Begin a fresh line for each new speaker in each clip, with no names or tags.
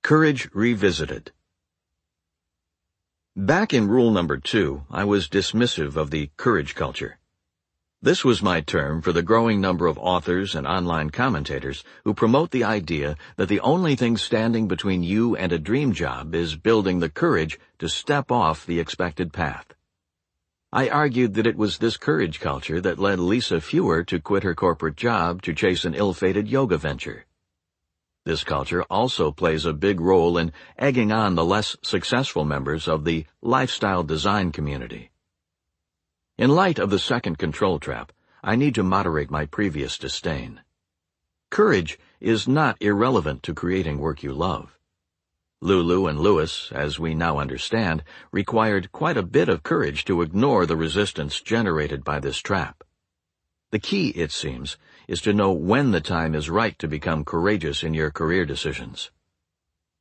Courage Revisited. Back in rule number 2, I was dismissive of the courage culture. This was my term for the growing number of authors and online commentators who promote the idea that the only thing standing between you and a dream job is building the courage to step off the expected path. I argued that it was this courage culture that led Lisa Fewer to quit her corporate job to chase an ill-fated yoga venture. This culture also plays a big role in egging on the less successful members of the lifestyle design community. In light of the second control trap, I need to moderate my previous disdain. Courage is not irrelevant to creating work you love. Lulu and Lewis, as we now understand, required quite a bit of courage to ignore the resistance generated by this trap. The key, it seems, is to know when the time is right to become courageous in your career decisions.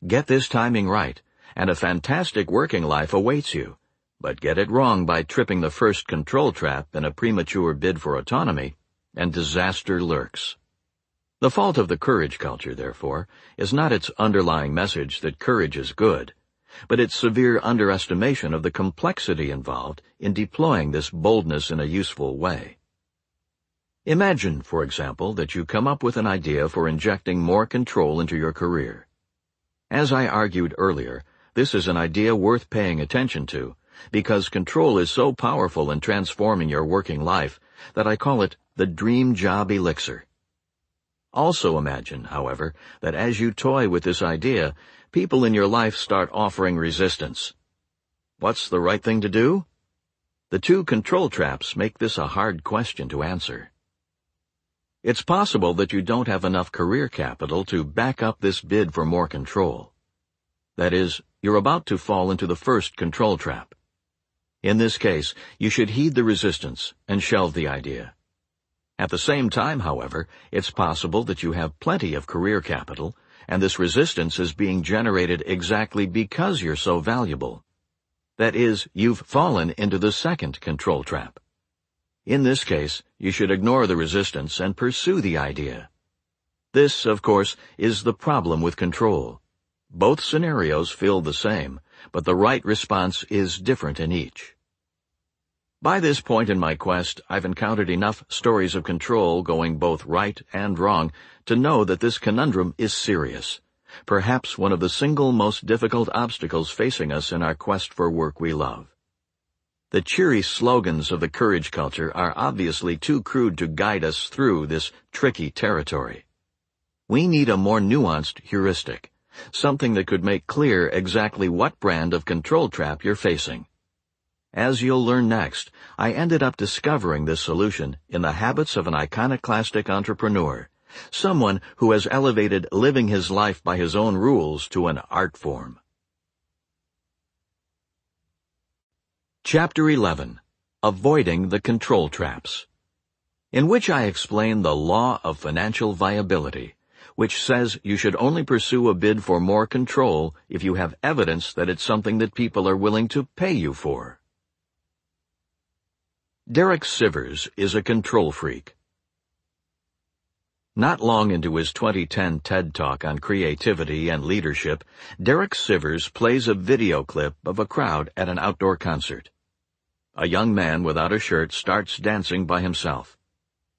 Get this timing right, and a fantastic working life awaits you, but get it wrong by tripping the first control trap in a premature bid for autonomy, and disaster lurks. The fault of the courage culture, therefore, is not its underlying message that courage is good, but its severe underestimation of the complexity involved in deploying this boldness in a useful way. Imagine, for example, that you come up with an idea for injecting more control into your career. As I argued earlier, this is an idea worth paying attention to, because control is so powerful in transforming your working life that I call it the dream job elixir. Also imagine, however, that as you toy with this idea, people in your life start offering resistance. What's the right thing to do? The two control traps make this a hard question to answer. It's possible that you don't have enough career capital to back up this bid for more control. That is, you're about to fall into the first control trap. In this case, you should heed the resistance and shelve the idea. At the same time, however, it's possible that you have plenty of career capital, and this resistance is being generated exactly because you're so valuable. That is, you've fallen into the second control trap. In this case, you should ignore the resistance and pursue the idea. This, of course, is the problem with control. Both scenarios feel the same, but the right response is different in each. By this point in my quest, I've encountered enough stories of control going both right and wrong to know that this conundrum is serious, perhaps one of the single most difficult obstacles facing us in our quest for work we love. The cheery slogans of the courage culture are obviously too crude to guide us through this tricky territory. We need a more nuanced heuristic, something that could make clear exactly what brand of control trap you're facing. As you'll learn next, I ended up discovering this solution in the habits of an iconoclastic entrepreneur, someone who has elevated living his life by his own rules to an art form. Chapter 11. Avoiding the Control Traps, in which I explain the law of financial viability, which says you should only pursue a bid for more control if you have evidence that it's something that people are willing to pay you for. Derek Sivers is a control freak. Not long into his 2010 TED Talk on creativity and leadership, Derek Sivers plays a video clip of a crowd at an outdoor concert. A young man without a shirt starts dancing by himself.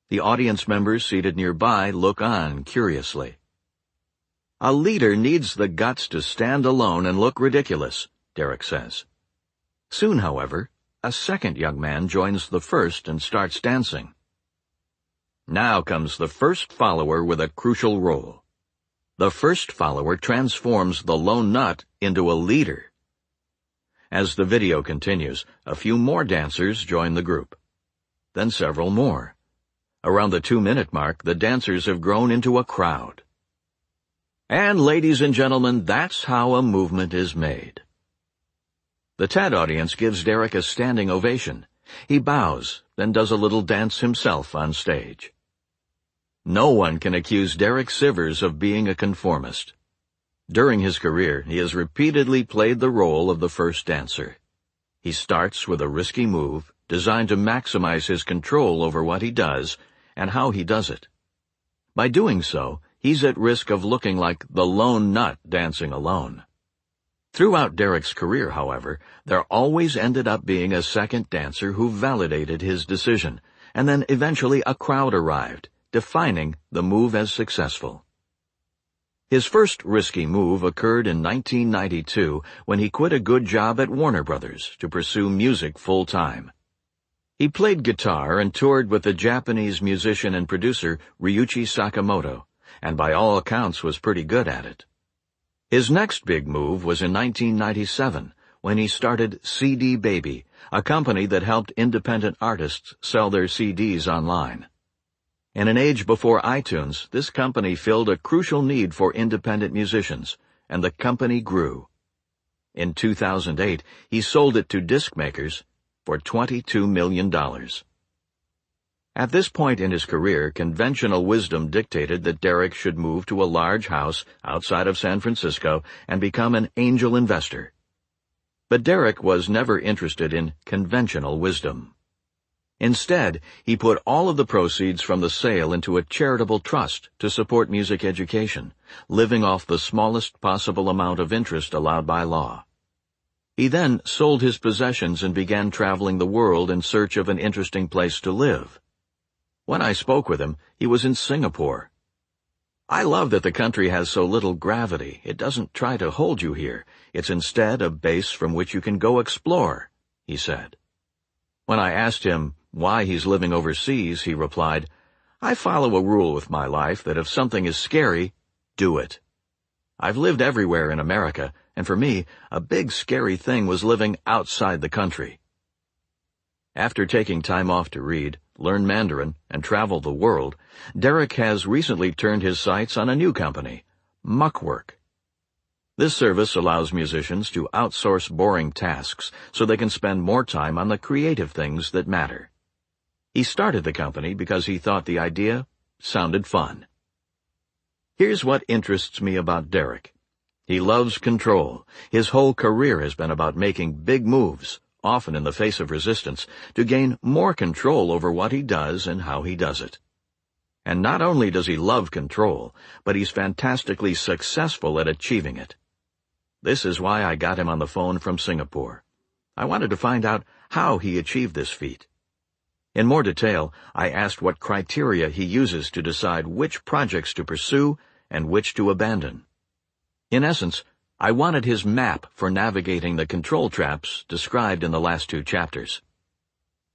The audience members seated nearby look on curiously. A leader needs the guts to stand alone and look ridiculous, Derek says. Soon, however, a second young man joins the first and starts dancing. Now comes the first follower with a crucial role. The first follower transforms the lone nut into a leader. As the video continues, a few more dancers join the group. Then several more. Around the 2-minute mark, the dancers have grown into a crowd. And ladies and gentlemen, that's how a movement is made. The TED audience gives Derek a standing ovation. He bows, then does a little dance himself on stage. No one can accuse Derek Sivers of being a conformist. During his career, he has repeatedly played the role of the first dancer. He starts with a risky move designed to maximize his control over what he does and how he does it. By doing so, he's at risk of looking like the lone nut dancing alone. Throughout Derek's career, however, there always ended up being a second dancer who validated his decision, and then eventually a crowd arrived, defining the move as successful. His first risky move occurred in 1992 when he quit a good job at Warner Brothers to pursue music full-time. He played guitar and toured with the Japanese musician and producer Ryuichi Sakamoto, and by all accounts was pretty good at it. His next big move was in 1997 when he started CD Baby, a company that helped independent artists sell their CDs online. In an age before iTunes, this company filled a crucial need for independent musicians, and the company grew. In 2008, he sold it to disc makers for $22 million. At this point in his career, conventional wisdom dictated that Derek should move to a large house outside of San Francisco and become an angel investor. But Derek was never interested in conventional wisdom. Instead, he put all of the proceeds from the sale into a charitable trust to support music education, living off the smallest possible amount of interest allowed by law. He then sold his possessions and began traveling the world in search of an interesting place to live. When I spoke with him, he was in Singapore. "I love that the country has so little gravity. It doesn't try to hold you here. It's instead a base from which you can go explore," he said. When I asked him why he's living overseas, he replied, "I follow a rule with my life that if something is scary, do it. I've lived everywhere in America, and for me, a big scary thing was living outside the country." After taking time off to read, learn Mandarin, and travel the world, Derek has recently turned his sights on a new company, Muckwork. This service allows musicians to outsource boring tasks so they can spend more time on the creative things that matter. He started the company because he thought the idea sounded fun. Here's what interests me about Derek. He loves control. His whole career has been about making big moves, often in the face of resistance, to gain more control over what he does and how he does it. And not only does he love control, but he's fantastically successful at achieving it. This is why I got him on the phone from Singapore. I wanted to find out how he achieved this feat. In more detail, I asked what criteria he uses to decide which projects to pursue and which to abandon. In essence, I wanted his map for navigating the control traps described in the last two chapters.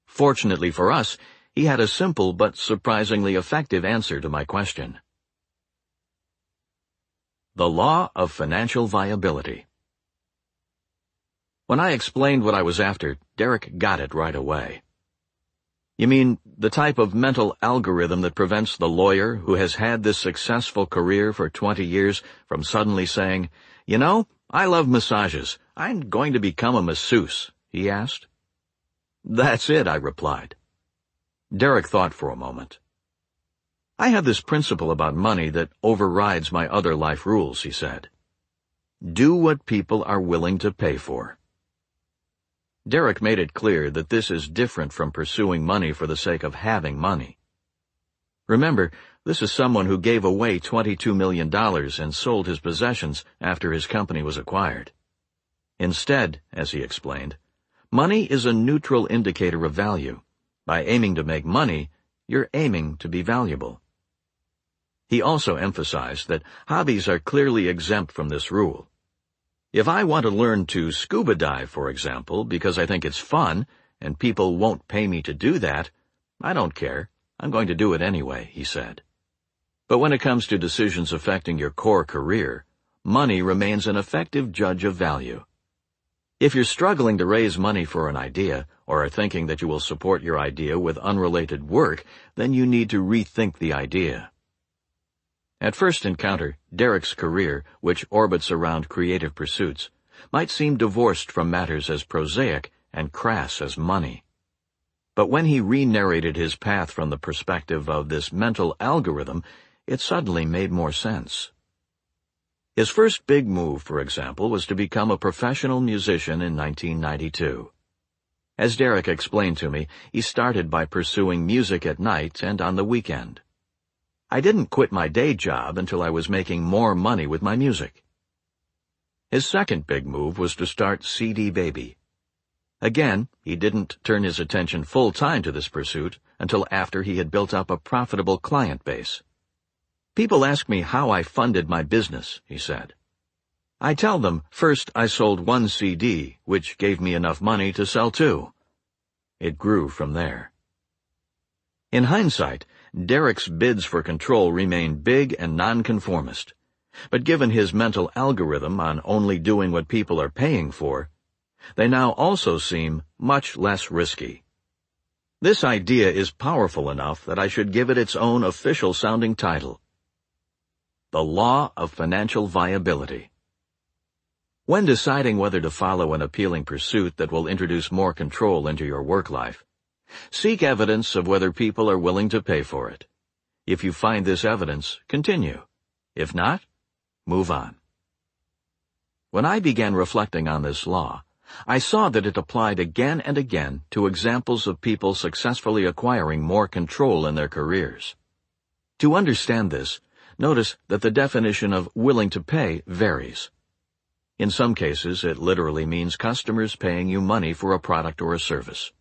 Fortunately for us, he had a simple but surprisingly effective answer to my question. The Law of Financial Viability. When I explained what I was after, Derek got it right away. "You mean the type of mental algorithm that prevents the lawyer who has had this successful career for 20 years from suddenly saying, 'You know, I love massages. I'm going to become a masseuse,'" he asked. "That's it," I replied. Derek thought for a moment. "I have this principle about money that overrides my other life rules," he said. "Do what people are willing to pay for." Derek made it clear that this is different from pursuing money for the sake of having money. Remember, this is someone who gave away $22 million and sold his possessions after his company was acquired. Instead, as he explained, money is a neutral indicator of value. By aiming to make money, you're aiming to be valuable. He also emphasized that hobbies are clearly exempt from this rule. If I want to learn to scuba dive, for example, because I think it's fun and people won't pay me to do that, I don't care. I'm going to do it anyway, he said. But when it comes to decisions affecting your core career, money remains an effective judge of value. If you're struggling to raise money for an idea, or are thinking that you will support your idea with unrelated work, then you need to rethink the idea. At first encounter, Derek's career, which orbits around creative pursuits, might seem divorced from matters as prosaic and crass as money. But when he re-narrated his path from the perspective of this mental algorithm, it suddenly made more sense. His first big move, for example, was to become a professional musician in 1992. As Derek explained to me, he started by pursuing music at night and on the weekend. I didn't quit my day job until I was making more money with my music. His second big move was to start CD Baby. Again, he didn't turn his attention full-time to this pursuit until after he had built up a profitable client base. People ask me how I funded my business, he said. I tell them, first I sold one CD, which gave me enough money to sell two. It grew from there. In hindsight, Derek's bids for control remain big and nonconformist, but given his mental algorithm on only doing what people are paying for, they now also seem much less risky. This idea is powerful enough that I should give it its own official-sounding title: The Law of Financial Viability. When deciding whether to follow an appealing pursuit that will introduce more control into your work life, seek evidence of whether people are willing to pay for it. If you find this evidence, continue. If not, move on. When I began reflecting on this law, I saw that it applied again and again to examples of people successfully acquiring more control in their careers. To understand this, notice that the definition of willing to pay varies. In some cases, it literally means customers paying you money for a product or a service.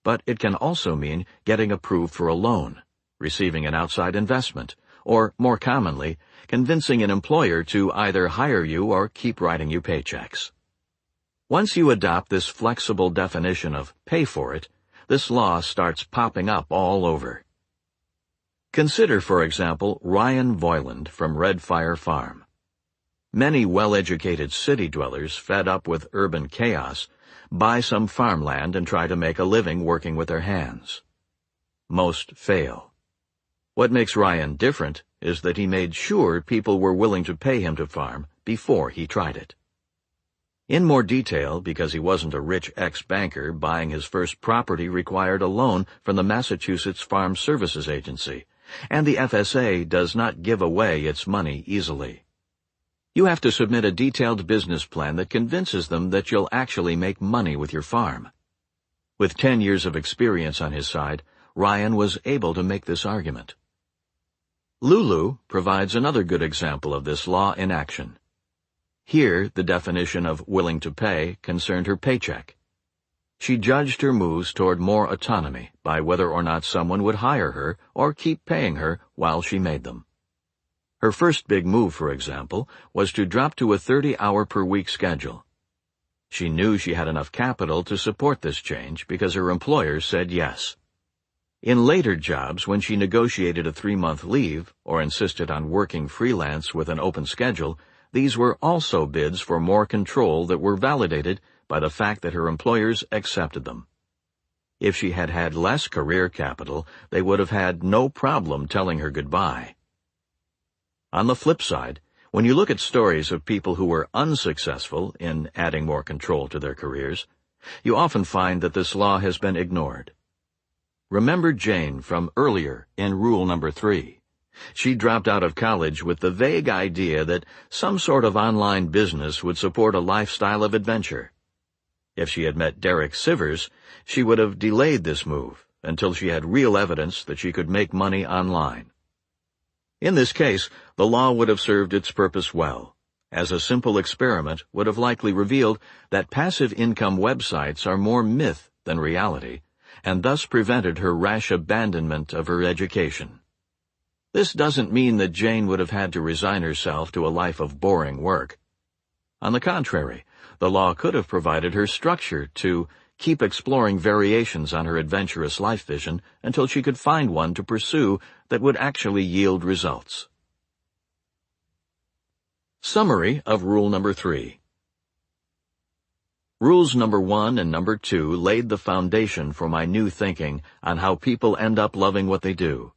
But it can also mean getting approved for a loan, receiving an outside investment, or, more commonly, convincing an employer to either hire you or keep writing you paychecks. Once you adopt this flexible definition of pay for it, this law starts popping up all over. Consider, for example, Ryan Voiland from Red Fire Farm. Many well-educated city dwellers fed up with urban chaos buy some farmland and try to make a living working with their hands. Most fail. What makes Ryan different is that he made sure people were willing to pay him to farm before he tried it. In more detail, because he wasn't a rich ex-banker, buying his first property required a loan from the Massachusetts Farm Services Agency, and the FSA does not give away its money easily. You have to submit a detailed business plan that convinces them that you'll actually make money with your farm. With 10 years of experience on his side, Ryan was able to make this argument. Lulu provides another good example of this law in action. Here, the definition of willing to pay concerned her paycheck. She judged her moves toward more autonomy by whether or not someone would hire her or keep paying her while she made them. Her first big move, for example, was to drop to a 30-hour-per-week schedule. She knew she had enough capital to support this change because her employer said yes. In later jobs, when she negotiated a 3-month leave or insisted on working freelance with an open schedule, these were also bids for more control that were validated by the fact that her employers accepted them. If she had had less career capital, they would have had no problem telling her goodbye. On the flip side, when you look at stories of people who were unsuccessful in adding more control to their careers, you often find that this law has been ignored. Remember Jane from earlier in Rule number 3. She dropped out of college with the vague idea that some sort of online business would support a lifestyle of adventure. If she had met Derek Sivers, she would have delayed this move until she had real evidence that she could make money online. In this case, the law would have served its purpose well, as a simple experiment would have likely revealed that passive income websites are more myth than reality, and thus prevented her rash abandonment of her education. This doesn't mean that Jane would have had to resign herself to a life of boring work. On the contrary, the law could have provided her structure to keep exploring variations on her adventurous life vision until she could find one to pursue that would actually yield results. Summary of Rule number 3. Rules number 1 and number 2 laid the foundation for my new thinking on how people end up loving what they do.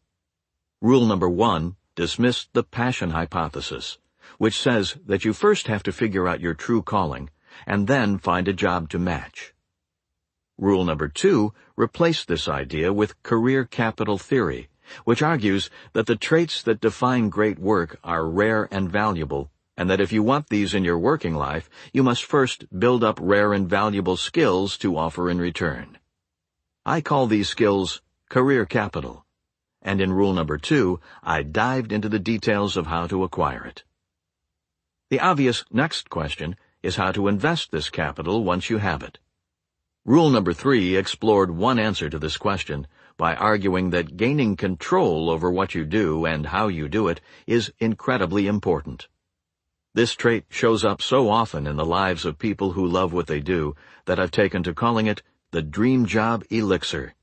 Rule number 1 dismissed the passion hypothesis, which says that you first have to figure out your true calling and then find a job to match. Rule number 2 replaced this idea with career capital theory, which argues that the traits that define great work are rare and valuable, and that if you want these in your working life, you must first build up rare and valuable skills to offer in return. I call these skills career capital. and in rule number 2, I dived into the details of how to acquire it. The obvious next question is how to invest this capital once you have it. Rule number 3 explored one answer to this question by arguing that gaining control over what you do and how you do it is incredibly important. This trait shows up so often in the lives of people who love what they do that I've taken to calling it the dream job elixir.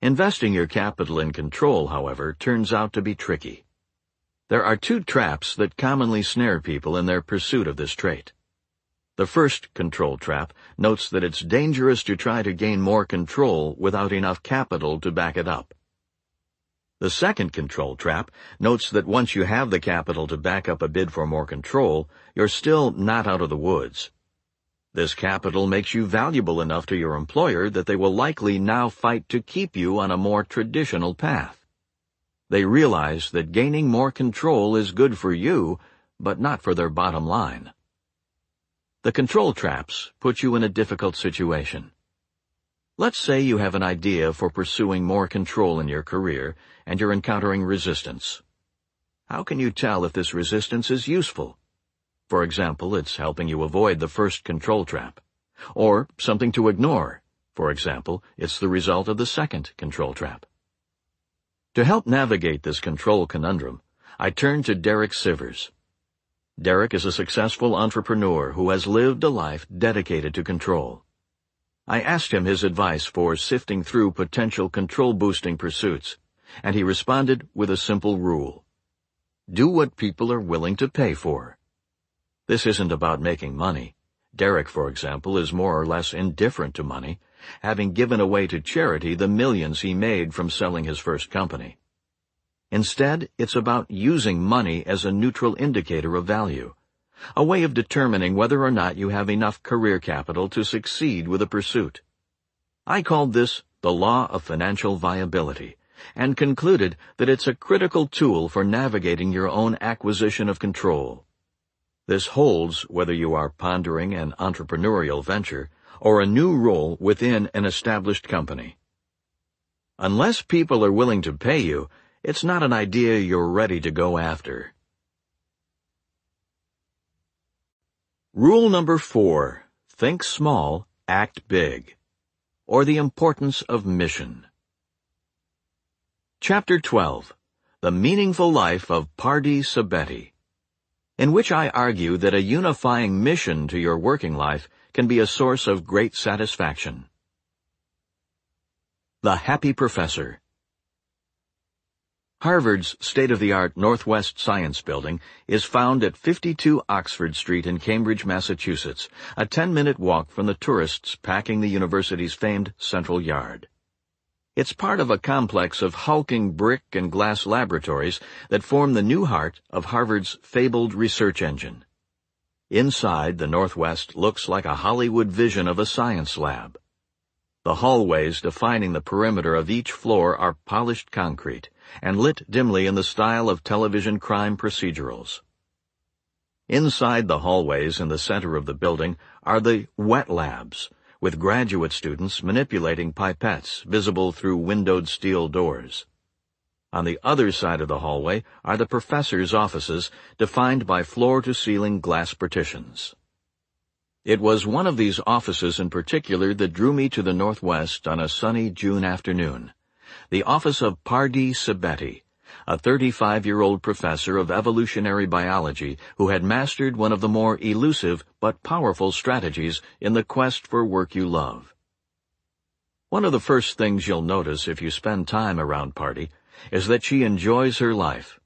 Investing your capital in control, however, turns out to be tricky. There are 2 traps that commonly snare people in their pursuit of this trait. The first control trap notes that it's dangerous to try to gain more control without enough capital to back it up. The second control trap notes that once you have the capital to back up a bid for more control, you're still not out of the woods. This capital makes you valuable enough to your employer that they will likely now fight to keep you on a more traditional path. They realize that gaining more control is good for you, but not for their bottom line. The control traps put you in a difficult situation. Let's say you have an idea for pursuing more control in your career and you're encountering resistance. How can you tell if this resistance is useful? For example, it's helping you avoid the first control trap. Or something to ignore. For example, it's the result of the second control trap. To help navigate this control conundrum, I turned to Derek Sivers. Derek is a successful entrepreneur who has lived a life dedicated to control. I asked him his advice for sifting through potential control-boosting pursuits, and he responded with a simple rule. Do what people are willing to pay for. This isn't about making money. Derek, for example, is more or less indifferent to money, having given away to charity the millions he made from selling his first company. Instead, it's about using money as a neutral indicator of value, a way of determining whether or not you have enough career capital to succeed with a pursuit. I called this the law of financial viability, and concluded that it's a critical tool for navigating your own acquisition of control. This holds whether you are pondering an entrepreneurial venture or a new role within an established company. Unless people are willing to pay you, it's not an idea you're ready to go after. Rule number 4, think small, act big, or the importance of mission. Chapter 12, The Meaningful Life of Pardee Sabeti, in which I argue that a unifying mission to your working life can be a source of great satisfaction. The Happy Professor. Harvard's state-of-the-art Northwest Science Building is found at 52 Oxford Street in Cambridge, Massachusetts, a 10-minute walk from the tourists packing the university's famed Central Yard. It's part of a complex of hulking brick and glass laboratories that form the new heart of Harvard's fabled research engine. Inside, the Northwest looks like a Hollywood vision of a science lab. The hallways defining the perimeter of each floor are polished concrete and lit dimly in the style of television crime procedurals. Inside the hallways in the center of the building are the wet labs, with graduate students manipulating pipettes visible through windowed steel doors. On the other side of the hallway are the professors' offices, defined by floor-to-ceiling glass partitions. It was one of these offices in particular that drew me to the Northwest on a sunny June afternoon, the office of Pardee Sabeti, a 35-year-old professor of evolutionary biology who had mastered one of the more elusive but powerful strategies in the quest for work you love. One of the first things you'll notice if you spend time around Pardee is that she enjoys her life.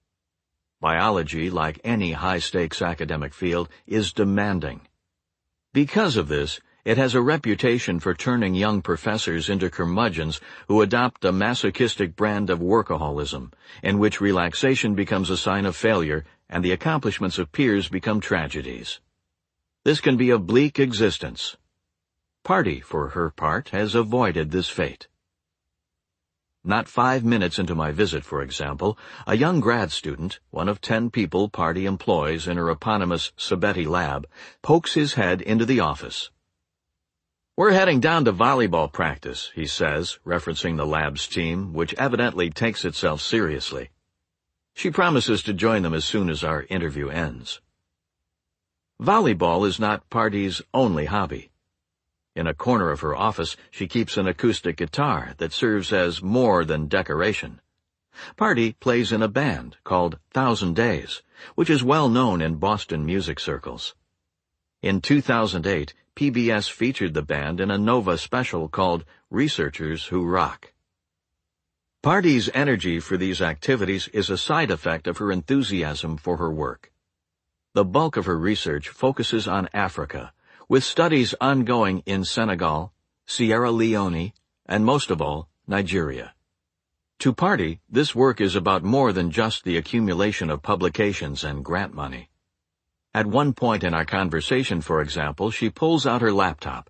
Biology, like any high-stakes academic field, is demanding. Because of this, it has a reputation for turning young professors into curmudgeons who adopt a masochistic brand of workaholism, in which relaxation becomes a sign of failure and the accomplishments of peers become tragedies. This can be a bleak existence. Pardee, for her part, has avoided this fate. Not 5 minutes into my visit, for example, a young grad student, one of 10 people Pardee employs in her eponymous Sabeti lab, pokes his head into the office. "We're heading down to volleyball practice," he says, referencing the lab's team, which evidently takes itself seriously. She promises to join them as soon as our interview ends. Volleyball is not Party's only hobby. In a corner of her office, she keeps an acoustic guitar that serves as more than decoration. Party plays in a band called 1,000 Days, which is well known in Boston music circles. In 2008, PBS featured the band in a Nova special called Researchers Who Rock. Party's energy for these activities is a side effect of her enthusiasm for her work. The bulk of her research focuses on Africa, with studies ongoing in Senegal, Sierra Leone, and most of all, Nigeria. To Party, this work is about more than just the accumulation of publications and grant money. At one point in our conversation, for example, she pulls out her laptop.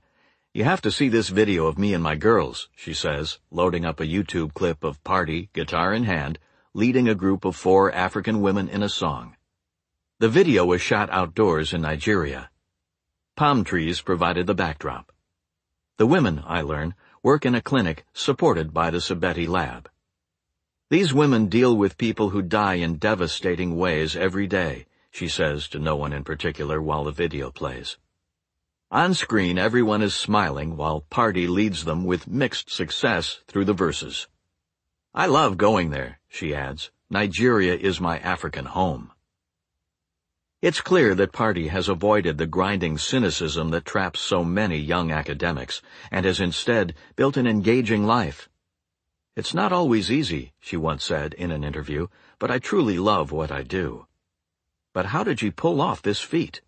"You have to see this video of me and my girls," she says, loading up a YouTube clip of Party, guitar in hand, leading a group of 4 African women in a song. The video was shot outdoors in Nigeria. Palm trees provided the backdrop. The women, I learn, work in a clinic supported by the Sabeti lab. "These women deal with people who die in devastating ways every day," she says to no one in particular while the video plays. On screen, everyone is smiling while Party leads them with mixed success through the verses. "I love going there," she adds. "Nigeria is my African home." It's clear that Party has avoided the grinding cynicism that traps so many young academics and has instead built an engaging life. "It's not always easy," she once said in an interview, "but I truly love what I do." But how did she pull off this feat?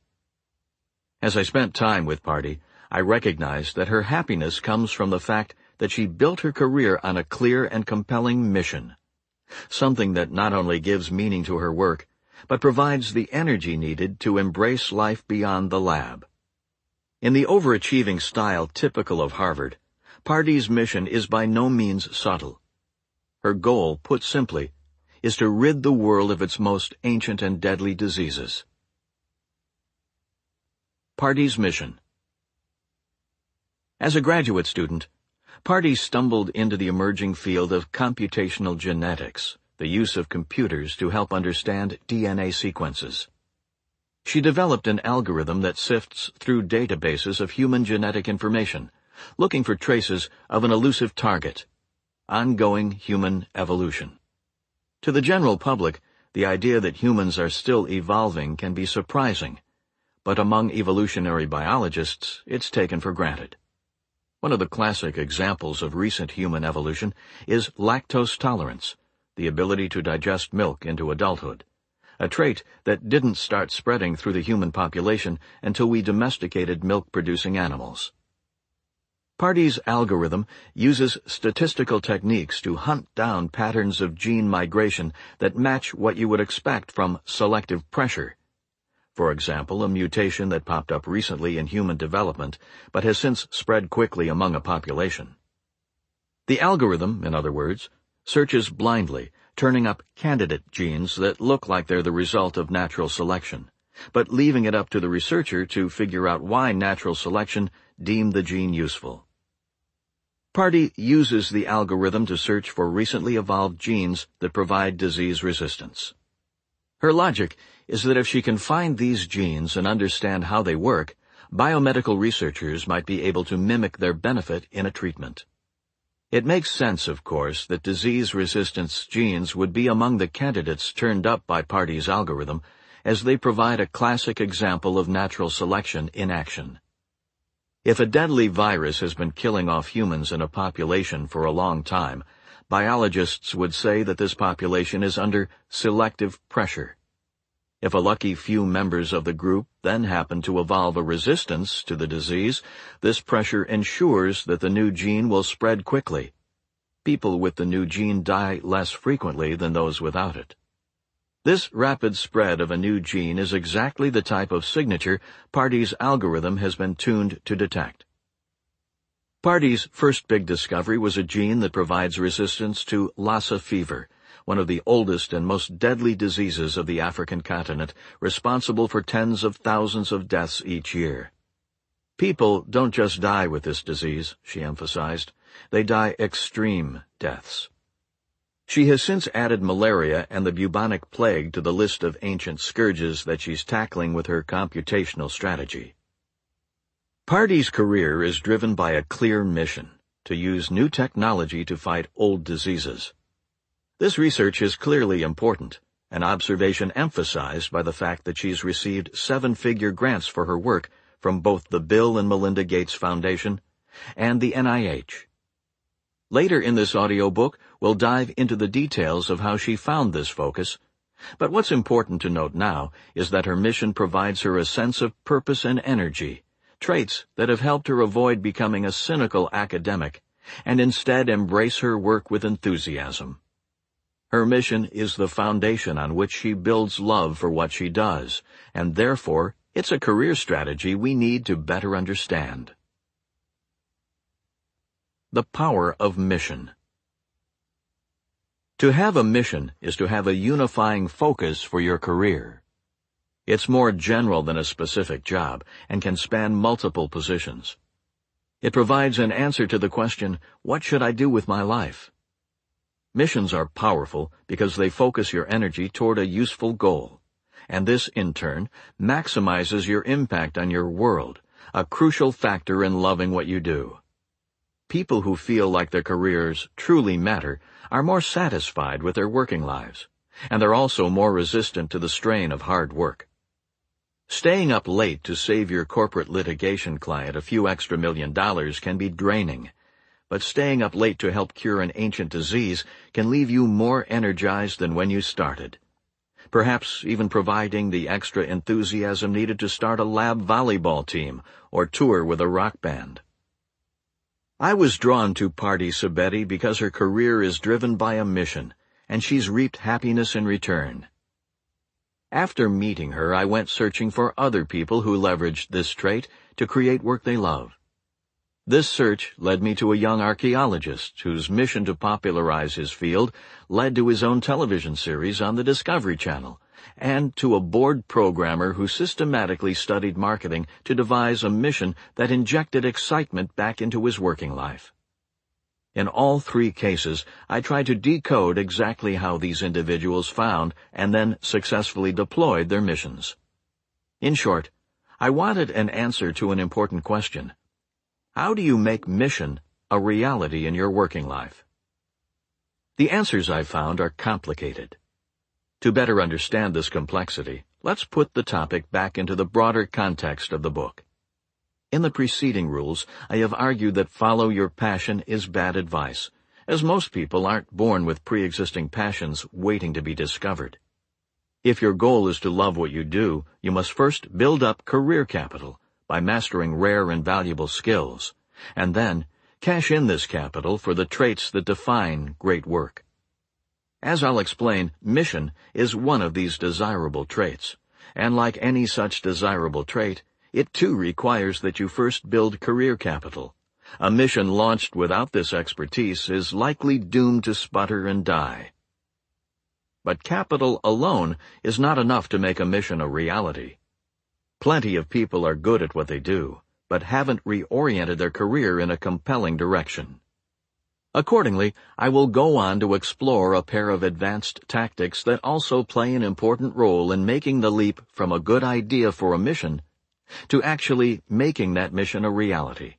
As I spent time with Party, I recognized that her happiness comes from the fact that she built her career on a clear and compelling mission, something that not only gives meaning to her work, but provides the energy needed to embrace life beyond the lab. In the overachieving style typical of Harvard, Party's mission is by no means subtle. Her goal, put simply, is to rid the world of its most ancient and deadly diseases. Party's mission. As a graduate student, Party stumbled into the emerging field of computational genetics, the use of computers to help understand DNA sequences. She developed an algorithm that sifts through databases of human genetic information, looking for traces of an elusive target: ongoing human evolution. To the general public, the idea that humans are still evolving can be surprising, but among evolutionary biologists, it's taken for granted. One of the classic examples of recent human evolution is lactose tolerance, the ability to digest milk into adulthood, a trait that didn't start spreading through the human population until we domesticated milk-producing animals. Party's algorithm uses statistical techniques to hunt down patterns of gene migration that match what you would expect from selective pressure. For example, a mutation that popped up recently in human development but has since spread quickly among a population. The algorithm, in other words, searches blindly, turning up candidate genes that look like they're the result of natural selection, but leaving it up to the researcher to figure out why natural selection deemed the gene useful. Party uses the algorithm to search for recently evolved genes that provide disease resistance. Her logic is that if she can find these genes and understand how they work, biomedical researchers might be able to mimic their benefit in a treatment. It makes sense, of course, that disease resistance genes would be among the candidates turned up by Party's algorithm, as they provide a classic example of natural selection in action. If a deadly virus has been killing off humans in a population for a long time, biologists would say that this population is under selective pressure. If a lucky few members of the group then happen to evolve a resistance to the disease, this pressure ensures that the new gene will spread quickly. People with the new gene die less frequently than those without it. This rapid spread of a new gene is exactly the type of signature Party's algorithm has been tuned to detect. Party's first big discovery was a gene that provides resistance to Lassa fever, one of the oldest and most deadly diseases of the African continent, responsible for tens of thousands of deaths each year. People don't just die with this disease, she emphasized. They die extreme deaths. She has since added malaria and the bubonic plague to the list of ancient scourges that she's tackling with her computational strategy. Party's career is driven by a clear mission: to use new technology to fight old diseases. This research is clearly important, an observation emphasized by the fact that she's received 7-figure grants for her work from both the Bill and Melinda Gates Foundation and the NIH. Later in this audiobook, we'll dive into the details of how she found this focus, but what's important to note now is that her mission provides her a sense of purpose and energy, traits that have helped her avoid becoming a cynical academic and instead embrace her work with enthusiasm. Her mission is the foundation on which she builds love for what she does, and therefore it's a career strategy we need to better understand. The power of mission. To have a mission is to have a unifying focus for your career. It's more general than a specific job and can span multiple positions. It provides an answer to the question, what should I do with my life? Missions are powerful because they focus your energy toward a useful goal, and this, in turn, maximizes your impact on your world, a crucial factor in loving what you do. People who feel like their careers truly matter are more satisfied with their working lives, and they're also more resistant to the strain of hard work. Staying up late to save your corporate litigation client a few extra $1 million can be draining, but staying up late to help cure an ancient disease can leave you more energized than when you started, perhaps even providing the extra enthusiasm needed to start a lab volleyball team or tour with a rock band. I was drawn to Party Subbetti because her career is driven by a mission, and she's reaped happiness in return. After meeting her, I went searching for other people who leveraged this trait to create work they love. This search led me to a young archaeologist whose mission to popularize his field led to his own television series on the Discovery Channel, and to a bored programmer who systematically studied marketing to devise a mission that injected excitement back into his working life. In all 3 cases, I tried to decode exactly how these individuals found and then successfully deployed their missions. In short, I wanted an answer to an important question. How do you make mission a reality in your working life? The answers I found are complicated. To better understand this complexity, let's put the topic back into the broader context of the book. In the preceding rules, I have argued that follow your passion is bad advice, as most people aren't born with pre-existing passions waiting to be discovered. If your goal is to love what you do, you must first build up career capital by mastering rare and valuable skills, and then cash in this capital for the traits that define great work. As I'll explain, mission is one of these desirable traits, and like any such desirable trait, it too requires that you first build career capital. A mission launched without this expertise is likely doomed to sputter and die. But capital alone is not enough to make a mission a reality. Plenty of people are good at what they do, but haven't reoriented their career in a compelling direction. Accordingly, I will go on to explore a pair of advanced tactics that also play an important role in making the leap from a good idea for a mission to actually making that mission a reality.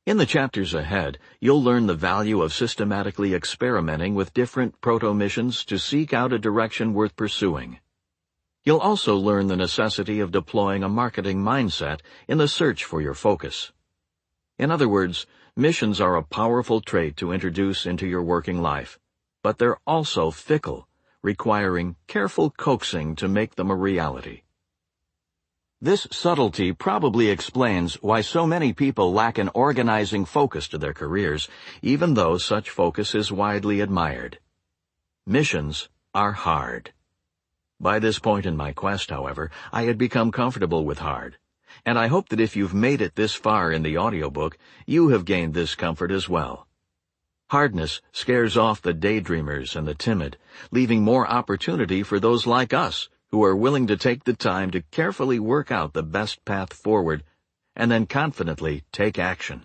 In the chapters ahead, you'll learn the value of systematically experimenting with different proto-missions to seek out a direction worth pursuing. You'll also learn the necessity of deploying a marketing mindset in the search for your focus. In other words, missions are a powerful trait to introduce into your working life, but they're also fickle, requiring careful coaxing to make them a reality. This subtlety probably explains why so many people lack an organizing focus to their careers, even though such focus is widely admired. Missions are hard. By this point in my quest, however, I had become comfortable with hard, and I hope that if you've made it this far in the audiobook, you have gained this comfort as well. Hardness scares off the daydreamers and the timid, leaving more opportunity for those like us who are willing to take the time to carefully work out the best path forward and then confidently take action.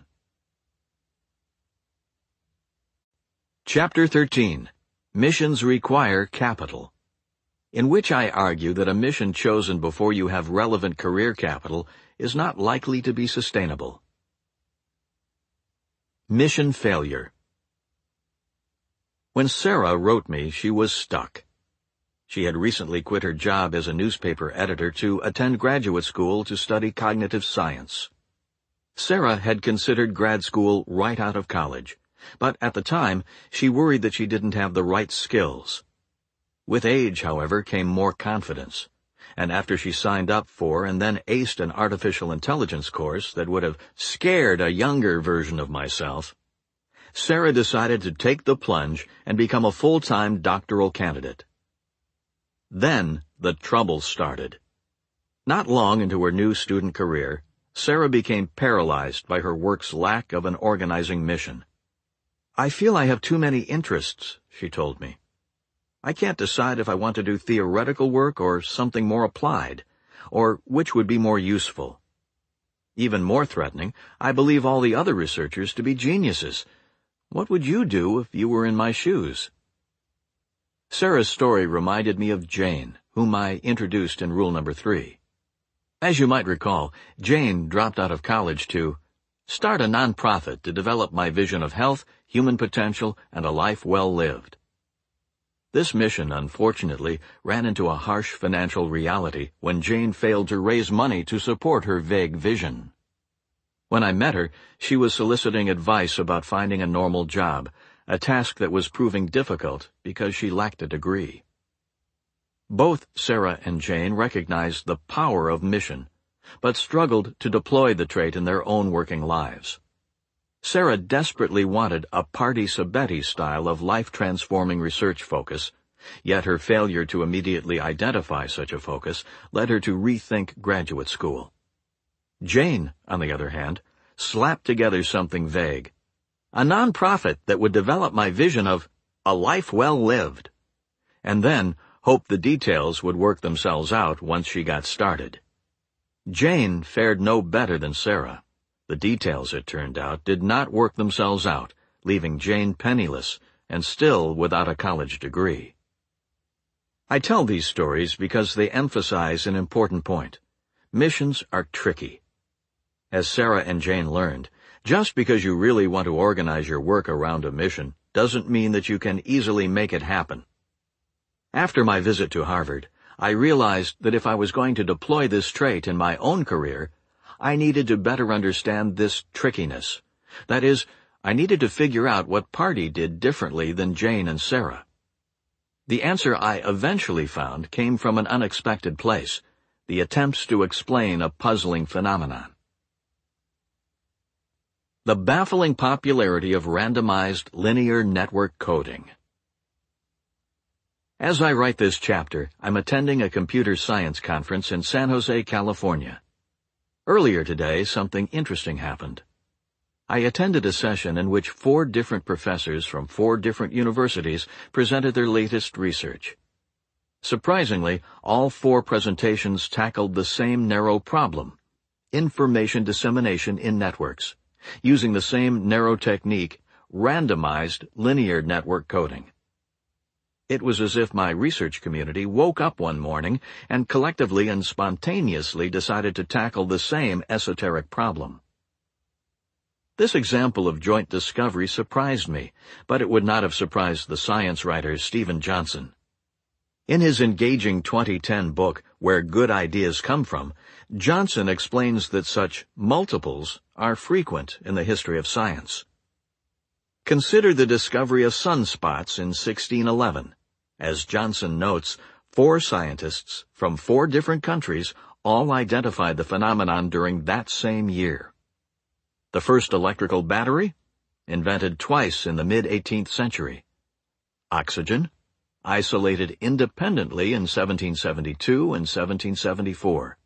Chapter 13. Missions Require Capital, in which I argue that a mission chosen before you have relevant career capital is not likely to be sustainable. Mission Failure. When Sarah wrote me, she was stuck. She had recently quit her job as a newspaper editor to attend graduate school to study cognitive science. Sarah had considered grad school right out of college, but at the time, she worried that she didn't have the right skills. With age, however, came more confidence, and after she signed up for and then aced an artificial intelligence course that would have scared a younger version of myself, Sarah decided to take the plunge and become a full-time doctoral candidate. Then the trouble started. Not long into her new student career, Sarah became paralyzed by her work's lack of an organizing mission. "I feel I have too many interests," she told me. "I can't decide if I want to do theoretical work or something more applied, or which would be more useful. Even more threatening, I believe all the other researchers to be geniuses. What would you do if you were in my shoes?" Sarah's story reminded me of Jane, whom I introduced in rule number 3. As you might recall, Jane dropped out of college to start a nonprofit to develop my vision of health, human potential, and a life well lived. This mission, unfortunately, ran into a harsh financial reality when Jane failed to raise money to support her vague vision. When I met her, she was soliciting advice about finding a normal job, a task that was proving difficult because she lacked a degree. Both Sarah and Jane recognized the power of mission, but struggled to deploy the trait in their own working lives. Sarah desperately wanted a Party Sabeti style of life-transforming research focus, yet her failure to immediately identify such a focus led her to rethink graduate school. Jane, on the other hand, slapped together something vague. A nonprofit that would develop my vision of a life well lived, and then hoped the details would work themselves out once she got started. Jane fared no better than Sarah. The details, it turned out, did not work themselves out, leaving Jane penniless and still without a college degree. I tell these stories because they emphasize an important point. Missions are tricky. As Sarah and Jane learned, just because you really want to organize your work around a mission doesn't mean that you can easily make it happen. After my visit to Harvard, I realized that if I was going to deploy this trait in my own career, I needed to better understand this trickiness. That is, I needed to figure out what Party did differently than Jane and Sarah. The answer I eventually found came from an unexpected place, the attempts to explain a puzzling phenomenon. The baffling popularity of randomized linear network coding. As I write this chapter, I'm attending a computer science conference in San Jose, California. Earlier today, something interesting happened. I attended a session in which 4 different professors from 4 different universities presented their latest research. Surprisingly, all 4 presentations tackled the same narrow problem: information dissemination in networks, using the same narrow technique, randomized linear network coding. It was as if my research community woke up one morning and collectively and spontaneously decided to tackle the same esoteric problem. This example of joint discovery surprised me, but it would not have surprised the science writer Stephen Johnson. In his engaging 2010 book, Where Good Ideas Come From, Johnson explains that such multiples are frequent in the history of science. Consider the discovery of sunspots in 1611. As Johnson notes, 4 scientists from 4 different countries all identified the phenomenon during that same year. The first electrical battery? Invented twice in the mid-18th century. Oxygen? Isolated independently in 1772 and 1774.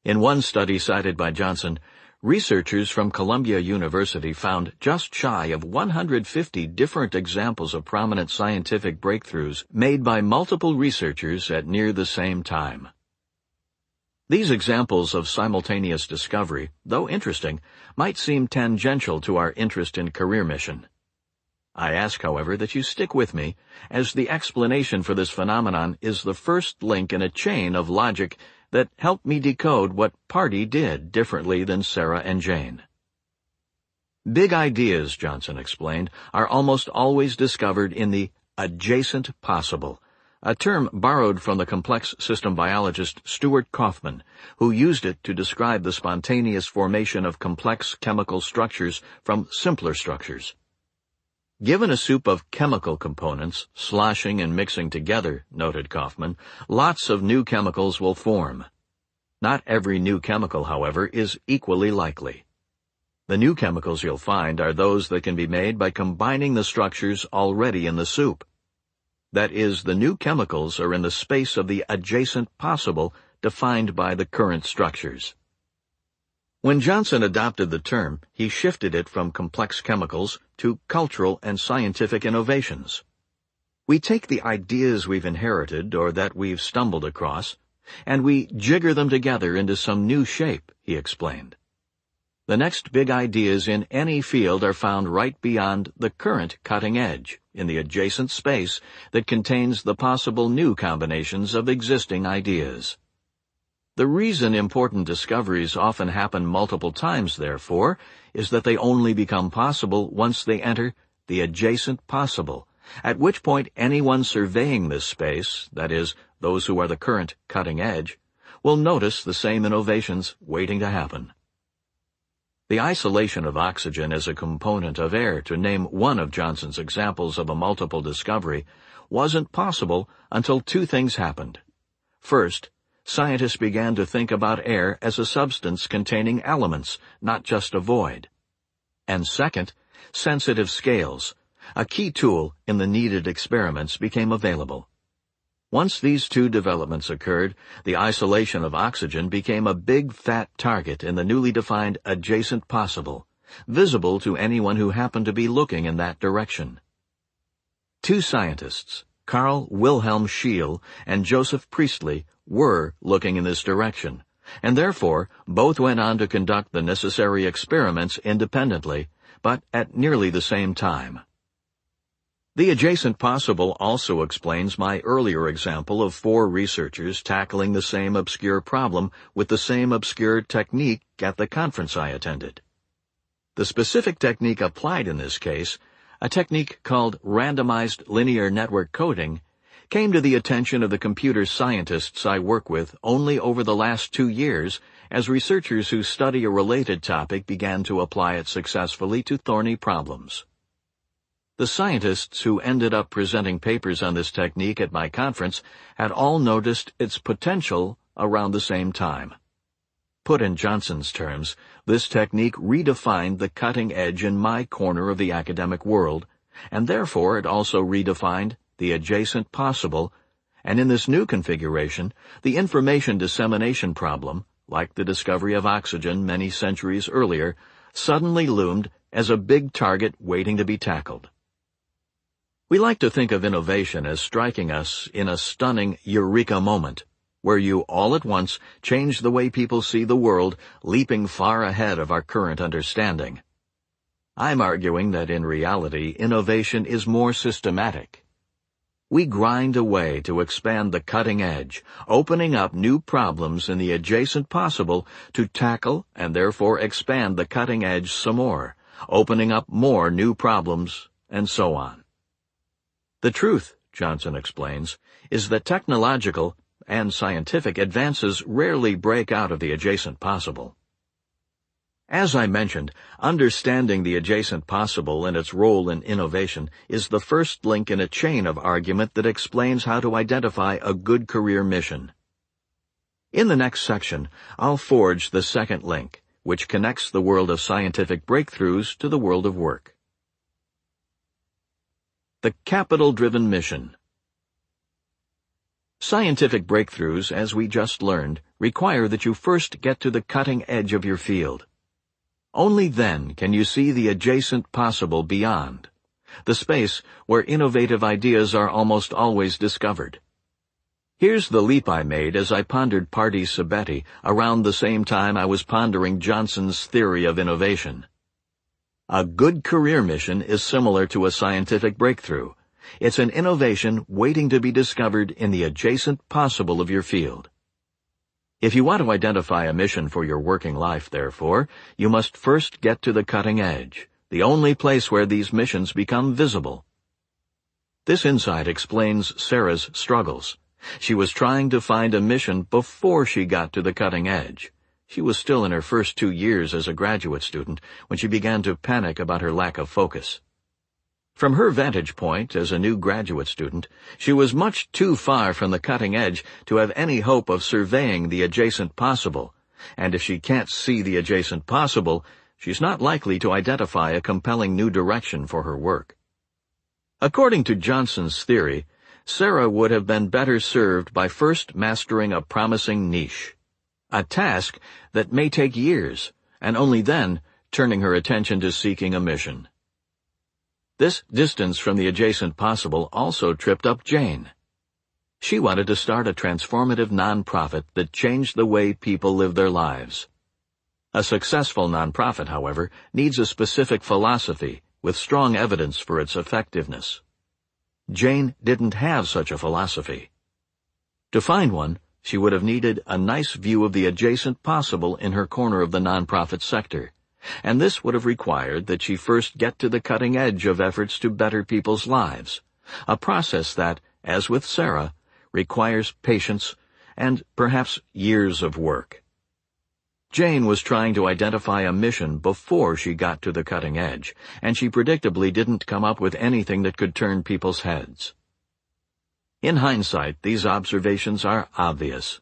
In one study cited by Johnson, researchers from Columbia University found just shy of 150 different examples of prominent scientific breakthroughs made by multiple researchers at near the same time. These examples of simultaneous discovery, though interesting, might seem tangential to our interest in career mission. I ask, however, that you stick with me, as the explanation for this phenomenon is the first link in a chain of logic that helped me decode what Party did differently than Sarah and Jane. Big ideas, Johnson explained, are almost always discovered in the adjacent possible, a term borrowed from the complex system biologist Stuart Kauffman, who used it to describe the spontaneous formation of complex chemical structures from simpler structures. Given a soup of chemical components, sloshing and mixing together, noted Kauffman, lots of new chemicals will form. Not every new chemical, however, is equally likely. The new chemicals you'll find are those that can be made by combining the structures already in the soup. That is, the new chemicals are in the space of the adjacent possible defined by the current structures. When Johnson adopted the term, he shifted it from complex chemicals to cultural and scientific innovations. We take the ideas we've inherited or that we've stumbled across, and we jigger them together into some new shape, he explained. The next big ideas in any field are found right beyond the current cutting edge, in the adjacent space that contains the possible new combinations of existing ideas. The reason important discoveries often happen multiple times, therefore, is that they only become possible once they enter the adjacent possible, at which point anyone surveying this space, that is, those who are the current cutting edge, will notice the same innovations waiting to happen. The isolation of oxygen as a component of air, to name one of Johnson's examples of a multiple discovery, wasn't possible until two things happened. First, scientists began to think about air as a substance containing elements, not just a void. And second, sensitive scales, a key tool in the needed experiments, became available. Once these two developments occurred, the isolation of oxygen became a big fat target in the newly defined adjacent possible, visible to anyone who happened to be looking in that direction. Two scientists, Carl Wilhelm Scheele and Joseph Priestley, were looking in this direction, and therefore both went on to conduct the necessary experiments independently, but at nearly the same time. The adjacent possible also explains my earlier example of four researchers tackling the same obscure problem with the same obscure technique at the conference I attended. The specific technique applied in this case, a technique called randomized linear network coding, came to the attention of the computer scientists I work with only over the last 2 years as researchers who study a related topic began to apply it successfully to thorny problems. The scientists who ended up presenting papers on this technique at my conference had all noticed its potential around the same time. Put in Johnson's terms, this technique redefined the cutting edge in my corner of the academic world, and therefore it also redefined the adjacent possible, and in this new configuration, the information dissemination problem, like the discovery of oxygen many centuries earlier, suddenly loomed as a big target waiting to be tackled. We like to think of innovation as striking us in a stunning eureka moment, where you all at once change the way people see the world, leaping far ahead of our current understanding. I'm arguing that in reality, innovation is more systematic. We grind away to expand the cutting edge, opening up new problems in the adjacent possible to tackle and therefore expand the cutting edge some more, opening up more new problems, and so on. The truth, Johnson explains, is that technological and scientific advances rarely break out of the adjacent possible. As I mentioned, understanding the adjacent possible and its role in innovation is the first link in a chain of argument that explains how to identify a good career mission. In the next section, I'll forge the second link, which connects the world of scientific breakthroughs to the world of work. The capital-driven mission. Scientific breakthroughs, as we just learned, require that you first get to the cutting edge of your field. Only then can you see the adjacent possible beyond, the space where innovative ideas are almost always discovered. Here's the leap I made as I pondered Party Sabeti around the same time I was pondering Johnson's theory of innovation. A good career mission is similar to a scientific breakthrough. It's an innovation waiting to be discovered in the adjacent possible of your field. If you want to identify a mission for your working life, therefore, you must first get to the cutting edge, the only place where these missions become visible. This insight explains Sarah's struggles. She was trying to find a mission before she got to the cutting edge. She was still in her first 2 years as a graduate student when she began to panic about her lack of focus. From her vantage point as a new graduate student, she was much too far from the cutting edge to have any hope of surveying the adjacent possible, and if she can't see the adjacent possible, she's not likely to identify a compelling new direction for her work. According to Johnson's theory, Sarah would have been better served by first mastering a promising niche, a task that may take years, and only then turning her attention to seeking a mission. This distance from the adjacent possible also tripped up Jane. She wanted to start a transformative nonprofit that changed the way people live their lives. A successful nonprofit, however, needs a specific philosophy with strong evidence for its effectiveness. Jane didn't have such a philosophy. To find one, she would have needed a nice view of the adjacent possible in her corner of the nonprofit sector, and this would have required that she first get to the cutting edge of efforts to better people's lives, a process that, as with Sarah, requires patience and perhaps years of work. Jane was trying to identify a mission before she got to the cutting edge, and she predictably didn't come up with anything that could turn people's heads. In hindsight, these observations are obvious.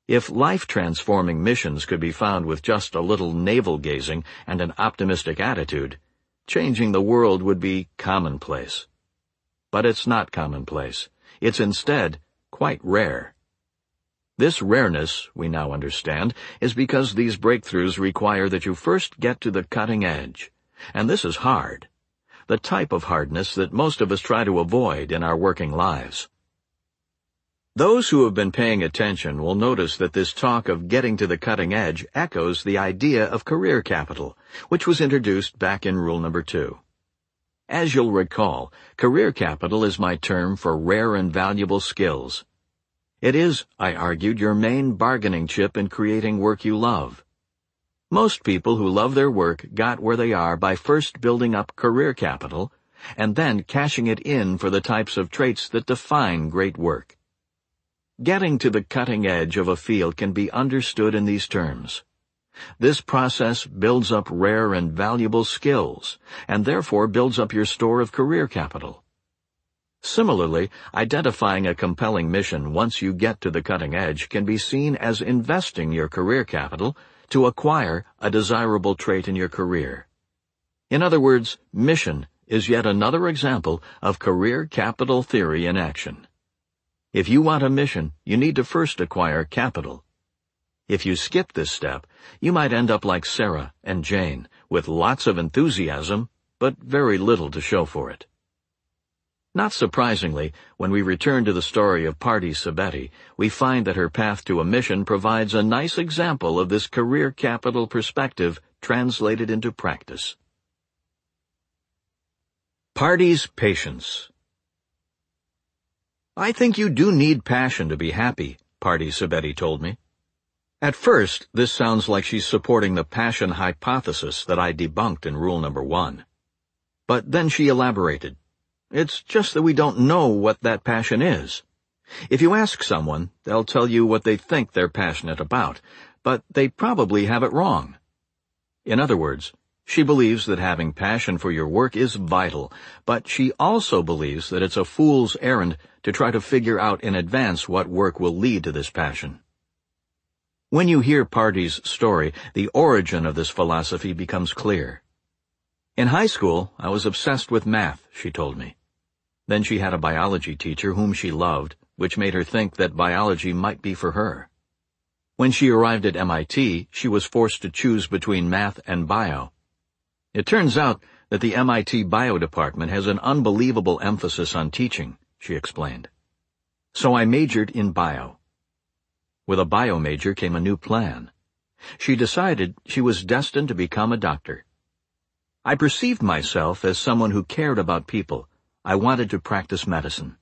If life-transforming missions could be found with just a little navel-gazing and an optimistic attitude, changing the world would be commonplace. But it's not commonplace. It's instead quite rare. This rareness, we now understand, is because these breakthroughs require that you first get to the cutting edge. And this is hard. The type of hardness that most of us try to avoid in our working lives. Those who have been paying attention will notice that this talk of getting to the cutting edge echoes the idea of career capital, which was introduced back in Rule Number 2. As you'll recall, career capital is my term for rare and valuable skills. It is, I argued, your main bargaining chip in creating work you love. Most people who love their work got where they are by first building up career capital and then cashing it in for the types of traits that define great work. Getting to the cutting edge of a field can be understood in these terms. This process builds up rare and valuable skills, and therefore builds up your store of career capital. Similarly, identifying a compelling mission once you get to the cutting edge can be seen as investing your career capital to acquire a desirable trait in your career. In other words, mission is yet another example of career capital theory in action. If you want a mission, you need to first acquire capital. If you skip this step, you might end up like Sarah and Jane, with lots of enthusiasm, but very little to show for it. Not surprisingly, when we return to the story of Party Sabeti, we find that her path to a mission provides a nice example of this career capital perspective translated into practice. Party's patience. I think you do need passion to be happy, Party Sabeti told me. At first, this sounds like she's supporting the passion hypothesis that I debunked in Rule Number 1. But then she elaborated. It's just that we don't know what that passion is. If you ask someone, they'll tell you what they think they're passionate about, but they probably have it wrong. In other words, she believes that having passion for your work is vital, but she also believes that it's a fool's errand to try to figure out in advance what work will lead to this passion. When you hear Party's story, the origin of this philosophy becomes clear. In high school, I was obsessed with math, she told me. Then she had a biology teacher whom she loved, which made her think that biology might be for her. When she arrived at MIT, she was forced to choose between math and bio. It turns out that the MIT bio department has an unbelievable emphasis on teaching, she explained. So I majored in bio. With a bio major came a new plan. She decided she was destined to become a doctor. I perceived myself as someone who cared about people. I wanted to practice medicine.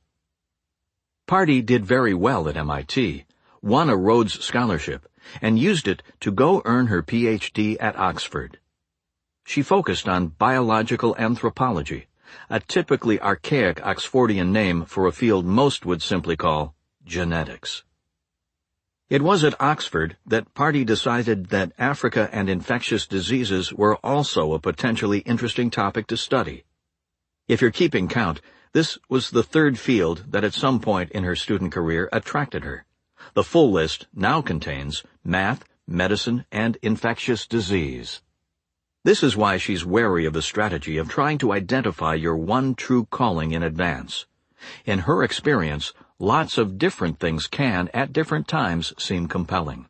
Pardee did very well at MIT, won a Rhodes Scholarship, and used it to go earn her PhD at Oxford. She focused on biological anthropology, a typically archaic Oxfordian name for a field most would simply call genetics. It was at Oxford that Pardee decided that Africa and infectious diseases were also a potentially interesting topic to study. If you're keeping count, this was the third field that at some point in her student career attracted her. The full list now contains math, medicine, and infectious disease. This is why she's wary of the strategy of trying to identify your one true calling in advance. In her experience, lots of different things can, at different times, seem compelling.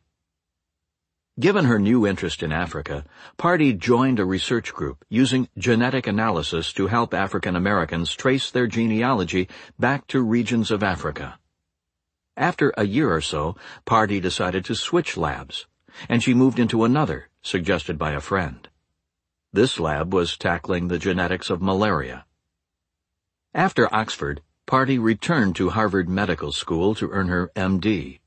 Given her new interest in Africa, Pardee joined a research group using genetic analysis to help African Americans trace their genealogy back to regions of Africa. After a year or so, Pardee decided to switch labs, and she moved into another, suggested by a friend. This lab was tackling the genetics of malaria. After Oxford, Pardee returned to Harvard Medical School to earn her MD.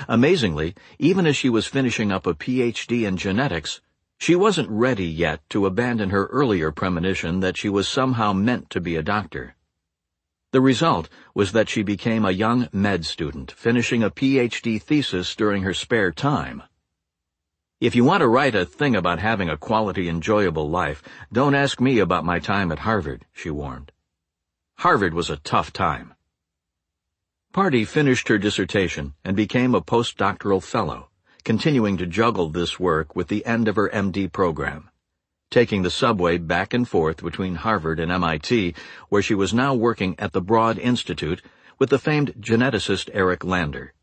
Amazingly, even as she was finishing up a PhD in genetics, she wasn't ready yet to abandon her earlier premonition that she was somehow meant to be a doctor. The result was that she became a young med student, finishing a PhD thesis during her spare time. If you want to write a thing about having a quality, enjoyable life, don't ask me about my time at Harvard, she warned. Harvard was a tough time. Pardee finished her dissertation and became a postdoctoral fellow, continuing to juggle this work with the end of her MD program, taking the subway back and forth between Harvard and MIT, where she was now working at the Broad Institute with the famed geneticist Eric Lander.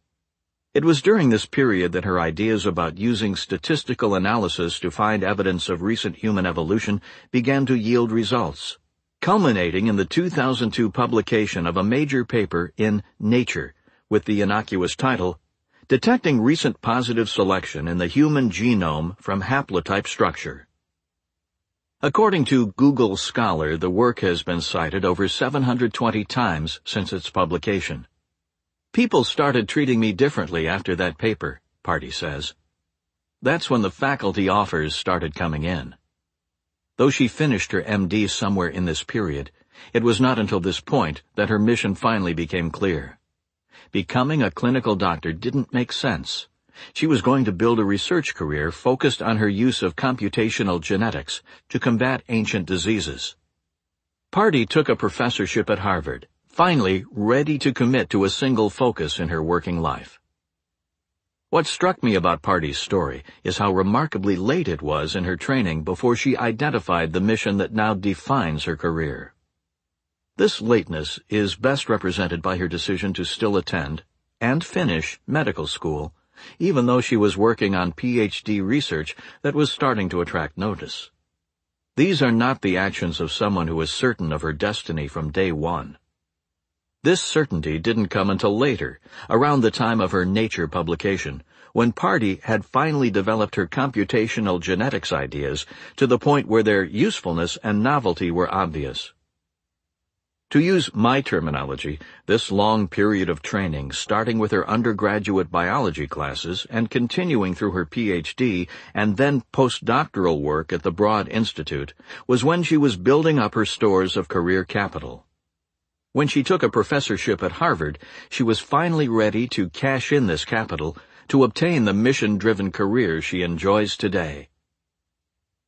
It was during this period that her ideas about using statistical analysis to find evidence of recent human evolution began to yield results, culminating in the 2002 publication of a major paper in Nature with the innocuous title, Detecting Recent Positive Selection in the Human Genome from Haplotype Structure. According to Google Scholar, the work has been cited over 720 times since its publication. People started treating me differently after that paper, Pardee says. That's when the faculty offers started coming in. Though she finished her MD somewhere in this period, it was not until this point that her mission finally became clear. Becoming a clinical doctor didn't make sense. She was going to build a research career focused on her use of computational genetics to combat ancient diseases. Pardee took a professorship at Harvard, finally ready to commit to a single focus in her working life. What struck me about Pardee's story is how remarkably late it was in her training before she identified the mission that now defines her career. This lateness is best represented by her decision to still attend and finish medical school, even though she was working on PhD research that was starting to attract notice. These are not the actions of someone who is certain of her destiny from day one. This certainty didn't come until later, around the time of her Nature publication, when Pardee had finally developed her computational genetics ideas to the point where their usefulness and novelty were obvious. To use my terminology, this long period of training, starting with her undergraduate biology classes and continuing through her PhD and then postdoctoral work at the Broad Institute, was when she was building up her stores of career capital. When she took a professorship at Harvard, she was finally ready to cash in this capital to obtain the mission-driven career she enjoys today.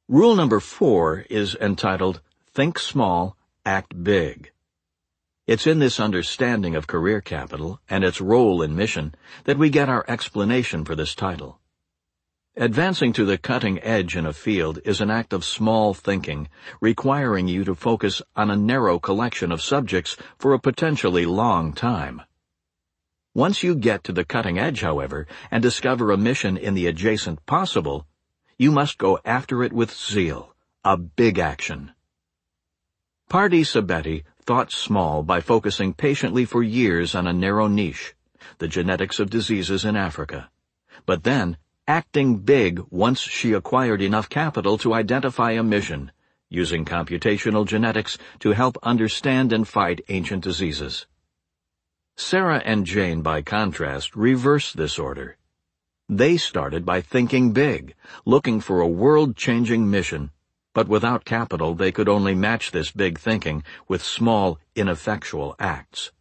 Rule number 4 is entitled, Think Small, Act Big. It's in this understanding of career capital and its role in mission that we get our explanation for this title. Advancing to the cutting edge in a field is an act of small thinking, requiring you to focus on a narrow collection of subjects for a potentially long time. Once you get to the cutting edge, however, and discover a mission in the adjacent possible, you must go after it with zeal, a big action. Pardee Sabeti thought small by focusing patiently for years on a narrow niche, the genetics of diseases in Africa, but then acting big once she acquired enough capital to identify a mission, using computational genetics to help understand and fight ancient diseases. Sarah and Jane, by contrast, reverse this order. They started by thinking big, looking for a world-changing mission, but without capital they could only match this big thinking with small, ineffectual acts.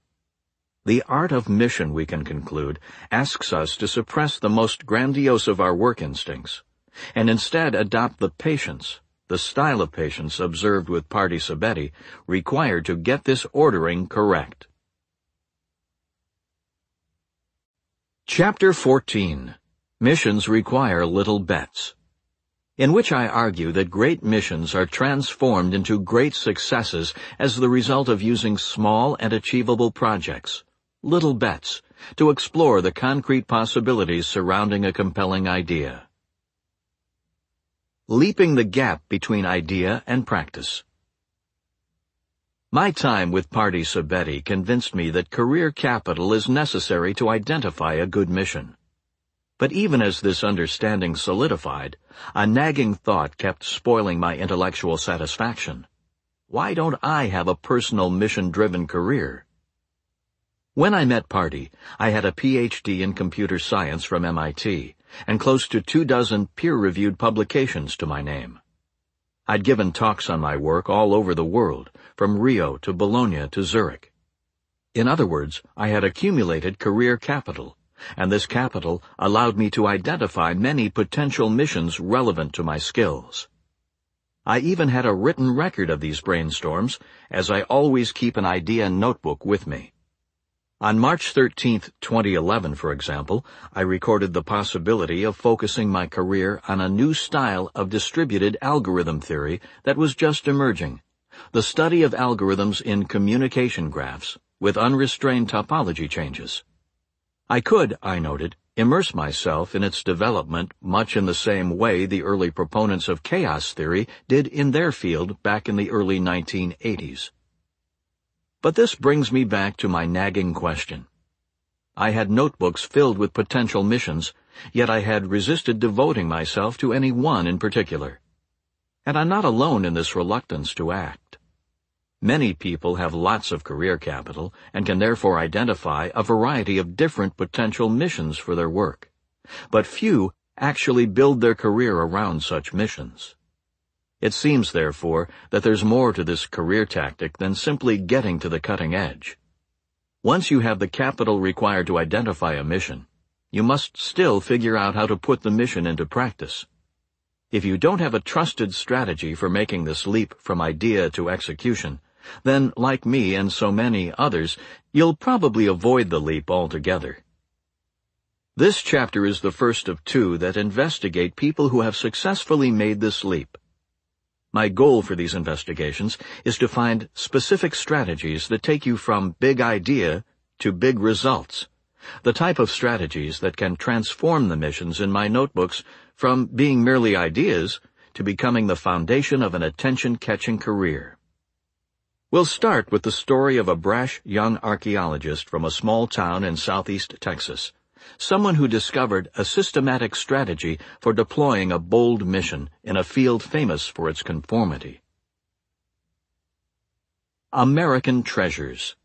The art of mission, we can conclude, asks us to suppress the most grandiose of our work instincts, and instead adopt the patience, the style of patience observed with Pardee Subedi, required to get this ordering correct. Chapter 14. Missions Require Little Bets, in which I argue that great missions are transformed into great successes as the result of using small and achievable projects, little bets, to explore the concrete possibilities surrounding a compelling idea. Leaping the gap between idea and practice. My time with Pardee Subedi convinced me that career capital is necessary to identify a good mission. But even as this understanding solidified, a nagging thought kept spoiling my intellectual satisfaction. Why don't I have a personal mission-driven career? When I met Pardee, I had a Ph.D. in computer science from MIT and close to 24 peer-reviewed publications to my name. I'd given talks on my work all over the world, from Rio to Bologna to Zurich. In other words, I had accumulated career capital, and this capital allowed me to identify many potential missions relevant to my skills. I even had a written record of these brainstorms, as I always keep an idea notebook with me. On March 13, 2011, for example, I recorded the possibility of focusing my career on a new style of distributed algorithm theory that was just emerging, the study of algorithms in communication graphs with unrestrained topology changes. I could, I noted, immerse myself in its development much in the same way the early proponents of chaos theory did in their field back in the early 1980s. But this brings me back to my nagging question. I had notebooks filled with potential missions, yet I had resisted devoting myself to any one in particular. And I'm not alone in this reluctance to act. Many people have lots of career capital and can therefore identify a variety of different potential missions for their work. But few actually build their career around such missions. It seems, therefore, that there's more to this career tactic than simply getting to the cutting edge. Once you have the capital required to identify a mission, you must still figure out how to put the mission into practice. If you don't have a trusted strategy for making this leap from idea to execution, then, like me and so many others, you'll probably avoid the leap altogether. This chapter is the first of two that investigate people who have successfully made this leap. My goal for these investigations is to find specific strategies that take you from big idea to big results, the type of strategies that can transform the missions in my notebooks from being merely ideas to becoming the foundation of an attention-catching career. We'll start with the story of a brash young archaeologist from a small town in southeast Texas, someone who discovered a systematic strategy for deploying a bold mission in a field famous for its conformity. American Treasures.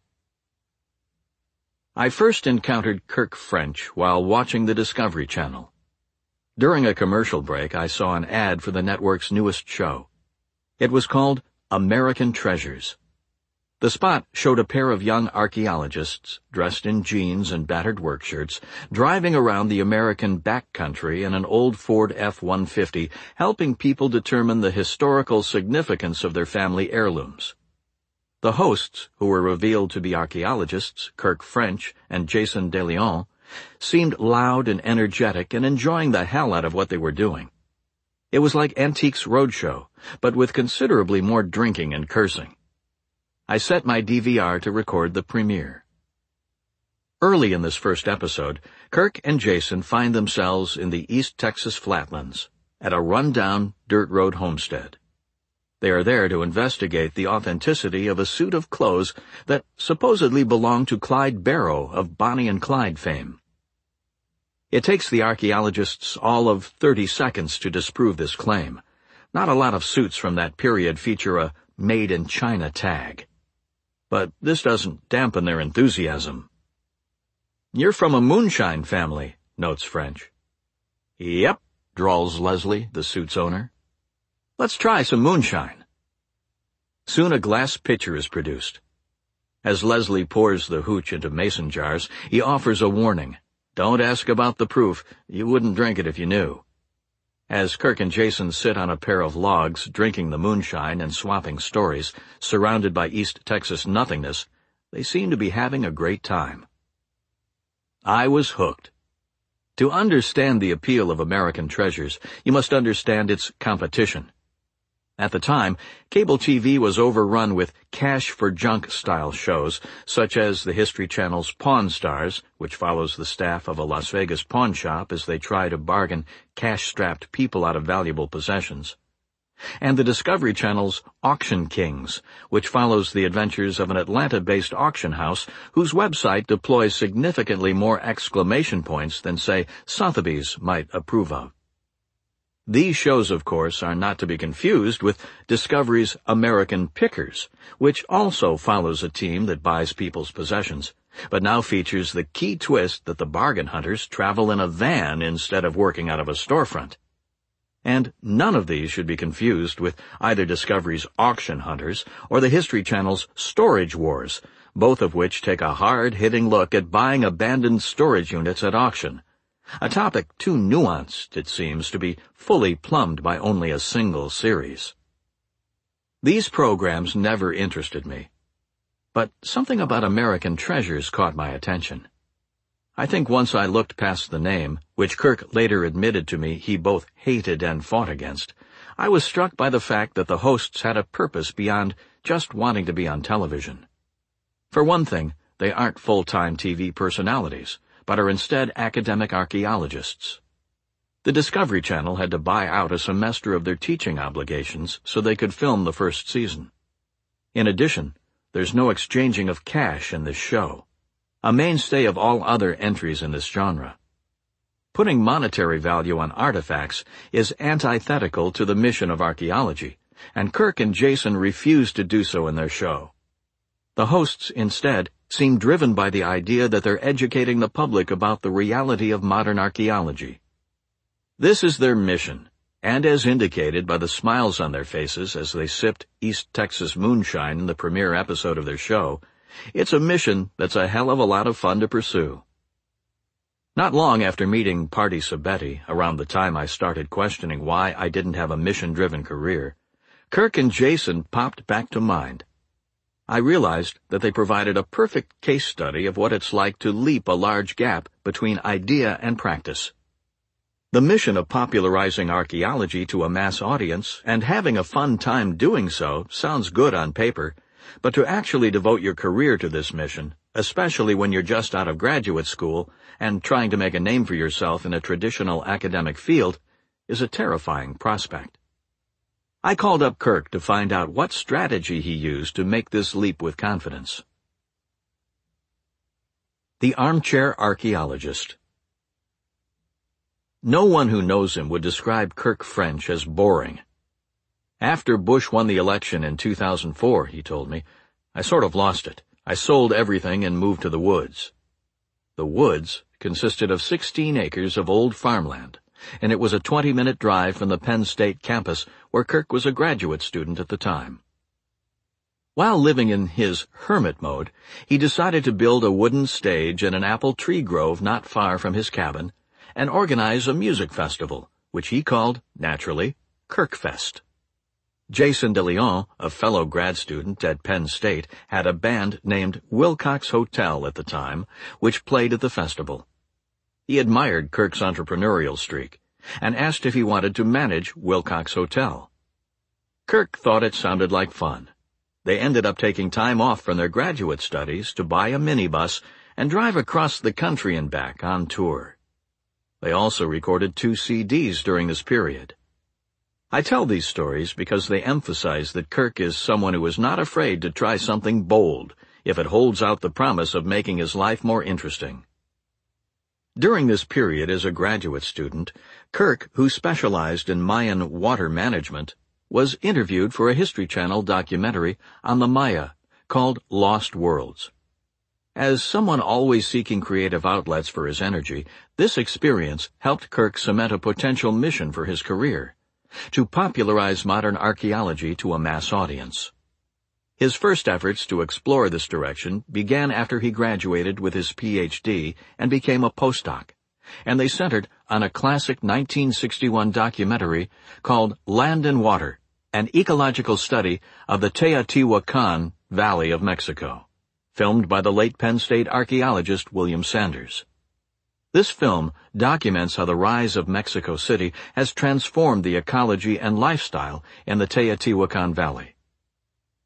I first encountered Kirk French while watching the Discovery Channel. During a commercial break, I saw an ad for the network's newest show. It was called American Treasures. The spot showed a pair of young archaeologists, dressed in jeans and battered work shirts, driving around the American backcountry in an old Ford F-150, helping people determine the historical significance of their family heirlooms. The hosts, who were revealed to be archaeologists, Kirk French and Jason DeLeon, seemed loud and energetic and enjoying the hell out of what they were doing. It was like Antiques Roadshow, but with considerably more drinking and cursing. I set my DVR to record the premiere. Early in this first episode, Kirk and Jason find themselves in the East Texas flatlands, at a run-down dirt road homestead. They are there to investigate the authenticity of a suit of clothes that supposedly belonged to Clyde Barrow of Bonnie and Clyde fame. It takes the archaeologists all of 30 seconds to disprove this claim. Not a lot of suits from that period feature a Made in China tag. But this doesn't dampen their enthusiasm. "You're from a moonshine family," notes French. "Yep," drawls Leslie, the suit's owner. "Let's try some moonshine." Soon a glass pitcher is produced. As Leslie pours the hooch into mason jars, he offers a warning. "Don't ask about the proof. You wouldn't drink it if you knew." As Kirk and Jason sit on a pair of logs, drinking the moonshine and swapping stories, surrounded by East Texas nothingness, they seem to be having a great time. I was hooked. To understand the appeal of American Treasures, you must understand its competition. At the time, cable TV was overrun with cash-for-junk-style shows, such as the History Channel's Pawn Stars, which follows the staff of a Las Vegas pawn shop as they try to bargain cash-strapped people out of valuable possessions, and the Discovery Channel's Auction Kings, which follows the adventures of an Atlanta-based auction house whose website deploys significantly more exclamation points than, say, Sotheby's might approve of. These shows, of course, are not to be confused with Discovery's American Pickers, which also follows a team that buys people's possessions, but now features the key twist that the bargain hunters travel in a van instead of working out of a storefront. And none of these should be confused with either Discovery's Auction Hunters or the History Channel's Storage Wars, both of which take a hard-hitting look at buying abandoned storage units at auction. A topic too nuanced, it seems, to be fully plumbed by only a single series. These programs never interested me, but something about American Treasures caught my attention. I think once I looked past the name, which Kirk later admitted to me he both hated and fought against, I was struck by the fact that the hosts had a purpose beyond just wanting to be on television. For one thing, they aren't full-time TV personalities, but are instead academic archaeologists. The Discovery Channel had to buy out a semester of their teaching obligations so they could film the first season. In addition, there's no exchanging of cash in this show, a mainstay of all other entries in this genre. Putting monetary value on artifacts is antithetical to the mission of archaeology, and Kirk and Jason refuse to do so in their show. The hosts, instead, seem driven by the idea that they're educating the public about the reality of modern archaeology. This is their mission, and as indicated by the smiles on their faces as they sipped East Texas moonshine in the premiere episode of their show, it's a mission that's a hell of a lot of fun to pursue. Not long after meeting Party Sabetti, around the time I started questioning why I didn't have a mission-driven career, Kirk and Jason popped back to mind. I realized that they provided a perfect case study of what it's like to leap a large gap between idea and practice. The mission of popularizing archaeology to a mass audience and having a fun time doing so sounds good on paper, but to actually devote your career to this mission, especially when you're just out of graduate school and trying to make a name for yourself in a traditional academic field, is a terrifying prospect. I called up Kirk to find out what strategy he used to make this leap with confidence. The Armchair Archaeologist. No one who knows him would describe Kirk French as boring. After Bush won the election in 2004, he told me, I sort of lost it. I sold everything and moved to the woods. The woods consisted of 16 acres of old farmland, and it was a 20-minute drive from the Penn State campus where Kirk was a graduate student at the time. While living in his hermit mode, he decided to build a wooden stage in an apple tree grove not far from his cabin and organize a music festival, which he called, naturally, Kirkfest. Jason DeLeon, a fellow grad student at Penn State, had a band named Wilcox Hotel at the time, which played at the festival. He admired Kirk's entrepreneurial streak and asked if he wanted to manage Wilcox Hotel. Kirk thought it sounded like fun. They ended up taking time off from their graduate studies to buy a minibus and drive across the country and back on tour. They also recorded 2 CDs during this period. I tell these stories because they emphasize that Kirk is someone who is not afraid to try something bold if it holds out the promise of making his life more interesting. During this period as a graduate student, Kirk, who specialized in Mayan water management, was interviewed for a History Channel documentary on the Maya called Lost Worlds. As someone always seeking creative outlets for his energy, this experience helped Kirk cement a potential mission for his career: to popularize modern archaeology to a mass audience. His first efforts to explore this direction began after he graduated with his Ph.D. and became a postdoc, and they centered on a classic 1961 documentary called Land and Water, an ecological study of the Teotihuacan Valley of Mexico, filmed by the late Penn State archaeologist William Sanders. This film documents how the rise of Mexico City has transformed the ecology and lifestyle in the Teotihuacan Valley.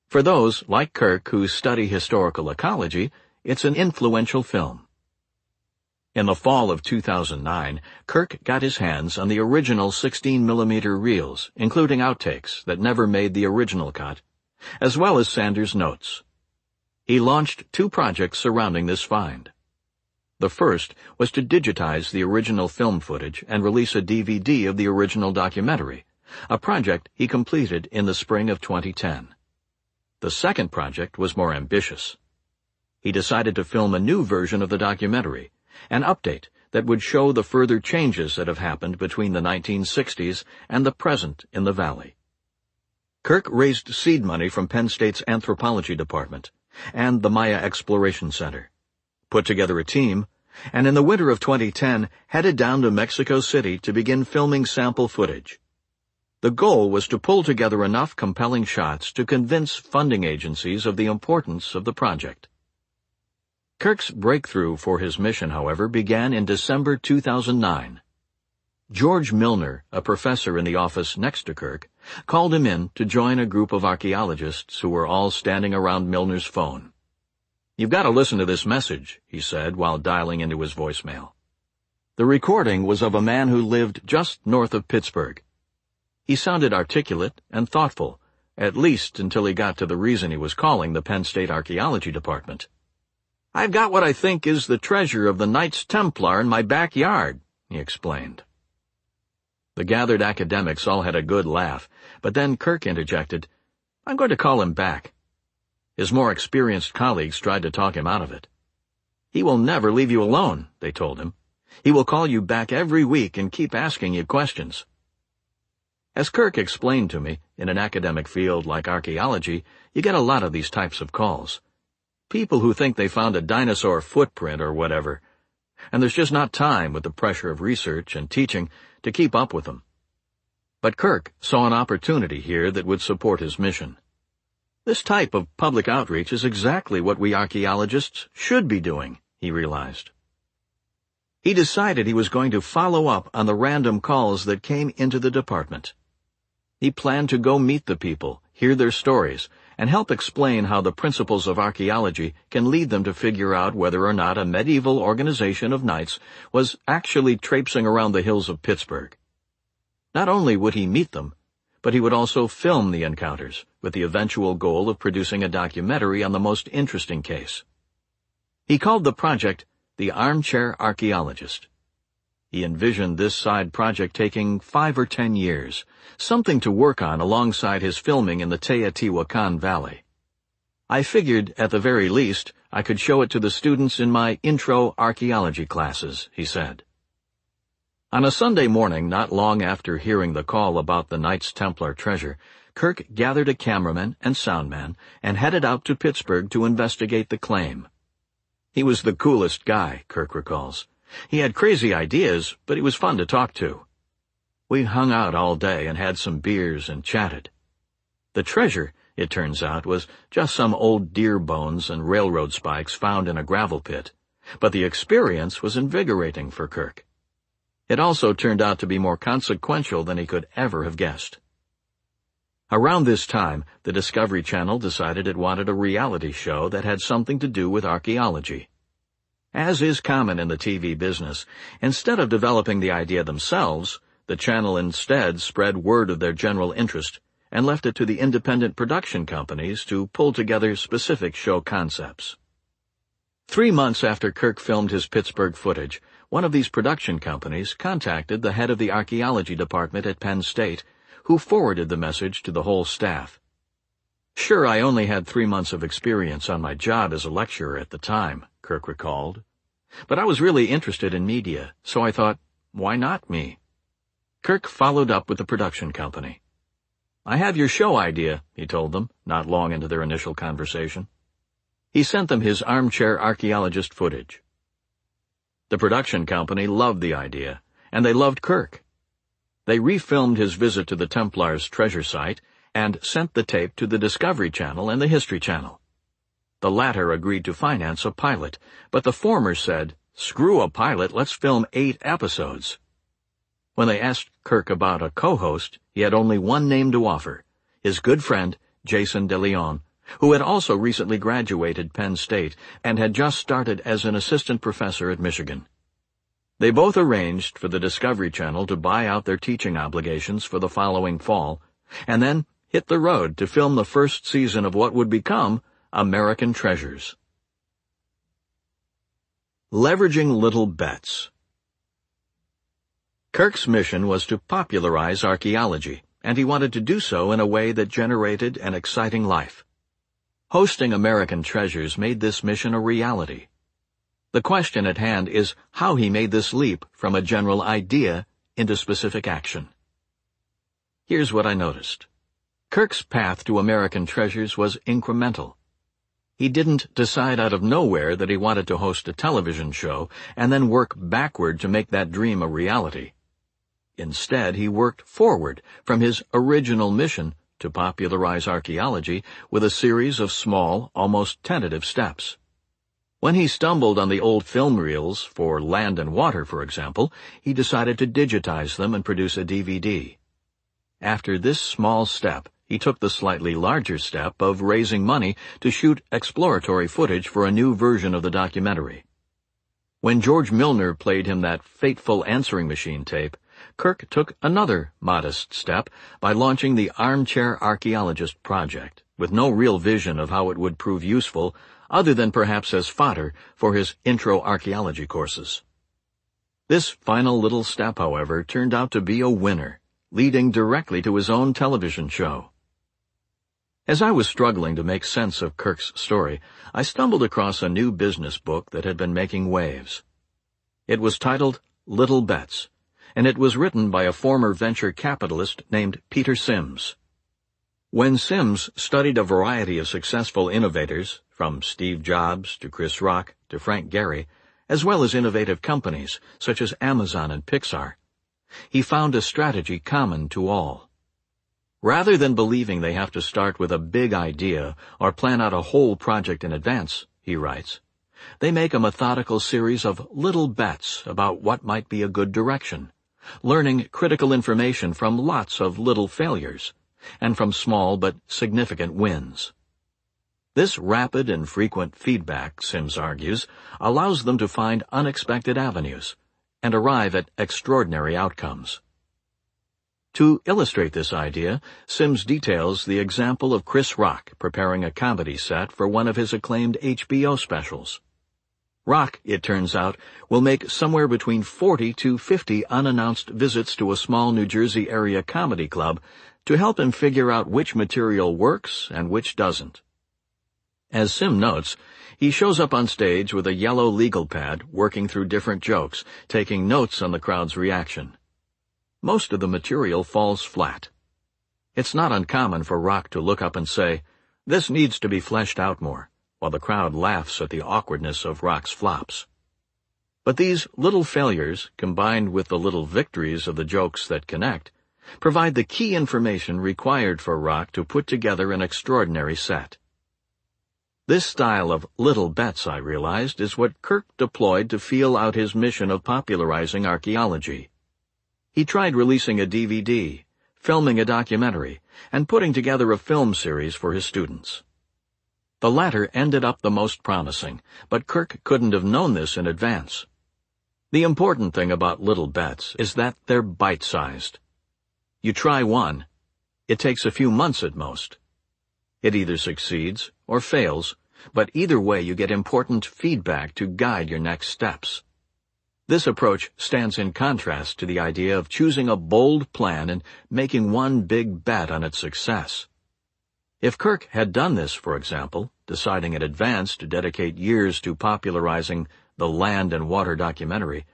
For those, like Kirk, who study historical ecology, it's an influential film. In the fall of 2009, Kirk got his hands on the original 16mm reels, including outtakes that never made the original cut, as well as Sanders' notes. He launched 2 projects surrounding this find. The first was to digitize the original film footage and release a DVD of the original documentary, a project he completed in the spring of 2010. The second project was more ambitious. He decided to film a new version of the documentary, an update that would show the further changes that have happened between the 1960s and the present in the valley. Kirk raised seed money from Penn State's anthropology department and the Maya Exploration Center, put together a team, and in the winter of 2010 headed down to Mexico City to begin filming sample footage. The goal was to pull together enough compelling shots to convince funding agencies of the importance of the project. Kirk's breakthrough for his mission, however, began in December 2009. George Milner, a professor in the office next to Kirk, called him in to join a group of archaeologists who were all standing around Milner's phone. "You've got to listen to this message," he said while dialing into his voicemail. The recording was of a man who lived just north of Pittsburgh. He sounded articulate and thoughtful, at least until he got to the reason he was calling the Penn State Archaeology Department. "I've got what I think is the treasure of the Knights Templar in my backyard," he explained. The gathered academics all had a good laugh, but then Kirk interjected, "I'm going to call him back." His more experienced colleagues tried to talk him out of it. "He will never leave you alone," they told him. "He will call you back every week and keep asking you questions." As Kirk explained to me, in an academic field like archaeology, you get a lot of these types of calls. People who think they found a dinosaur footprint or whatever, and there's just not time with the pressure of research and teaching to keep up with them. But Kirk saw an opportunity here that would support his mission. This type of public outreach is exactly what we archaeologists should be doing, he realized. He decided he was going to follow up on the random calls that came into the department. He planned to go meet the people, hear their stories, and help explain how the principles of archaeology can lead them to figure out whether or not a medieval organization of knights was actually traipsing around the hills of Pittsburgh. Not only would he meet them, but he would also film the encounters, with the eventual goal of producing a documentary on the most interesting case. He called the project The Armchair Archaeologist. He envisioned this side project taking 5 or 10 years, something to work on alongside his filming in the Teotihuacan Valley. I figured, at the very least, I could show it to the students in my intro archaeology classes, he said. On a Sunday morning, not long after hearing the call about the Knights Templar treasure, Kirk gathered a cameraman and soundman and headed out to Pittsburgh to investigate the claim. He was the coolest guy, Kirk recalls. He had crazy ideas, but he was fun to talk to. We hung out all day and had some beers and chatted. The treasure, it turns out, was just some old deer bones and railroad spikes found in a gravel pit, but the experience was invigorating for Kirk. It also turned out to be more consequential than he could ever have guessed. Around this time, the Discovery Channel decided it wanted a reality show that had something to do with archaeology. As is common in the TV business, instead of developing the idea themselves, The channel instead spread word of their general interest and left it to the independent production companies to pull together specific show concepts. 3 months after Kirk filmed his Pittsburgh footage, one of these production companies contacted the head of the archaeology department at Penn State, who forwarded the message to the whole staff. Sure, I only had 3 months of experience on my job as a lecturer at the time, Kirk recalled. But I was really interested in media, so I thought, why not me? Kirk followed up with the production company. I have your show idea, he told them, not long into their initial conversation. He sent them his armchair archaeologist footage. The production company loved the idea, and they loved Kirk. They refilmed his visit to the Templars' treasure site and sent the tape to the Discovery Channel and the History Channel. The latter agreed to finance a pilot, but the former said, "Screw a pilot, let's film 8 episodes." When they asked Kirk about a co-host, he had only one name to offer, his good friend, Jason DeLeon, who had also recently graduated Penn State and had just started as an assistant professor at Michigan. They both arranged for the Discovery Channel to buy out their teaching obligations for the following fall, and then hit the road to film the first season of what would become American Treasures. Leveraging Little Bets. Kirk's mission was to popularize archaeology, and he wanted to do so in a way that generated an exciting life. Hosting American Treasures made this mission a reality. The question at hand is how he made this leap from a general idea into specific action. Here's what I noticed. Kirk's path to American Treasures was incremental. He didn't decide out of nowhere that he wanted to host a television show and then work backward to make that dream a reality. Instead, he worked forward from his original mission to popularize archaeology with a series of small, almost tentative steps. When he stumbled on the old film reels for Land and Water, for example, he decided to digitize them and produce a DVD. After this small step, he took the slightly larger step of raising money to shoot exploratory footage for a new version of the documentary. When George Milner played him that fateful answering machine tape, Kirk took another modest step by launching the Armchair Archaeologist Project, with no real vision of how it would prove useful, other than perhaps as fodder for his intro archaeology courses. This final little step, however, turned out to be a winner, leading directly to his own television show. As I was struggling to make sense of Kirk's story, I stumbled across a new business book that had been making waves. It was titled Little Bets, and it was written by a former venture capitalist named Peter Sims. When Sims studied a variety of successful innovators, from Steve Jobs to Chris Rock to Frank Gehry, as well as innovative companies such as Amazon and Pixar, he found a strategy common to all. Rather than believing they have to start with a big idea or plan out a whole project in advance, he writes, they make a methodical series of little bets about what might be a good direction, learning critical information from lots of little failures, and from small but significant wins. This rapid and frequent feedback, Sims argues, allows them to find unexpected avenues and arrive at extraordinary outcomes. To illustrate this idea, Sims details the example of Chris Rock preparing a comedy set for one of his acclaimed HBO specials. Rock, it turns out, will make somewhere between 40 to 50 unannounced visits to a small New Jersey area comedy club to help him figure out which material works and which doesn't. As Sim notes, he shows up on stage with a yellow legal pad, working through different jokes, taking notes on the crowd's reaction. Most of the material falls flat. It's not uncommon for Rock to look up and say, "This needs to be fleshed out more," while the crowd laughs at the awkwardness of Rock's flops. But these little failures, combined with the little victories of the jokes that connect, provide the key information required for Rock to put together an extraordinary set. This style of little bets, I realized, is what Kirk deployed to feel out his mission of popularizing archaeology. He tried releasing a DVD, filming a documentary, and putting together a film series for his students. The latter ended up the most promising, but Kirk couldn't have known this in advance. The important thing about little bets is that they're bite-sized. You try one, it takes a few months at most. It either succeeds or fails, but either way you get important feedback to guide your next steps. This approach stands in contrast to the idea of choosing a bold plan and making one big bet on its success. If Kirk had done this, for example, deciding in advance to dedicate years to popularizing the land and water documentary,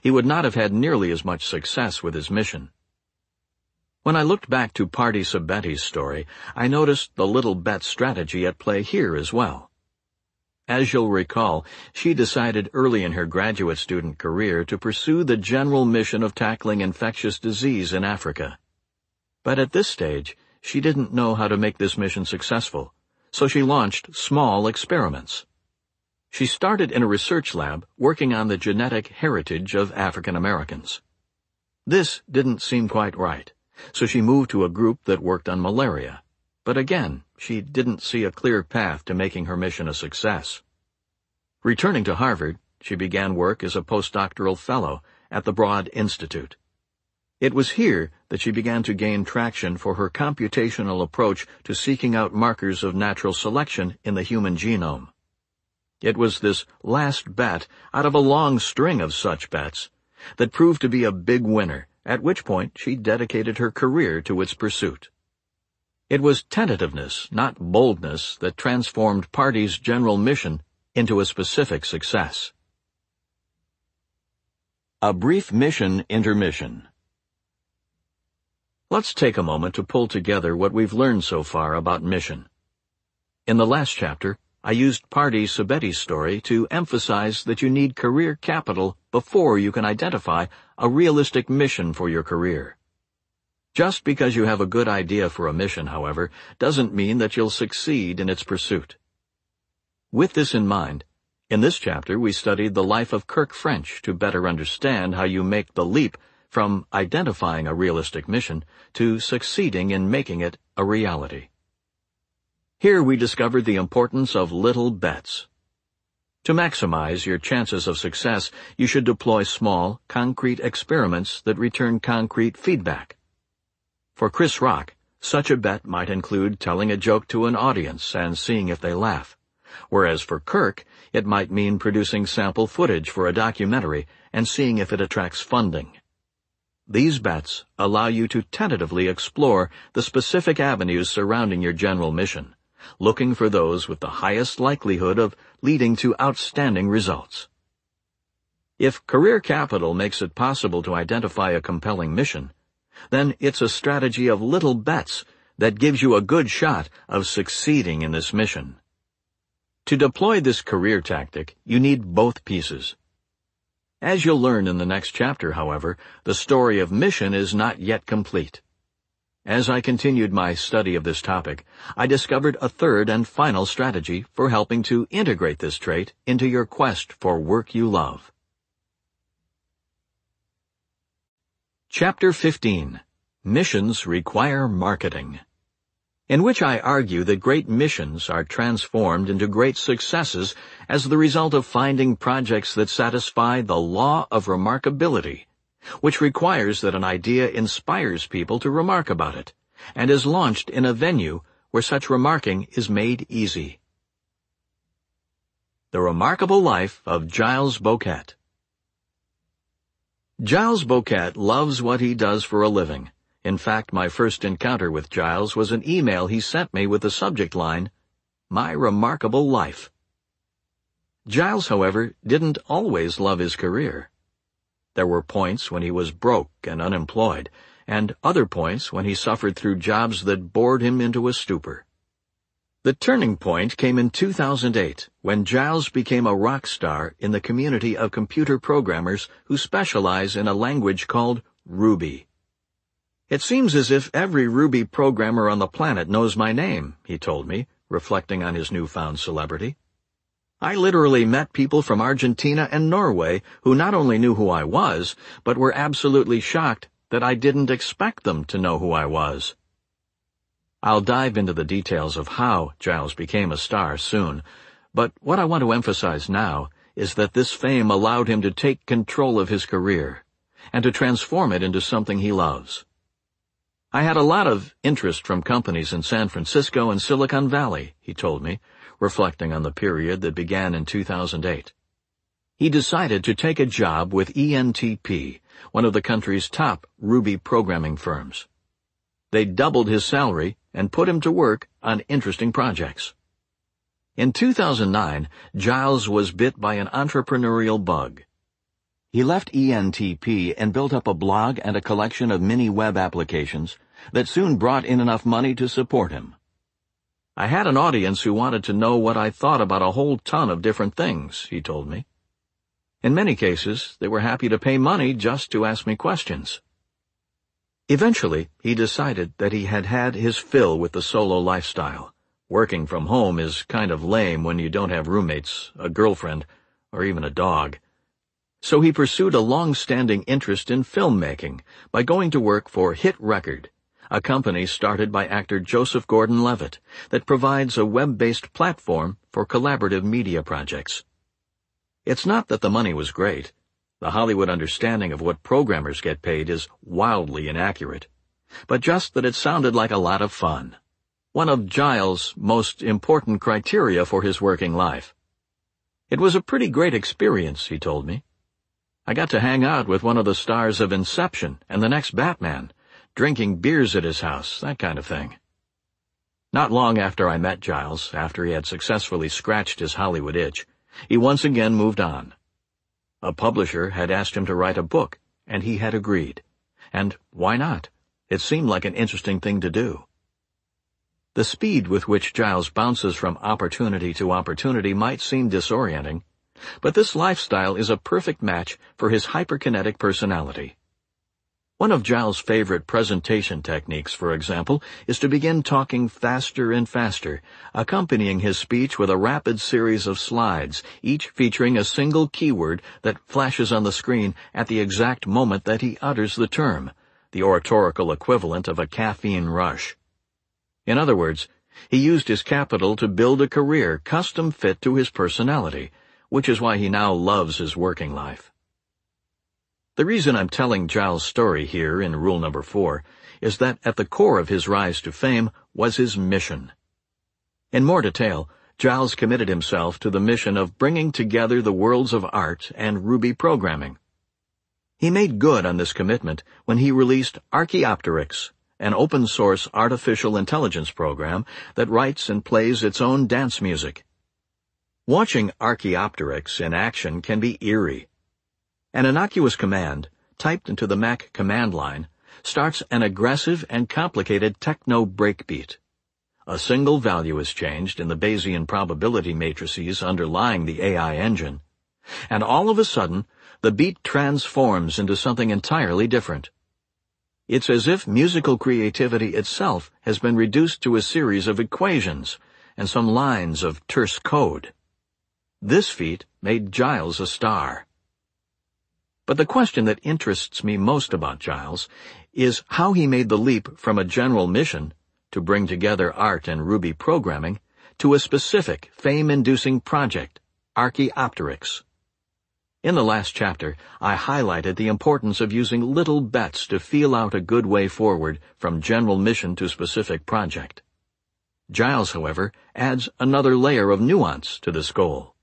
he would not have had nearly as much success with his mission. When I looked back to Pardee Sabeti's story, I noticed the little bet strategy at play here as well. As you'll recall, she decided early in her graduate student career to pursue the general mission of tackling infectious disease in Africa. But at this stage, she didn't know how to make this mission successful, so she launched small experiments. She started in a research lab working on the genetic heritage of African Americans. This didn't seem quite right, so she moved to a group that worked on malaria. But again, she didn't see a clear path to making her mission a success. Returning to Harvard, she began work as a postdoctoral fellow at the Broad Institute. It was here that she began to gain traction for her computational approach to seeking out markers of natural selection in the human genome. It was this last bet out of a long string of such bets that proved to be a big winner, at which point she dedicated her career to its pursuit. It was tentativeness, not boldness, that transformed Pardee's general mission into a specific success. A brief mission intermission. Let's take a moment to pull together what we've learned so far about mission. In the last chapter, I used Pardee Sabeti's story to emphasize that you need career capital before you can identify a realistic mission for your career. Just because you have a good idea for a mission, however, doesn't mean that you'll succeed in its pursuit. With this in mind, in this chapter we studied the life of Kirk French to better understand how you make the leap from identifying a realistic mission to succeeding in making it a reality. Here we discovered the importance of little bets. To maximize your chances of success, you should deploy small, concrete experiments that return concrete feedback. For Chris Rock, such a bet might include telling a joke to an audience and seeing if they laugh, whereas for Kirk, it might mean producing sample footage for a documentary and seeing if it attracts funding. These bets allow you to tentatively explore the specific avenues surrounding your general mission, looking for those with the highest likelihood of leading to outstanding results. If career capital makes it possible to identify a compelling mission, then it's a strategy of little bets that gives you a good shot of succeeding in this mission. To deploy this career tactic, you need both pieces. As you'll learn in the next chapter, however, the story of mission is not yet complete. As I continued my study of this topic, I discovered a third and final strategy for helping to integrate this trait into your quest for work you love. Chapter 15. Missions Require Marketing, in which I argue that great missions are transformed into great successes as the result of finding projects that satisfy the law of remarkability, which requires that an idea inspires people to remark about it, and is launched in a venue where such remarking is made easy. The Remarkable Life of Giles Boquet. Giles Boquet loves what he does for a living. In fact, my first encounter with Giles was an email he sent me with the subject line, "My Remarkable Life." Giles, however, didn't always love his career. There were points when he was broke and unemployed, and other points when he suffered through jobs that bored him into a stupor. The turning point came in 2008, when Giles became a rock star in the community of computer programmers who specialize in a language called Ruby. "It seems as if every Ruby programmer on the planet knows my name," he told me, reflecting on his newfound celebrity. "I literally met people from Argentina and Norway who not only knew who I was, but were absolutely shocked that I didn't expect them to know who I was." I'll dive into the details of how Giles became a star soon, but what I want to emphasize now is that this fame allowed him to take control of his career and to transform it into something he loves. I had a lot of interest from companies in San Francisco and Silicon Valley, he told me, reflecting on the period that began in 2008. He decided to take a job with ENTP, one of the country's top Ruby programming firms. They doubled his salary and put him to work on interesting projects. In 2009, Giles was bit by an entrepreneurial bug. He left ENTP and built up a blog and a collection of mini web applications that soon brought in enough money to support him. I had an audience who wanted to know what I thought about a whole ton of different things, he told me. In many cases, they were happy to pay money just to ask me questions. Eventually, he decided that he had had his fill with the solo lifestyle. Working from home is kind of lame when you don't have roommates, a girlfriend, or even a dog. So he pursued a long-standing interest in filmmaking by going to work for Hit Record, a company started by actor Joseph Gordon-Levitt that provides a web-based platform for collaborative media projects. It's not that the money was great. The Hollywood understanding of what programmers get paid is wildly inaccurate, but just that it sounded like a lot of fun. One of Giles' most important criteria for his working life. It was a pretty great experience, he told me. I got to hang out with one of the stars of Inception and the next Batman, drinking beers at his house, that kind of thing. Not long after I met Giles, after he had successfully scratched his Hollywood itch, he once again moved on. A publisher had asked him to write a book, and he had agreed. And why not? It seemed like an interesting thing to do. The speed with which Giles bounces from opportunity to opportunity might seem disorienting, but this lifestyle is a perfect match for his hyperkinetic personality. One of Giles' favorite presentation techniques, for example, is to begin talking faster and faster, accompanying his speech with a rapid series of slides, each featuring a single keyword that flashes on the screen at the exact moment that he utters the term, the oratorical equivalent of a caffeine rush. In other words, he used his capital to build a career custom fit to his personality, which is why he now loves his working life. The reason I'm telling Giles' story here in rule number 4 is that at the core of his rise to fame was his mission. In more detail, Giles committed himself to the mission of bringing together the worlds of art and Ruby programming. He made good on this commitment when he released Archaeopteryx, an open-source artificial intelligence program that writes and plays its own dance music. Watching Archaeopteryx in action can be eerie. An innocuous command, typed into the Mac command line, starts an aggressive and complicated techno breakbeat. A single value is changed in the Bayesian probability matrices underlying the AI engine, and all of a sudden, the beat transforms into something entirely different. It's as if musical creativity itself has been reduced to a series of equations and some lines of terse code. This feat made Giles a star. But the question that interests me most about Giles is how he made the leap from a general mission to bring together art and Ruby programming to a specific fame-inducing project, Archaeopteryx. In the last chapter, I highlighted the importance of using little bets to feel out a good way forward from general mission to specific project. Giles, however, adds another layer of nuance to this goal.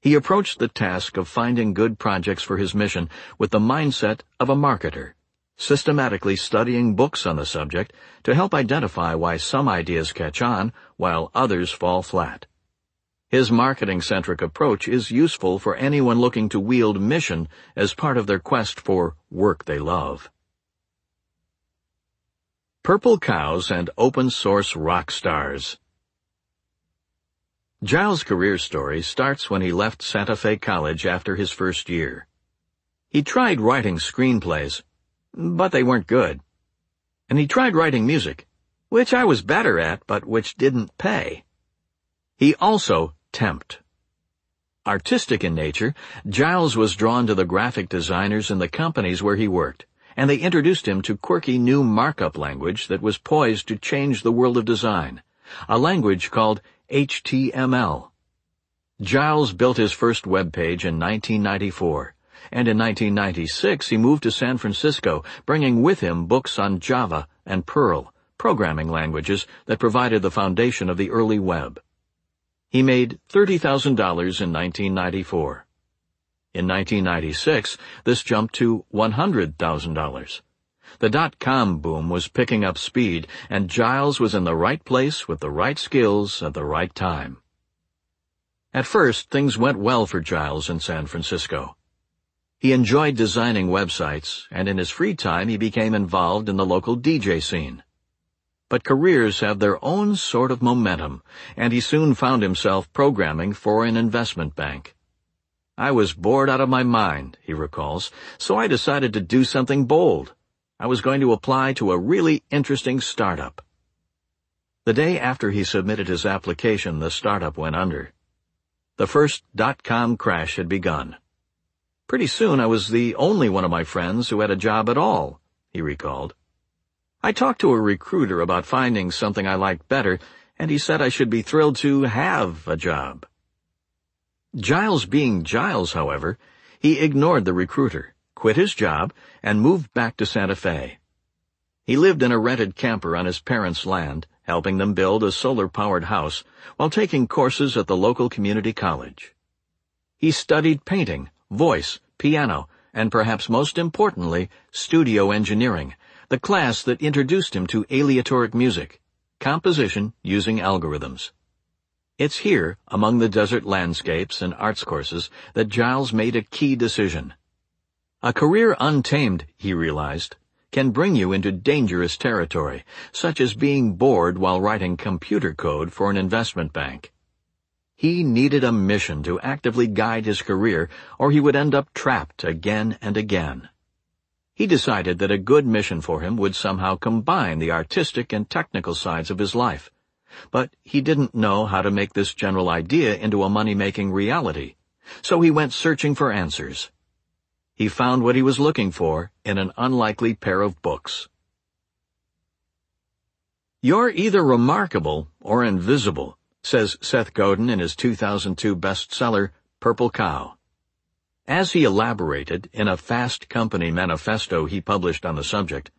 He approached the task of finding good projects for his mission with the mindset of a marketer, systematically studying books on the subject to help identify why some ideas catch on while others fall flat. His marketing-centric approach is useful for anyone looking to wield mission as part of their quest for work they love. Purple Cows and Open-Source Rock Stars. Giles' career story starts when he left Santa Fe College after his first year. He tried writing screenplays, but they weren't good. And he tried writing music, which I was better at, but which didn't pay. He also temped. Artistic in nature, Giles was drawn to the graphic designers in the companies where he worked, and they introduced him to quirky new markup language that was poised to change the world of design, a language called HTML. Giles built his first web page in 1994, and in 1996 he moved to San Francisco, bringing with him books on Java and Perl, programming languages that provided the foundation of the early web. He made $30,000 in 1994. In 1996, this jumped to $100,000. The dot-com boom was picking up speed, and Giles was in the right place with the right skills at the right time. At first, things went well for Giles in San Francisco. He enjoyed designing websites, and in his free time he became involved in the local DJ scene. But careers have their own sort of momentum, and he soon found himself programming for an investment bank. "I was bored out of my mind," he recalls, "so I decided to do something bold. I was going to apply to a really interesting startup." The day after he submitted his application, the startup went under. The first dot-com crash had begun. "Pretty soon I was the only one of my friends who had a job at all," he recalled. "I talked to a recruiter about finding something I liked better, and he said I should be thrilled to have a job." Giles being Giles, however, he ignored the recruiter, quit his job, and moved back to Santa Fe. He lived in a rented camper on his parents' land, helping them build a solar-powered house while taking courses at the local community college. He studied painting, voice, piano, and perhaps most importantly, studio engineering, the class that introduced him to aleatoric music, composition using algorithms. It's here, among the desert landscapes and arts courses, that Giles made a key decision. A career untamed, he realized, can bring you into dangerous territory, such as being bored while writing computer code for an investment bank. He needed a mission to actively guide his career, or he would end up trapped again and again. He decided that a good mission for him would somehow combine the artistic and technical sides of his life. But he didn't know how to make this general idea into a money-making reality, so he went searching for answers. He found what he was looking for in an unlikely pair of books. "You're either remarkable or invisible," says Seth Godin in his 2002 bestseller, Purple Cow. As he elaborated in a Fast Company manifesto he published on the subject,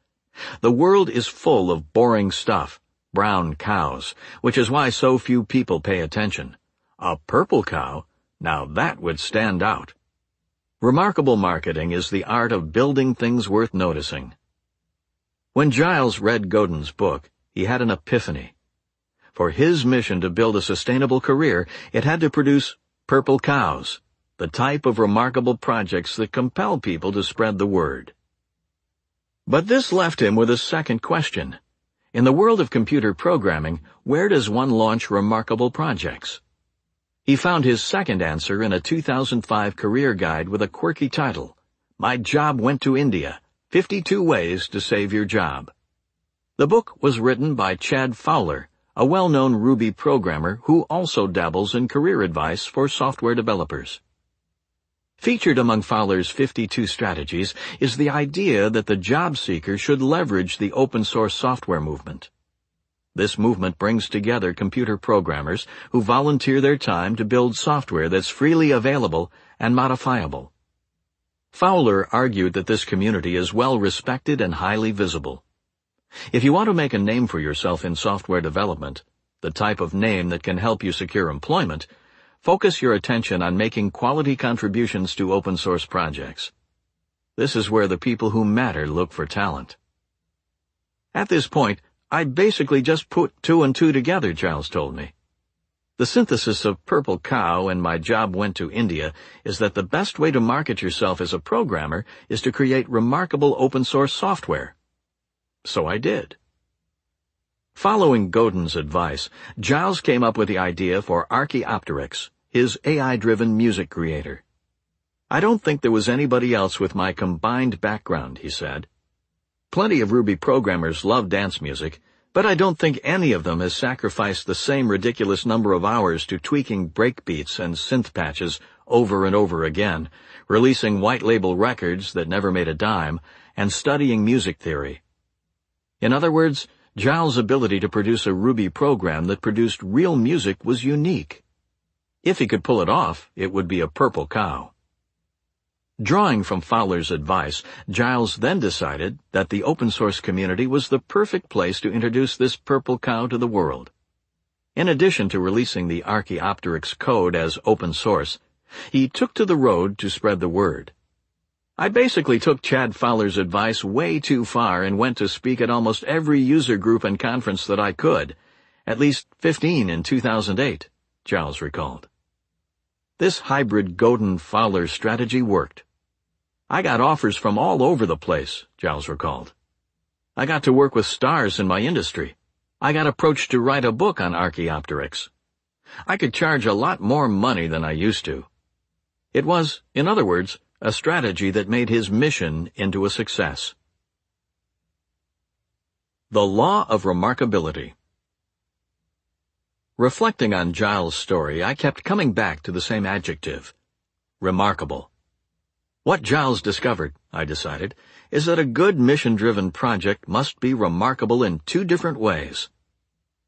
"The world is full of boring stuff, brown cows, which is why so few people pay attention. A purple cow, now that would stand out." Remarkable marketing is the art of building things worth noticing. When Giles read Godin's book, he had an epiphany. For his mission to build a sustainable career, it had to produce purple cows, the type of remarkable projects that compel people to spread the word. But this left him with a second question. In the world of computer programming, where does one launch remarkable projects? He found his second answer in a 2005 career guide with a quirky title, My Job Went to India, 52 Ways to Save Your Job. The book was written by Chad Fowler, a well-known Ruby programmer who also dabbles in career advice for software developers. Featured among Fowler's 52 strategies is the idea that the job seeker should leverage the open-source software movement. This movement brings together computer programmers who volunteer their time to build software that's freely available and modifiable. Fowler argued that this community is well respected and highly visible. If you want to make a name for yourself in software development, the type of name that can help you secure employment, focus your attention on making quality contributions to open-source projects. This is where the people who matter look for talent. At this point, I basically just put two and two together, Giles told me. The synthesis of Purple Cow and My Job Went to India is that the best way to market yourself as a programmer is to create remarkable open-source software. So I did. Following Godin's advice, Giles came up with the idea for Archaeopteryx, his AI-driven music creator. "I don't think there was anybody else with my combined background," he said. "Plenty of Ruby programmers love dance music, but I don't think any of them has sacrificed the same ridiculous number of hours to tweaking breakbeats and synth patches over and over again, releasing white-label records that never made a dime, and studying music theory." In other words, Giles' ability to produce a Ruby program that produced real music was unique. If he could pull it off, it would be a purple cow. Drawing from Fowler's advice, Giles then decided that the open-source community was the perfect place to introduce this purple cow to the world. In addition to releasing the Archaeopteryx code as open source, he took to the road to spread the word. I basically took Chad Fowler's advice way too far and went to speak at almost every user group and conference that I could, at least 15 in 2008, Giles recalled. This hybrid Godin-Fowler strategy worked. I got offers from all over the place, Giles recalled. I got to work with stars in my industry. I got approached to write a book on Archaeopteryx. I could charge a lot more money than I used to. It was, in other words, a strategy that made his mission into a success. The Law of Remarkability. Reflecting on Giles' story, I kept coming back to the same adjective: remarkable. What Giles discovered, I decided, is that a good mission-driven project must be remarkable in two different ways.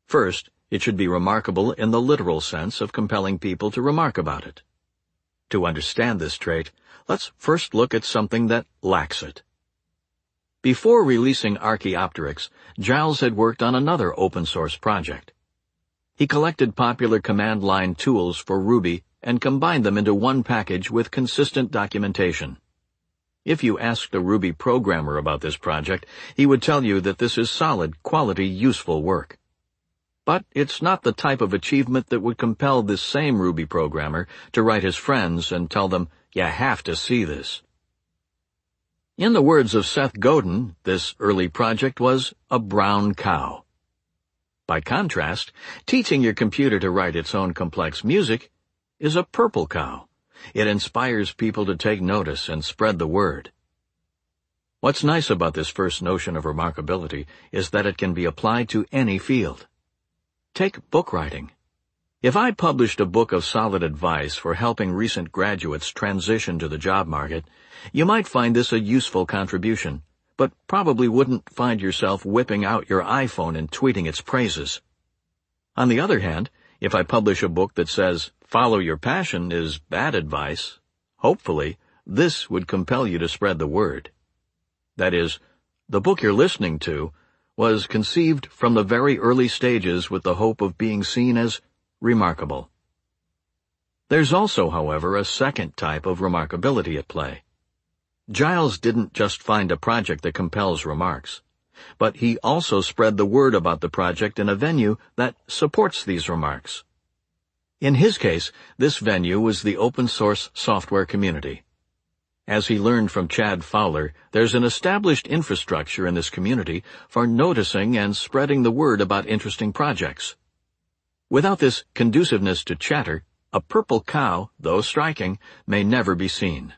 First, it should be remarkable in the literal sense of compelling people to remark about it. To understand this trait, let's first look at something that lacks it. Before releasing Archaeopteryx, Giles had worked on another open-source project. He collected popular command line tools for Ruby and combined them into one package with consistent documentation. If you asked a Ruby programmer about this project, he would tell you that this is solid, quality, useful work. But it's not the type of achievement that would compel this same Ruby programmer to write his friends and tell them, "You have to see this." In the words of Seth Godin, this early project was a brown cow. By contrast, teaching your computer to write its own complex music is a purple cow. It inspires people to take notice and spread the word. What's nice about this first notion of remarkability is that it can be applied to any field. Take book writing. If I published a book of solid advice for helping recent graduates transition to the job market, you might find this a useful contribution, but probably wouldn't find yourself whipping out your iPhone and tweeting its praises. On the other hand, if I publish a book that says, "Follow your passion" is bad advice, hopefully, this would compel you to spread the word. That is, the book you're listening to was conceived from the very early stages with the hope of being seen as remarkable. There's also, however, a second type of remarkability at play. Giles didn't just find a project that compels remarks, but he also spread the word about the project in a venue that supports these remarks. In his case, this venue was the open-source software community. As he learned from Chad Fowler, there's an established infrastructure in this community for noticing and spreading the word about interesting projects. Without this conduciveness to chatter, a purple cow, though striking, may never be seen.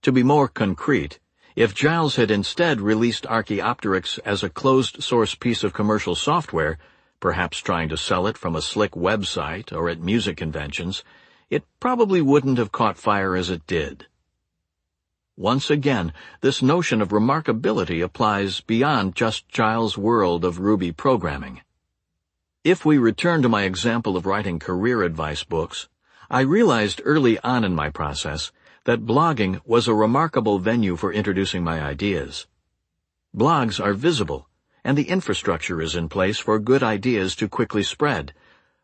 To be more concrete, if Giles had instead released Archaeopteryx as a closed-source piece of commercial software, perhaps trying to sell it from a slick website or at music conventions, it probably wouldn't have caught fire as it did. Once again, this notion of remarkability applies beyond just Giles' world of Ruby programming. If we return to my example of writing career advice books, I realized early on in my process that blogging was a remarkable venue for introducing my ideas. Blogs are visible, and the infrastructure is in place for good ideas to quickly spread,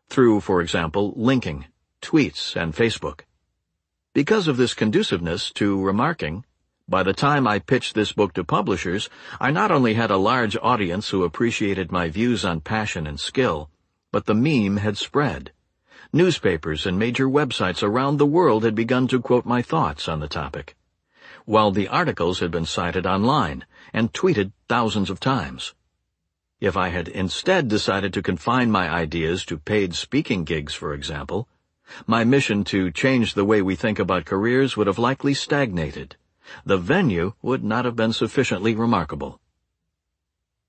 through, for example, linking, tweets, and Facebook. Because of this conduciveness to remarking, by the time I pitched this book to publishers, I not only had a large audience who appreciated my views on passion and skill, but the meme had spread. Newspapers and major websites around the world had begun to quote my thoughts on the topic, while the articles had been cited online and tweeted thousands of times. If I had instead decided to confine my ideas to paid speaking gigs, for example, my mission to change the way we think about careers would have likely stagnated. The venue would not have been sufficiently remarkable.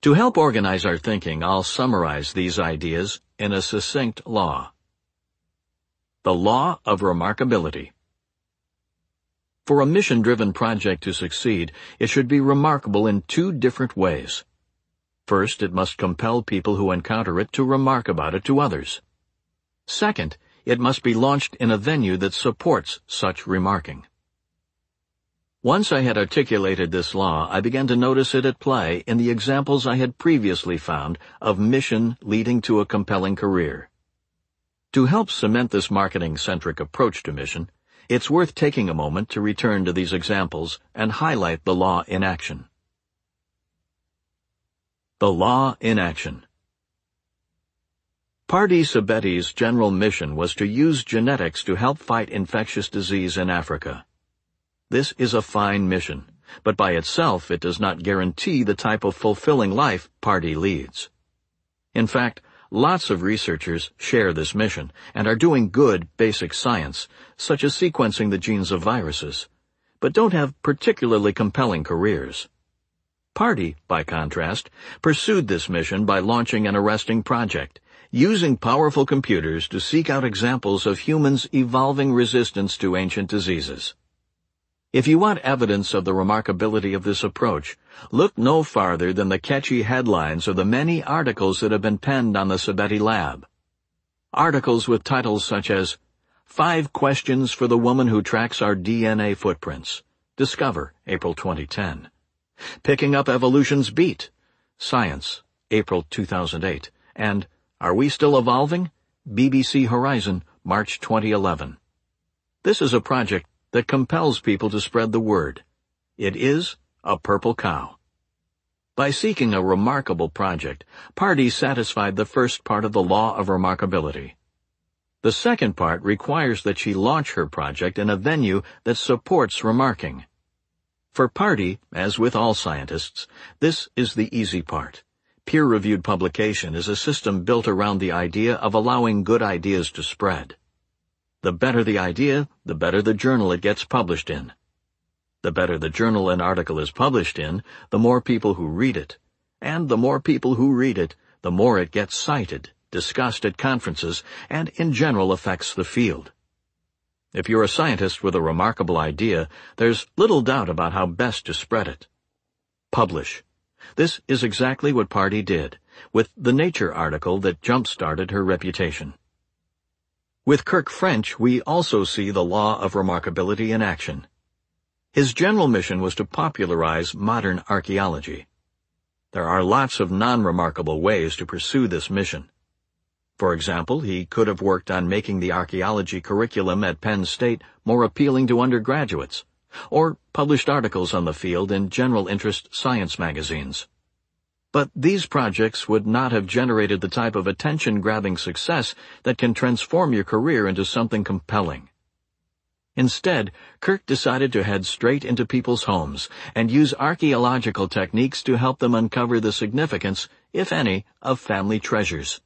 To help organize our thinking, I'll summarize these ideas in a succinct law. The Law of Remarkability. For a mission-driven project to succeed, it should be remarkable in two different ways. First, it must compel people who encounter it to remark about it to others. Second, It must be launched in a venue that supports such remarking. Once I had articulated this law, I began to notice it at play in the examples I had previously found of mission leading to a compelling career. To help cement this marketing-centric approach to mission, it's worth taking a moment to return to these examples and highlight the law in action. The law in action. Pardee Sebeti's general mission was to use genetics to help fight infectious disease in Africa. This is a fine mission, but by itself it does not guarantee the type of fulfilling life Pardee leads. In fact, lots of researchers share this mission and are doing good basic science, such as sequencing the genes of viruses, but don't have particularly compelling careers. Pardee, by contrast, pursued this mission by launching an arresting project, using powerful computers to seek out examples of humans' evolving resistance to ancient diseases. If you want evidence of the remarkability of this approach, look no farther than the catchy headlines of the many articles that have been penned on the Sebeti lab. Articles with titles such as 5 Questions for the Woman Who Tracks Our DNA Footprints, Discover, April 2010. Picking Up Evolution's Beat, Science, April 2008, and Are We Still Evolving? BBC Horizon, March 2011. This is a project that compels people to spread the word. It is a purple cow. By seeking a remarkable project, Pardee satisfied the first part of the law of remarkability. The second part requires that she launch her project in a venue that supports remarking. For Pardee, as with all scientists, this is the easy part. Peer-reviewed publication is a system built around the idea of allowing good ideas to spread. The better the idea, the better the journal it gets published in. The better the journal an article is published in, the more people who read it. And the more people who read it, the more it gets cited, discussed at conferences, and in general affects the field. If you're a scientist with a remarkable idea, there's little doubt about how best to spread it. Publish. This is exactly what Pardee did, with the Nature article that jump-started her reputation. With Kirk French, we also see the law of remarkability in action. His general mission was to popularize modern archaeology. There are lots of non-remarkable ways to pursue this mission. For example, he could have worked on making the archaeology curriculum at Penn State more appealing to undergraduates, or published articles on the field in general interest science magazines. But these projects would not have generated the type of attention-grabbing success that can transform your career into something compelling. Instead, Kirk decided to head straight into people's homes and use archaeological techniques to help them uncover the significance, if any, of family treasures.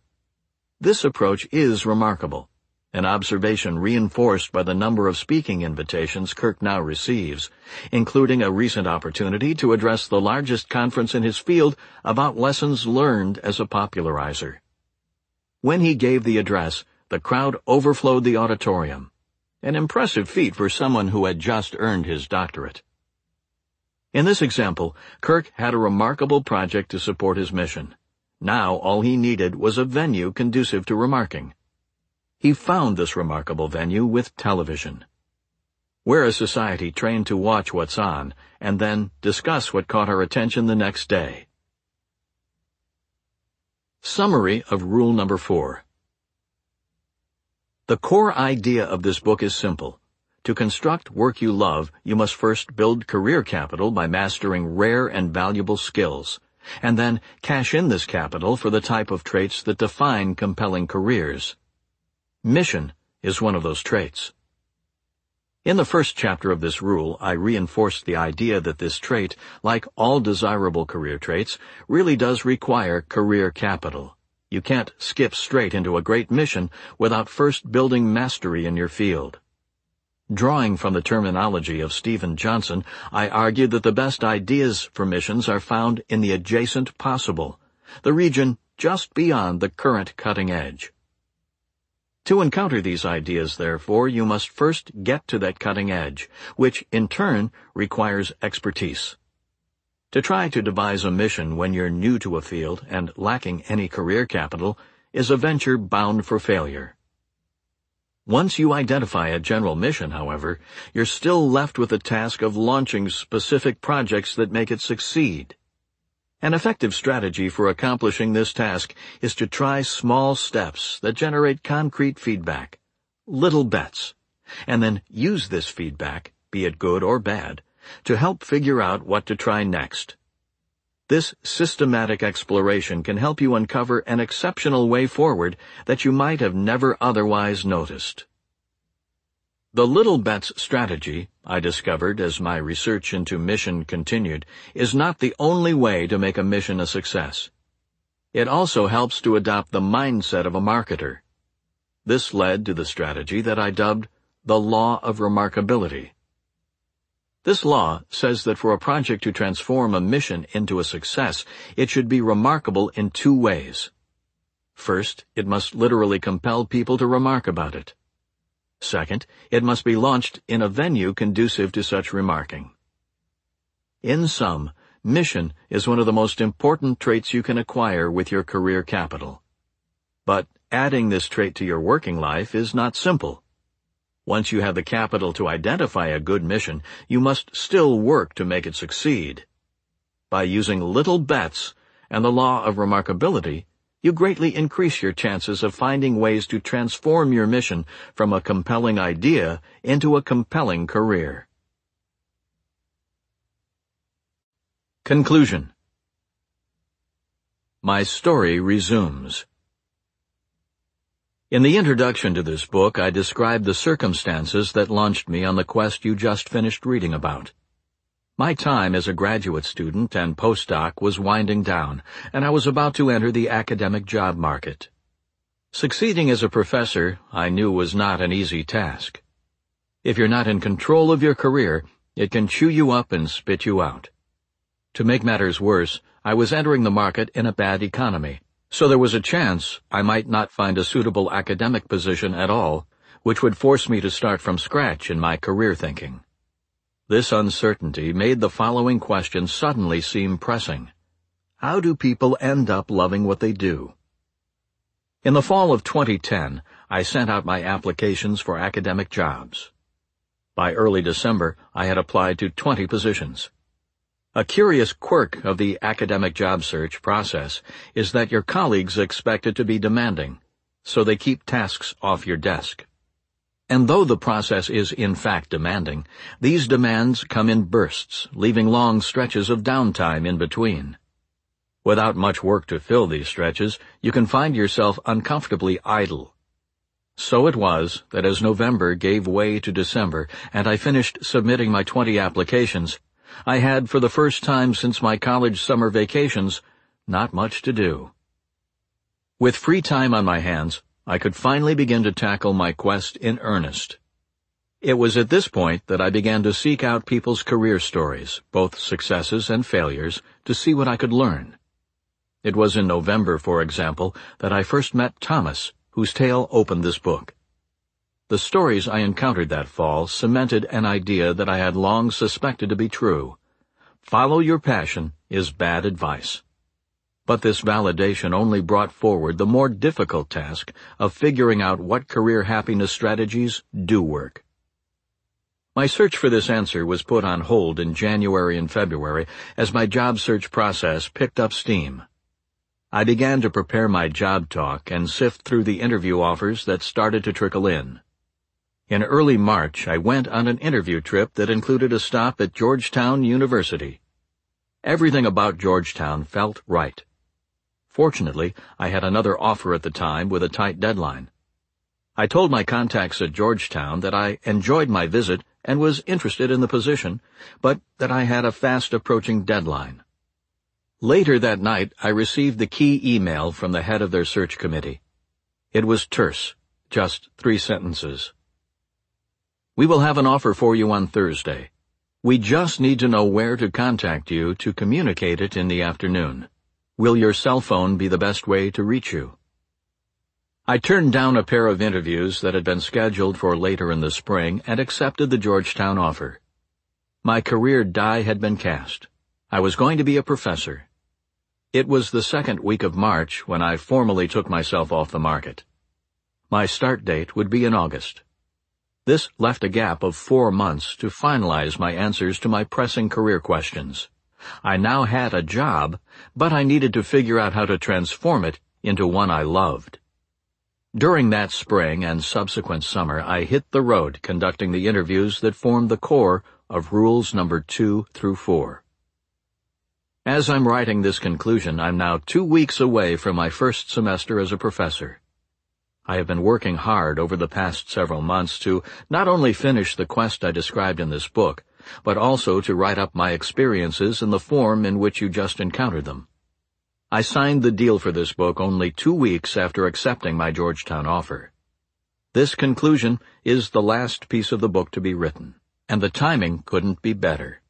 This approach is remarkable, an observation reinforced by the number of speaking invitations Kirk now receives, including a recent opportunity to address the largest conference in his field about lessons learned as a popularizer. When he gave the address, the crowd overflowed the auditorium, an impressive feat for someone who had just earned his doctorate. In this example, Kirk had a remarkable project to support his mission. Now all he needed was a venue conducive to remarking. He found this remarkable venue with television. We're a society trained to watch what's on and then discuss what caught our attention the next day. Summary of Rule Number 4. The core idea of this book is simple. To construct work you love, you must first build career capital by mastering rare and valuable skills, and then cash in this capital for the type of traits that define compelling careers. Mission is one of those traits. In the first chapter of this rule, I reinforced the idea that this trait, like all desirable career traits, really does require career capital. You can't skip straight into a great mission without first building mastery in your field. Drawing from the terminology of Stephen Johnson, I argued that the best ideas for missions are found in the adjacent possible, the region just beyond the current cutting edge. To encounter these ideas, therefore, you must first get to that cutting edge, which, in turn, requires expertise. To try to devise a mission when you're new to a field and lacking any career capital is a venture bound for failure. Once you identify a general mission, however, you're still left with the task of launching specific projects that make it succeed. An effective strategy for accomplishing this task is to try small steps that generate concrete feedback, little bets, and then use this feedback, be it good or bad, to help figure out what to try next. This systematic exploration can help you uncover an exceptional way forward that you might have never otherwise noticed. The little bets strategy, I discovered as my research into mission continued, is not the only way to make a mission a success. It also helps to adopt the mindset of a marketer. This led to the strategy that I dubbed the law of remarkability. This law says that for a project to transform a mission into a success, it should be remarkable in two ways. First, it must literally compel people to remark about it. Second, it must be launched in a venue conducive to such remarking. In sum, mission is one of the most important traits you can acquire with your career capital. But adding this trait to your working life is not simple. Once you have the capital to identify a good mission, you must still work to make it succeed. By using little bets and the law of remarkability, you greatly increase your chances of finding ways to transform your mission from a compelling idea into a compelling career. Conclusion. My story resumes. In the introduction to this book, I described the circumstances that launched me on the quest you just finished reading about. My time as a graduate student and postdoc was winding down, and I was about to enter the academic job market. Succeeding as a professor, I knew, was not an easy task. If you're not in control of your career, it can chew you up and spit you out. To make matters worse, I was entering the market in a bad economy, so there was a chance I might not find a suitable academic position at all, which would force me to start from scratch in my career thinking. This uncertainty made the following question suddenly seem pressing. How do people end up loving what they do? In the fall of 2010, I sent out my applications for academic jobs. By early December, I had applied to 20 positions. A curious quirk of the academic job search process is that your colleagues expect it to be demanding, so they keep tasks off your desk. And though the process is in fact demanding, these demands come in bursts, leaving long stretches of downtime in between. Without much work to fill these stretches, you can find yourself uncomfortably idle. So it was that as November gave way to December and I finished submitting my 20 applications, I had, for the first time since my college summer vacations, not much to do. With free time on my hands, I could finally begin to tackle my quest in earnest. It was at this point that I began to seek out people's career stories, both successes and failures, to see what I could learn. It was in November, for example, that I first met Thomas, whose tale opened this book. The stories I encountered that fall cemented an idea that I had long suspected to be true. Follow your passion is bad advice. But this validation only brought forward the more difficult task of figuring out what career happiness strategies do work. My search for this answer was put on hold in January and February as my job search process picked up steam. I began to prepare my job talk and sift through the interview offers that started to trickle in. In early March, I went on an interview trip that included a stop at Georgetown University. Everything about Georgetown felt right. Fortunately, I had another offer at the time with a tight deadline. I told my contacts at Georgetown that I enjoyed my visit and was interested in the position, but that I had a fast-approaching deadline. Later that night, I received the key email from the head of their search committee. It was terse, just 3 sentences. We will have an offer for you on Thursday. We just need to know where to contact you to communicate it in the afternoon. Will your cell phone be the best way to reach you? I turned down a pair of interviews that had been scheduled for later in the spring and accepted the Georgetown offer. My career die had been cast. I was going to be a professor. It was the second week of March when I formally took myself off the market. My start date would be in August. This left a gap of 4 months to finalize my answers to my pressing career questions. I now had a job, but I needed to figure out how to transform it into one I loved. During that spring and subsequent summer, I hit the road conducting the interviews that formed the core of rules number 2 through 4. As I'm writing this conclusion, I'm now 2 weeks away from my first semester as a professor. I have been working hard over the past several months to not only finish the quest I described in this book, but also to write up my experiences in the form in which you just encountered them. I signed the deal for this book only 2 weeks after accepting my Georgetown offer. This conclusion is the last piece of the book to be written, and the timing couldn't be better.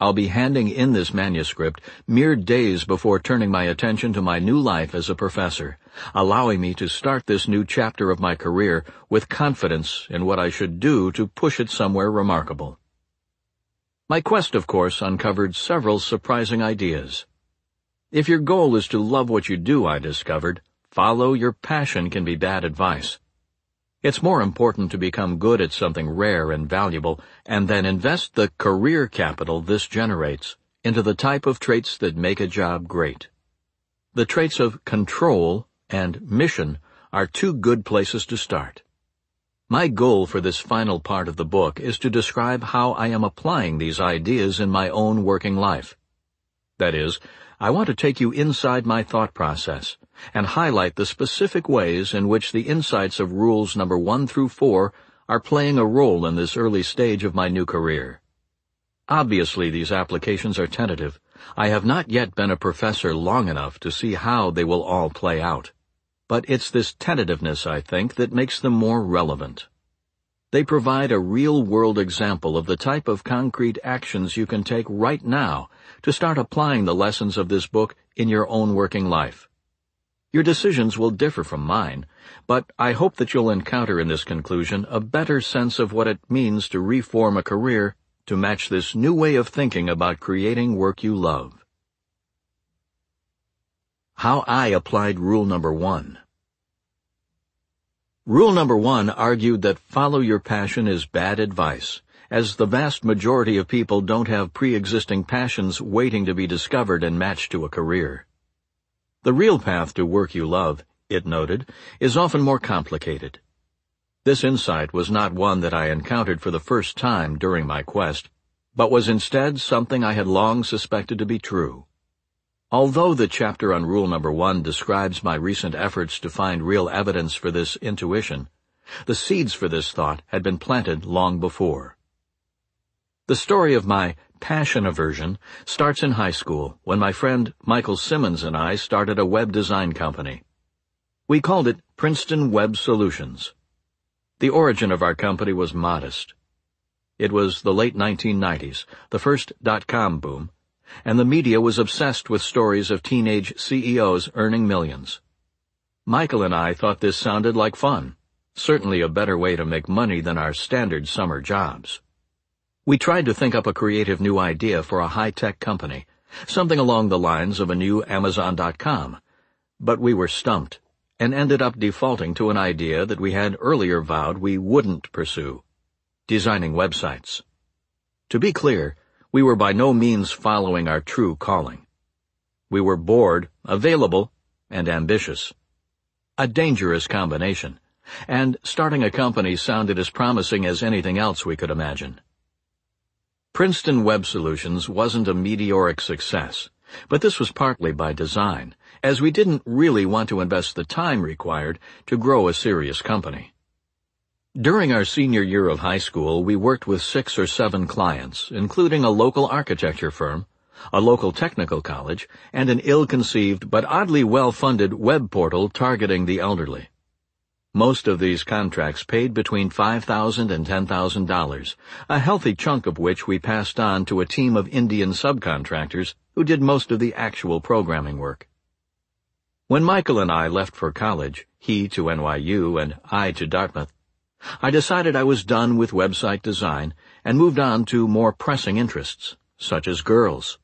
I'll be handing in this manuscript mere days before turning my attention to my new life as a professor, allowing me to start this new chapter of my career with confidence in what I should do to push it somewhere remarkable. My quest, of course, uncovered several surprising ideas. If your goal is to love what you do, I discovered, follow your passion can be bad advice. It's more important to become good at something rare and valuable and then invest the career capital this generates into the type of traits that make a job great. The traits of control and mission are 2 good places to start. My goal for this final part of the book is to describe how I am applying these ideas in my own working life. That is, I want to take you inside my thought process and highlight the specific ways in which the insights of rules number 1 through 4 are playing a role in this early stage of my new career. Obviously, these applications are tentative. I have not yet been a professor long enough to see how they will all play out. But it's this tentativeness, I think, that makes them more relevant. They provide a real-world example of the type of concrete actions you can take right now to start applying the lessons of this book in your own working life. Your decisions will differ from mine, but I hope that you'll encounter in this conclusion a better sense of what it means to reform a career to match this new way of thinking about creating work you love. How I applied rule number 1. Rule number 1 argued that follow your passion is bad advice, as the vast majority of people don't have pre-existing passions waiting to be discovered and matched to a career. The real path to work you love, it noted, is often more complicated. This insight was not one that I encountered for the first time during my quest, but was instead something I had long suspected to be true. Although the chapter on rule number 1 describes my recent efforts to find real evidence for this intuition, the seeds for this thought had been planted long before. The story of my passion aversion starts in high school when my friend Michael Simmons and I started a web design company. We called it Princeton Web Solutions. The origin of our company was modest. It was the late 1990s, the first .com boom, and the media was obsessed with stories of teenage CEOs earning millions. Michael and I thought this sounded like fun, certainly a better way to make money than our standard summer jobs. We tried to think up a creative new idea for a high-tech company, something along the lines of a new Amazon.com, but we were stumped and ended up defaulting to an idea that we had earlier vowed we wouldn't pursue: designing websites. To be clear, we were by no means following our true calling. We were bored, available, and ambitious. A dangerous combination, and starting a company sounded as promising as anything else we could imagine. Princeton Web Solutions wasn't a meteoric success, but this was partly by design, as we didn't really want to invest the time required to grow a serious company. During our senior year of high school, we worked with 6 or 7 clients, including a local architecture firm, a local technical college, and an ill-conceived but oddly well-funded web portal targeting the elderly. Most of these contracts paid between $5,000 and $10,000, a healthy chunk of which we passed on to a team of Indian subcontractors who did most of the actual programming work. When Michael and I left for college, he to NYU and I to Dartmouth, I decided I was done with website design and moved on to more pressing interests, such as girls.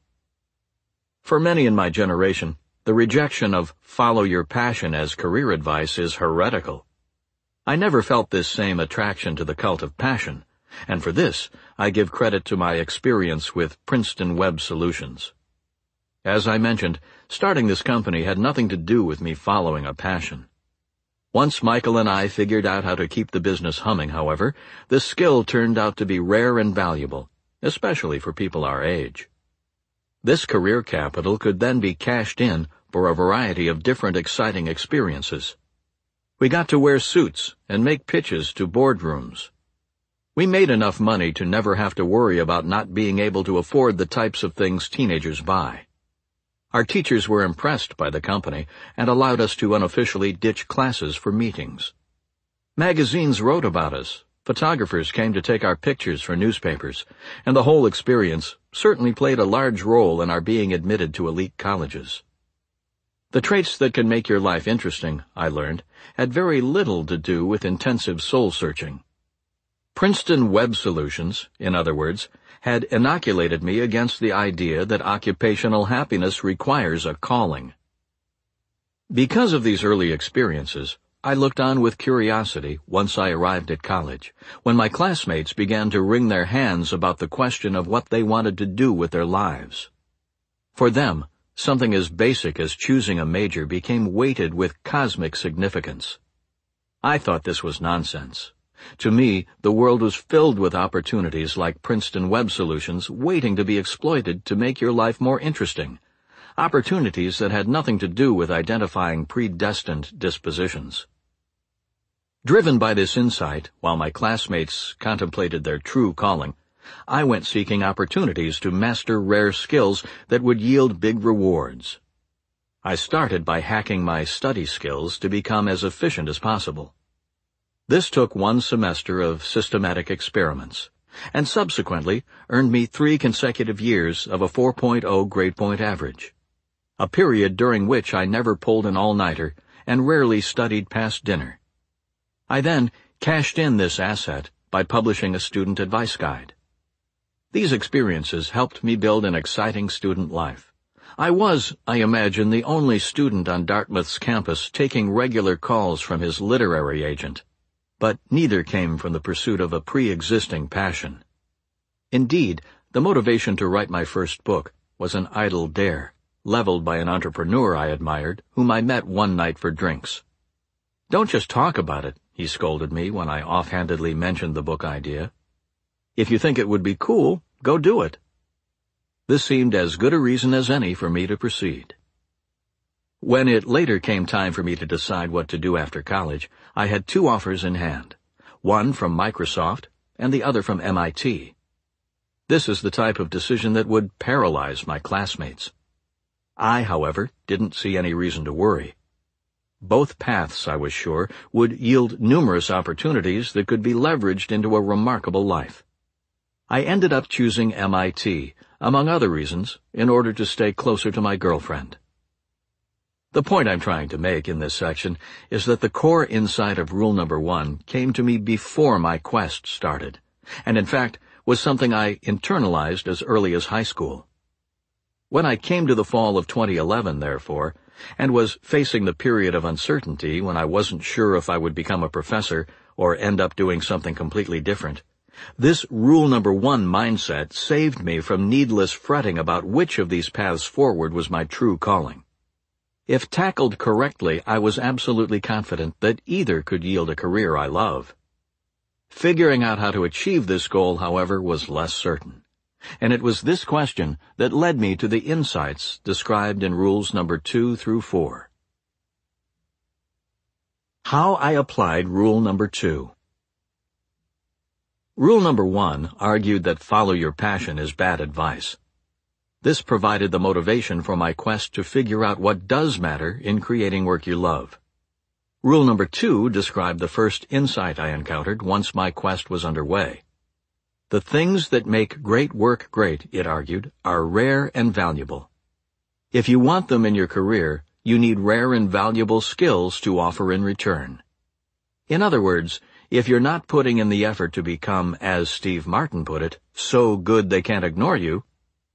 For many in my generation, the rejection of follow your passion as career advice is heretical. I never felt this same attraction to the cult of passion, and for this I give credit to my experience with Princeton Web Solutions. As I mentioned, starting this company had nothing to do with me following a passion. Once Michael and I figured out how to keep the business humming, however, the skill turned out to be rare and valuable, especially for people our age. This career capital could then be cashed in for a variety of different exciting experiences. We got to wear suits and make pitches to boardrooms. We made enough money to never have to worry about not being able to afford the types of things teenagers buy. Our teachers were impressed by the company and allowed us to unofficially ditch classes for meetings. Magazines wrote about us, photographers came to take our pictures for newspapers, and the whole experience certainly played a large role in our being admitted to elite colleges. The traits that can make your life interesting, I learned, had very little to do with intensive soul-searching. Princeton Web Solutions, in other words, had inoculated me against the idea that occupational happiness requires a calling. Because of these early experiences, I looked on with curiosity once I arrived at college, when my classmates began to wring their hands about the question of what they wanted to do with their lives. For them, something as basic as choosing a major became weighted with cosmic significance. I thought this was nonsense. To me, the world was filled with opportunities like Princeton Web Solutions waiting to be exploited to make your life more interesting, opportunities that had nothing to do with identifying predestined dispositions. Driven by this insight, while my classmates contemplated their true calling, I went seeking opportunities to master rare skills that would yield big rewards. I started by hacking my study skills to become as efficient as possible. This took one semester of systematic experiments, and subsequently earned me 3 consecutive years of a 4.0 grade point average, a period during which I never pulled an all-nighter and rarely studied past dinner. I then cashed in this asset by publishing a student advice guide. These experiences helped me build an exciting student life. I was, I imagine, the only student on Dartmouth's campus taking regular calls from his literary agent. But neither came from the pursuit of a pre-existing passion. Indeed, the motivation to write my first book was an idle dare, leveled by an entrepreneur I admired, whom I met one night for drinks. "Don't just talk about it," he scolded me when I offhandedly mentioned the book idea. "If you think it would be cool, go do it." This seemed as good a reason as any for me to proceed. When it later came time for me to decide what to do after college, I had 2 offers in hand, one from Microsoft and the other from MIT. This is the type of decision that would paralyze my classmates. I, however, didn't see any reason to worry. Both paths, I was sure, would yield numerous opportunities that could be leveraged into a remarkable life. I ended up choosing MIT, among other reasons, in order to stay closer to my girlfriend. The point I'm trying to make in this section is that the core insight of rule number 1 came to me before my quest started, and in fact was something I internalized as early as high school. When I came to the fall of 2011, therefore, and was facing the period of uncertainty when I wasn't sure if I would become a professor or end up doing something completely different, this rule number 1 mindset saved me from needless fretting about which of these paths forward was my true calling. If tackled correctly, I was absolutely confident that either could yield a career I love. Figuring out how to achieve this goal, however, was less certain, and it was this question that led me to the insights described in rules number 2 through 4. How I applied rule number 2. Rule number 1 argued that follow your passion is bad advice. This provided the motivation for my quest to figure out what does matter in creating work you love. Rule number 2 described the first insight I encountered once my quest was underway. The things that make great work great, it argued, are rare and valuable. If you want them in your career, you need rare and valuable skills to offer in return. In other words, if you're not putting in the effort to become, as Steve Martin put it, so good they can't ignore you,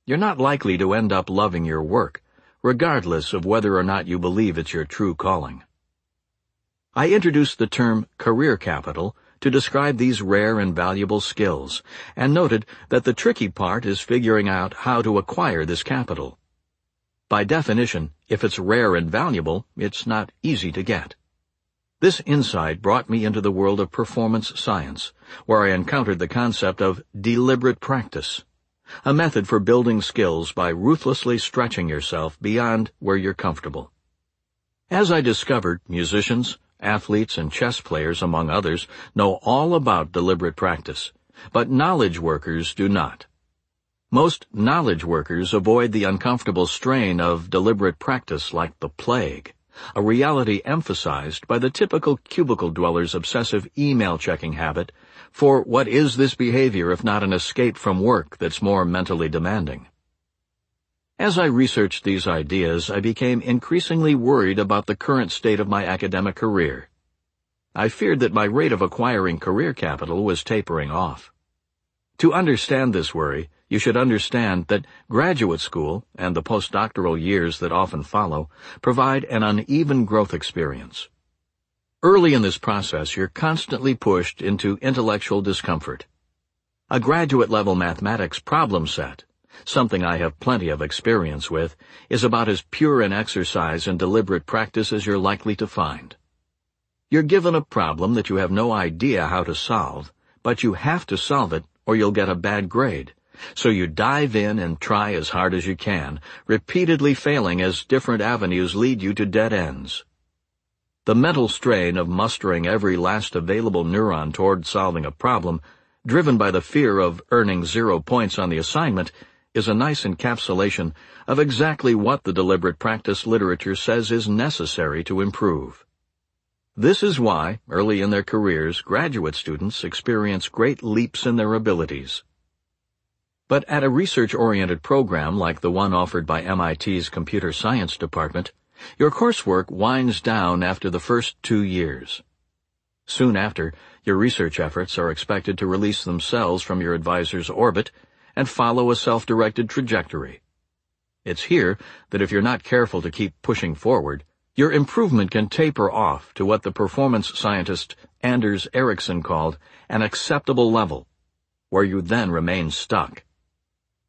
you're not likely to end up loving your work, regardless of whether or not you believe it's your true calling. I introduced the term career capital to describe these rare and valuable skills, and noted that the tricky part is figuring out how to acquire this capital. By definition, if it's rare and valuable, it's not easy to get. This insight brought me into the world of performance science, where I encountered the concept of deliberate practice, a method for building skills by ruthlessly stretching yourself beyond where you're comfortable. As I discovered, musicians, athletes, and chess players, among others, know all about deliberate practice, but knowledge workers do not. Most knowledge workers avoid the uncomfortable strain of deliberate practice like the plague, a reality emphasized by the typical cubicle dweller's obsessive email-checking habit for what is this behavior if not an escape from work that's more mentally demanding. As I researched these ideas, I became increasingly worried about the current state of my academic career. I feared that my rate of acquiring career capital was tapering off. To understand this worry, you should understand that graduate school and the postdoctoral years that often follow provide an uneven growth experience. Early in this process, you're constantly pushed into intellectual discomfort. A graduate-level mathematics problem set, something I have plenty of experience with, is about as pure an exercise in deliberate practice as you're likely to find. You're given a problem that you have no idea how to solve, but you have to solve it or you'll get a bad grade. So you dive in and try as hard as you can, repeatedly failing as different avenues lead you to dead ends. The mental strain of mustering every last available neuron toward solving a problem, driven by the fear of earning 0 points on the assignment, is a nice encapsulation of exactly what the deliberate practice literature says is necessary to improve. This is why, early in their careers, graduate students experience great leaps in their abilities. But at a research-oriented program like the one offered by MIT's Computer Science Department, your coursework winds down after the first 2 years. Soon after, your research efforts are expected to release themselves from your advisor's orbit and follow a self-directed trajectory. It's here that if you're not careful to keep pushing forward, your improvement can taper off to what the performance scientist Anders Ericsson called an acceptable level, where you then remain stuck.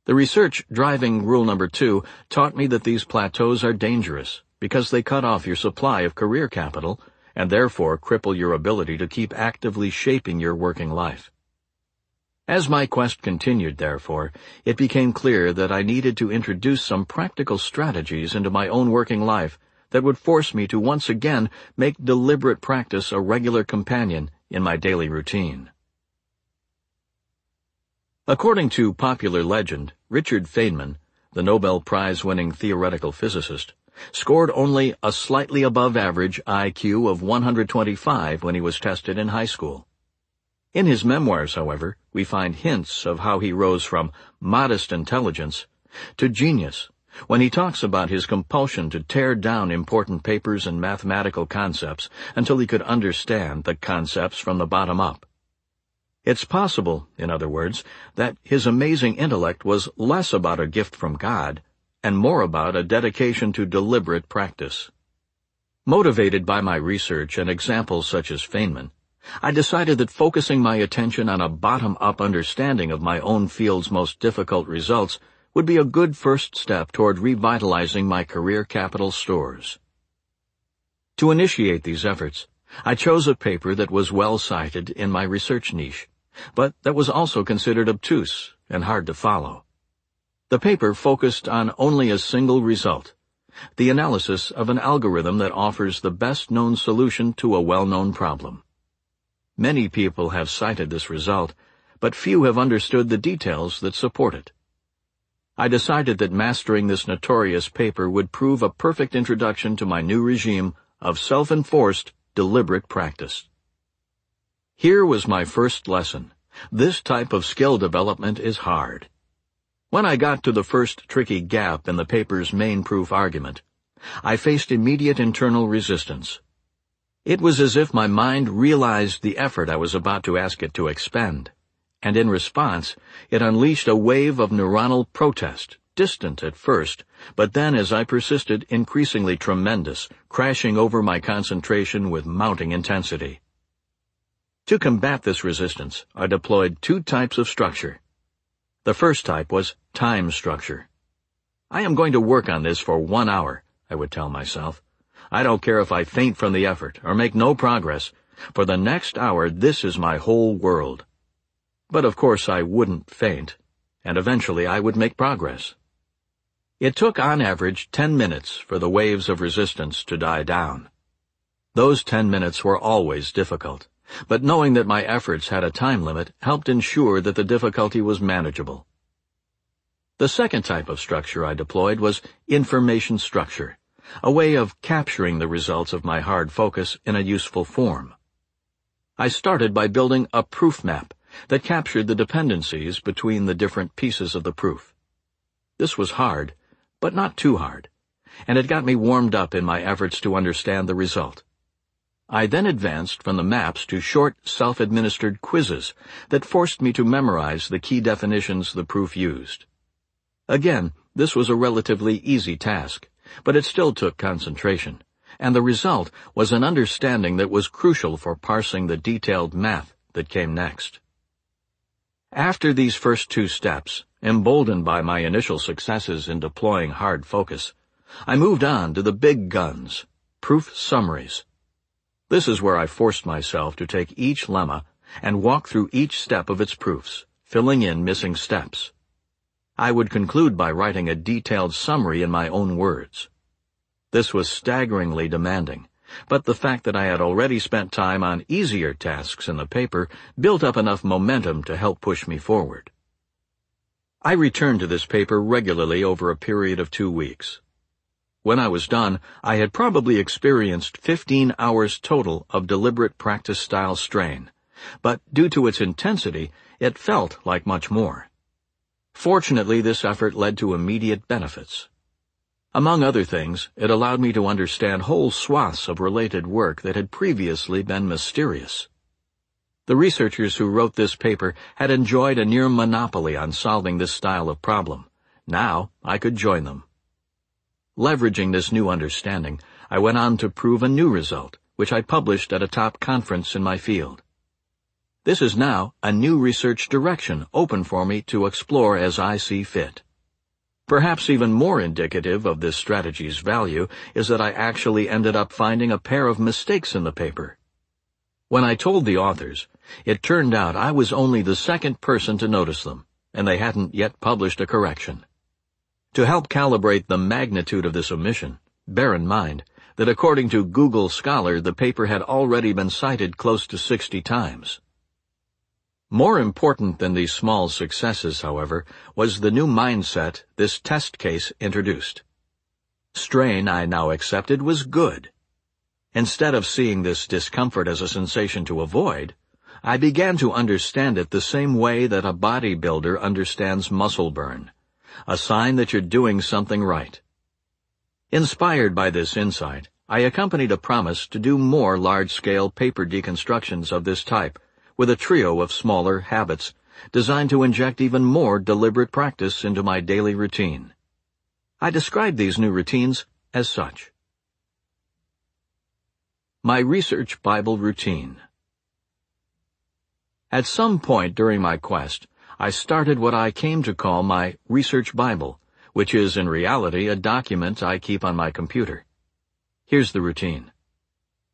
The research driving rule number 2 taught me that these plateaus are dangerous because they cut off your supply of career capital and therefore cripple your ability to keep actively shaping your working life. As my quest continued, therefore, it became clear that I needed to introduce some practical strategies into my own working life that would force me to once again make deliberate practice a regular companion in my daily routine. According to popular legend, Richard Feynman, the Nobel Prize-winning theoretical physicist, scored only a slightly above-average IQ of 125 when he was tested in high school. In his memoirs, however, we find hints of how he rose from modest intelligence to genius when he talks about his compulsion to tear down important papers and mathematical concepts until he could understand the concepts from the bottom up. It's possible, in other words, that his amazing intellect was less about a gift from God and more about a dedication to deliberate practice. Motivated by my research and examples such as Feynman, I decided that focusing my attention on a bottom-up understanding of my own field's most difficult results would be a good first step toward revitalizing my career capital stores. To initiate these efforts, I chose a paper that was well cited in my research niche, but that was also considered obtuse and hard to follow. The paper focused on only a single result, the analysis of an algorithm that offers the best-known solution to a well-known problem. Many people have cited this result, but few have understood the details that support it. I decided that mastering this notorious paper would prove a perfect introduction to my new regime of self-enforced, deliberate practice. Here was my first lesson. This type of skill development is hard. When I got to the first tricky gap in the paper's main proof argument, I faced immediate internal resistance. It was as if my mind realized the effort I was about to ask it to expend, and in response, it unleashed a wave of neuronal protest distant at first, but then, as I persisted, increasingly tremendous, crashing over my concentration with mounting intensity. To combat this resistance, I deployed two types of structure. The first type was time structure. I am going to work on this for 1 hour, I would tell myself. I don't care if I faint from the effort or make no progress. For the next hour, this is my whole world. But of course I wouldn't faint, and eventually I would make progress. It took on average 10 minutes for the waves of resistance to die down. Those 10 minutes were always difficult, but knowing that my efforts had a time limit helped ensure that the difficulty was manageable. The second type of structure I deployed was information structure, a way of capturing the results of my hard focus in a useful form. I started by building a proof map that captured the dependencies between the different pieces of the proof. This was hard, but not too hard, and it got me warmed up in my efforts to understand the result. I then advanced from the maps to short, self-administered quizzes that forced me to memorize the key definitions the proof used. Again, this was a relatively easy task, but it still took concentration, and the result was an understanding that was crucial for parsing the detailed math that came next. After these first two steps, emboldened by my initial successes in deploying hard focus, I moved on to the big guns, proof summaries. This is where I forced myself to take each lemma and walk through each step of its proofs, filling in missing steps. I would conclude by writing a detailed summary in my own words. This was staggeringly demanding, but the fact that I had already spent time on easier tasks in the paper built up enough momentum to help push me forward. I returned to this paper regularly over a period of 2 weeks. When I was done, I had probably experienced 15 hours total of deliberate practice-style strain, but due to its intensity, it felt like much more. Fortunately, this effort led to immediate benefits. Among other things, it allowed me to understand whole swaths of related work that had previously been mysterious. The researchers who wrote this paper had enjoyed a near monopoly on solving this style of problem. Now I could join them. Leveraging this new understanding, I went on to prove a new result, which I published at a top conference in my field. This is now a new research direction open for me to explore as I see fit. Perhaps even more indicative of this strategy's value is that I actually ended up finding a pair of mistakes in the paper. When I told the authors, it turned out I was only the second person to notice them, and they hadn't yet published a correction. To help calibrate the magnitude of this omission, bear in mind that according to Google Scholar, the paper had already been cited close to 60 times. More important than these small successes, however, was the new mindset this test case introduced. Strain, I now accepted, was good. Instead of seeing this discomfort as a sensation to avoid, I began to understand it the same way that a bodybuilder understands muscle burn, a sign that you're doing something right. Inspired by this insight, I accompanied a promise to do more large-scale paper deconstructions of this type, with a trio of smaller habits designed to inject even more deliberate practice into my daily routine. I described these new routines as such. My Research Bible Routine. At some point during my quest, I started what I came to call my Research Bible, which is in reality a document I keep on my computer. Here's the routine.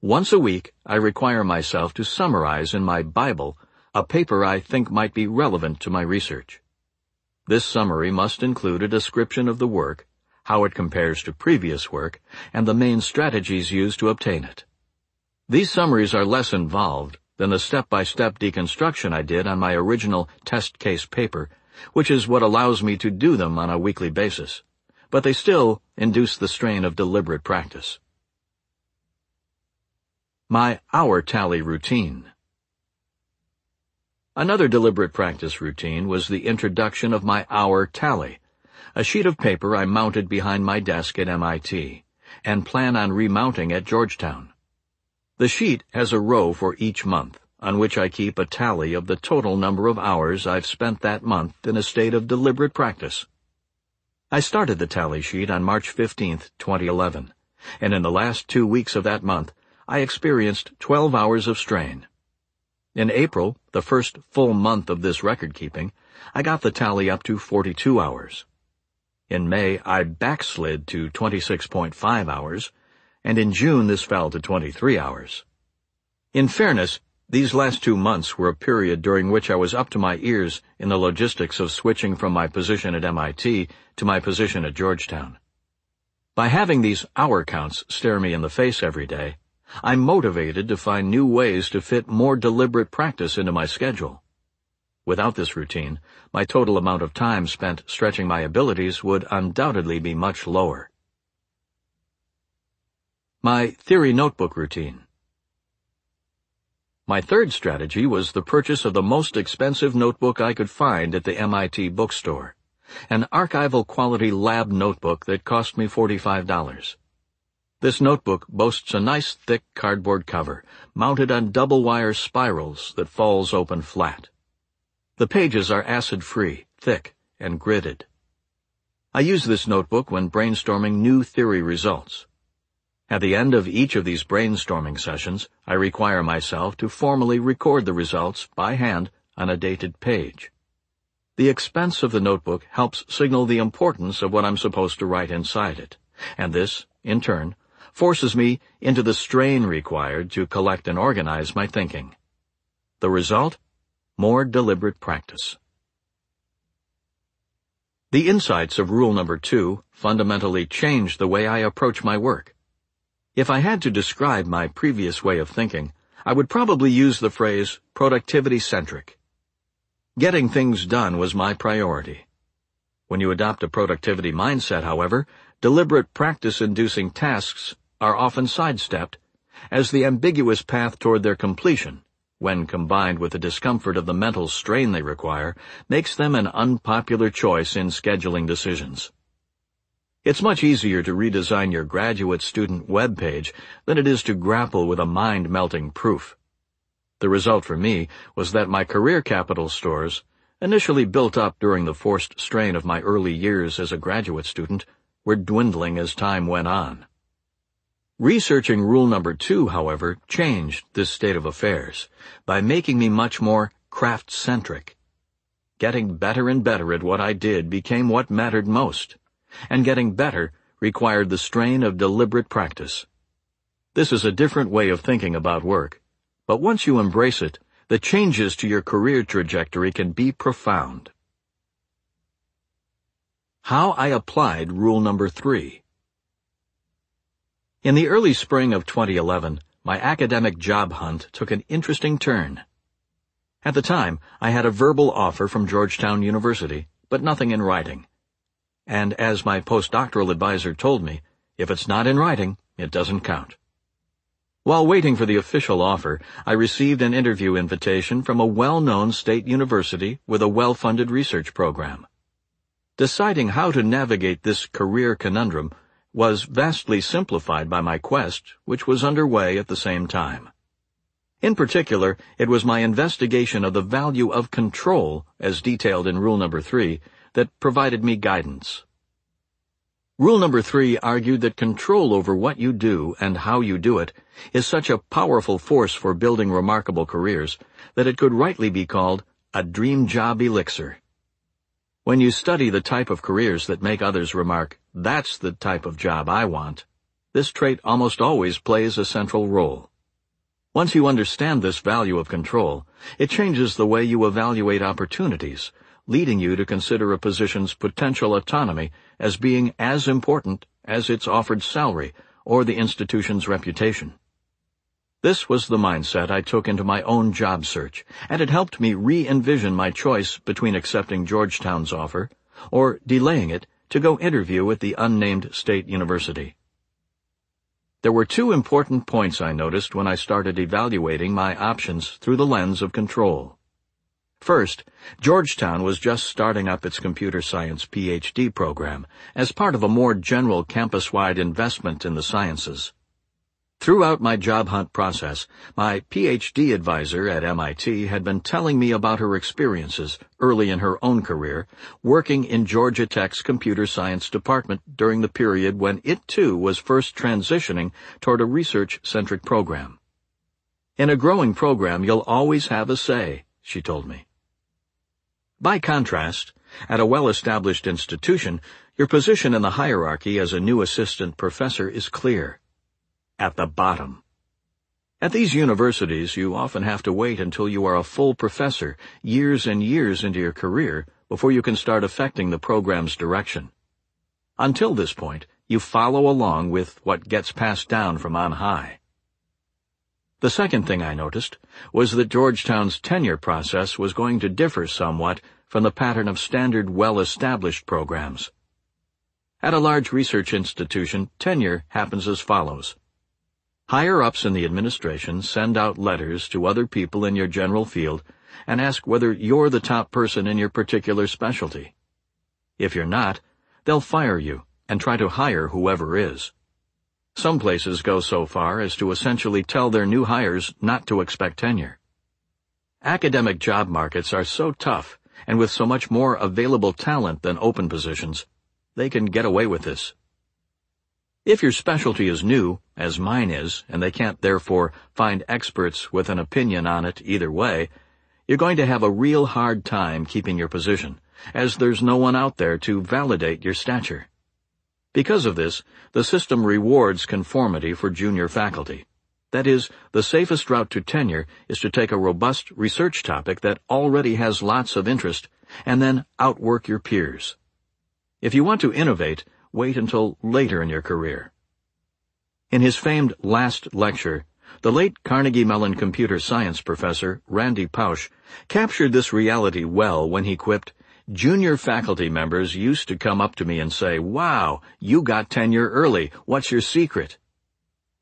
Once a week, I require myself to summarize in my Bible a paper I think might be relevant to my research. This summary must include a description of the work, how it compares to previous work, and the main strategies used to obtain it. These summaries are less involved than the step-by-step deconstruction I did on my original test case paper, which is what allows me to do them on a weekly basis, but they still induce the strain of deliberate practice. My hour tally routine. Another deliberate practice routine was the introduction of my hour tally, a sheet of paper I mounted behind my desk at MIT, and plan on remounting at Georgetown. The sheet has a row for each month, on which I keep a tally of the total number of hours I've spent that month in a state of deliberate practice. I started the tally sheet on March 15, 2011, and in the last 2 weeks of that month, I experienced 12 hours of strain. In April, the first full month of this record-keeping, I got the tally up to 42 hours. In May, I backslid to 26.5 hours, and in June this fell to 23 hours. In fairness, these last 2 months were a period during which I was up to my ears in the logistics of switching from my position at MIT to my position at Georgetown. By having these hour counts stare me in the face every day, I'm motivated to find new ways to fit more deliberate practice into my schedule. Without this routine, my total amount of time spent stretching my abilities would undoubtedly be much lower. My theory notebook routine. My third strategy was the purchase of the most expensive notebook I could find at the MIT bookstore, an archival quality lab notebook that cost me $45. This notebook boasts a nice thick cardboard cover mounted on double-wire spirals that falls open flat. The pages are acid-free, thick, and gridded. I use this notebook when brainstorming new theory results. At the end of each of these brainstorming sessions, I require myself to formally record the results by hand on a dated page. The expense of the notebook helps signal the importance of what I'm supposed to write inside it, and this, in turn, forces me into the strain required to collect and organize my thinking. The result? More deliberate practice. The insights of rule number 2 fundamentally change the way I approach my work. If I had to describe my previous way of thinking, I would probably use the phrase productivity-centric. Getting things done was my priority. When you adopt a productivity mindset, however, deliberate practice-inducing tasks are often sidestepped, as the ambiguous path toward their completion, when combined with the discomfort of the mental strain they require, makes them an unpopular choice in scheduling decisions. It's much easier to redesign your graduate student web page than it is to grapple with a mind-melting proof. The result for me was that my career capital stores, initially built up during the forced strain of my early years as a graduate student, were dwindling as time went on. Researching rule number 2, however, changed this state of affairs by making me much more craft-centric. Getting better and better at what I did became what mattered most, and getting better required the strain of deliberate practice. This is a different way of thinking about work, but once you embrace it, the changes to your career trajectory can be profound. How I applied rule number 3. In the early spring of 2011, my academic job hunt took an interesting turn. At the time, I had a verbal offer from Georgetown University, but nothing in writing. And as my postdoctoral advisor told me, if it's not in writing, it doesn't count. While waiting for the official offer, I received an interview invitation from a well-known state university with a well-funded research program. Deciding how to navigate this career conundrum was vastly simplified by my quest, which was underway at the same time. In particular, it was my investigation of the value of control, as detailed in rule number 3, that provided me guidance. Rule number 3 argued that control over what you do and how you do it is such a powerful force for building remarkable careers that it could rightly be called a dream job elixir. When you study the type of careers that make others remark, "That's the type of job I want," this trait almost always plays a central role. Once you understand this value of control, it changes the way you evaluate opportunities, leading you to consider a position's potential autonomy as being as important as its offered salary or the institution's reputation. This was the mindset I took into my own job search, and it helped me re-envision my choice between accepting Georgetown's offer or delaying it to go interview at the unnamed state university. There were 2 important points I noticed when I started evaluating my options through the lens of control. First, Georgetown was just starting up its computer science PhD program as part of a more general campus-wide investment in the sciences. Throughout my job hunt process, my PhD advisor at MIT had been telling me about her experiences early in her own career, working in Georgia Tech's computer science department during the period when it too was first transitioning toward a research-centric program. In a growing program, you'll always have a say, she told me. By contrast, at a well-established institution, your position in the hierarchy as a new assistant professor is clear. At the bottom. At these universities, you often have to wait until you are a full professor, years and years into your career, before you can start affecting the program's direction. Until this point, you follow along with what gets passed down from on high. The second thing I noticed was that Georgetown's tenure process was going to differ somewhat from the pattern of standard well-established programs. At a large research institution, tenure happens as follows. Higher-ups in the administration send out letters to other people in your general field and ask whether you're the top person in your particular specialty. If you're not, they'll fire you and try to hire whoever is. Some places go so far as to essentially tell their new hires not to expect tenure. Academic job markets are so tough, and with so much more available talent than open positions, they can get away with this. If your specialty is new, as mine is, and they can't therefore find experts with an opinion on it either way, you're going to have a real hard time keeping your position, as there's no one out there to validate your stature. Because of this, the system rewards conformity for junior faculty. That is, the safest route to tenure is to take a robust research topic that already has lots of interest and then outwork your peers. If you want to innovate, wait until later in your career. In his famed last lecture, the late Carnegie Mellon computer science professor Randy Pausch captured this reality well when he quipped, "Junior faculty members used to come up to me and say, 'Wow, you got tenure early. What's your secret?'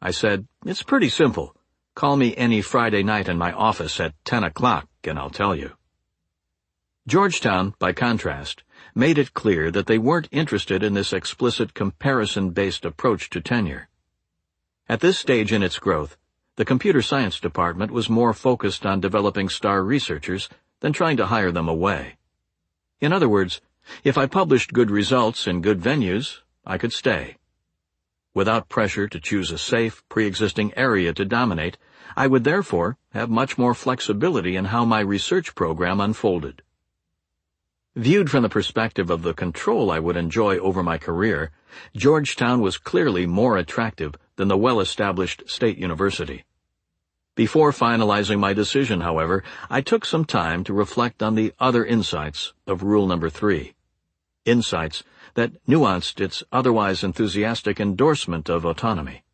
I said, 'It's pretty simple. Call me any Friday night in my office at 10 o'clock and I'll tell you.'" Georgetown, by contrast, made it clear that they weren't interested in this explicit comparison-based approach to tenure. At this stage in its growth, the computer science department was more focused on developing star researchers than trying to hire them away. In other words, if I published good results in good venues, I could stay. Without pressure to choose a safe, pre-existing area to dominate, I would therefore have much more flexibility in how my research program unfolded. Viewed from the perspective of the control I would enjoy over my career, Georgetown was clearly more attractive than the well-established state university. Before finalizing my decision, however, I took some time to reflect on the other insights of rule number 3. Insights that nuanced its otherwise enthusiastic endorsement of autonomy.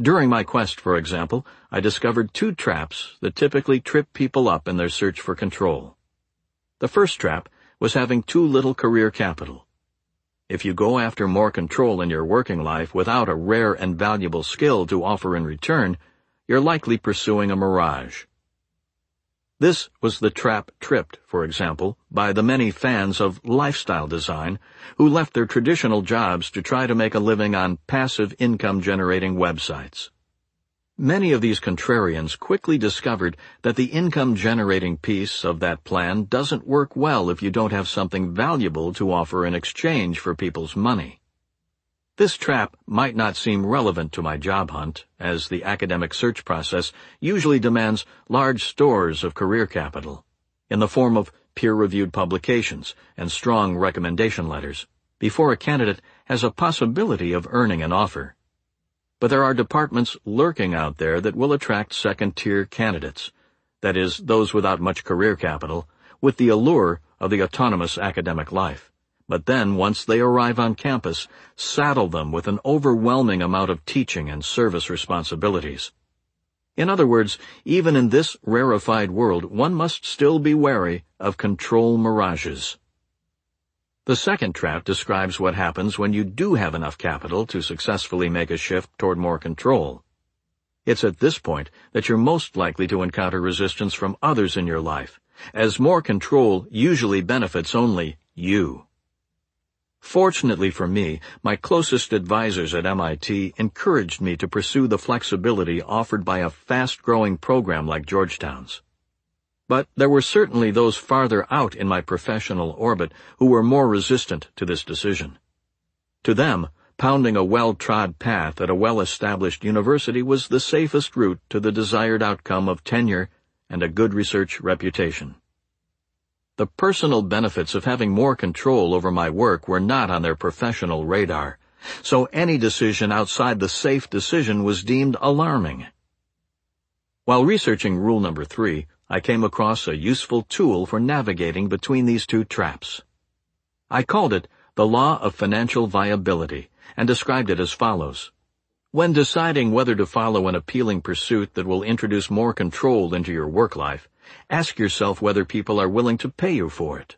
During my quest, for example, I discovered 2 traps that typically trip people up in their search for control. The first trap was having too little career capital. If you go after more control in your working life without a rare and valuable skill to offer in return, you're likely pursuing a mirage. This was the trap tripped, for example, by the many fans of lifestyle design who left their traditional jobs to try to make a living on passive income-generating websites. Many of these contrarians quickly discovered that the income-generating piece of that plan doesn't work well if you don't have something valuable to offer in exchange for people's money. This trap might not seem relevant to my job hunt, as the academic search process usually demands large stores of career capital, in the form of peer-reviewed publications and strong recommendation letters, before a candidate has a possibility of earning an offer. But there are departments lurking out there that will attract second-tier candidates, that is, those without much career capital, with the allure of the autonomous academic life. But then, once they arrive on campus, saddle them with an overwhelming amount of teaching and service responsibilities. In other words, even in this rarefied world, one must still be wary of control mirages. The second trap describes what happens when you do have enough capital to successfully make a shift toward more control. It's at this point that you're most likely to encounter resistance from others in your life, as more control usually benefits only you. Fortunately for me, my closest advisors at MIT encouraged me to pursue the flexibility offered by a fast-growing program like Georgetown's. But there were certainly those farther out in my professional orbit who were more resistant to this decision. To them, pounding a well-trod path at a well-established university was the safest route to the desired outcome of tenure and a good research reputation. The personal benefits of having more control over my work were not on their professional radar, so any decision outside the safe decision was deemed alarming. While researching rule number 3, I came across a useful tool for navigating between these two traps. I called it the law of financial viability and described it as follows. When deciding whether to follow an appealing pursuit that will introduce more control into your work life, ask yourself whether people are willing to pay you for it.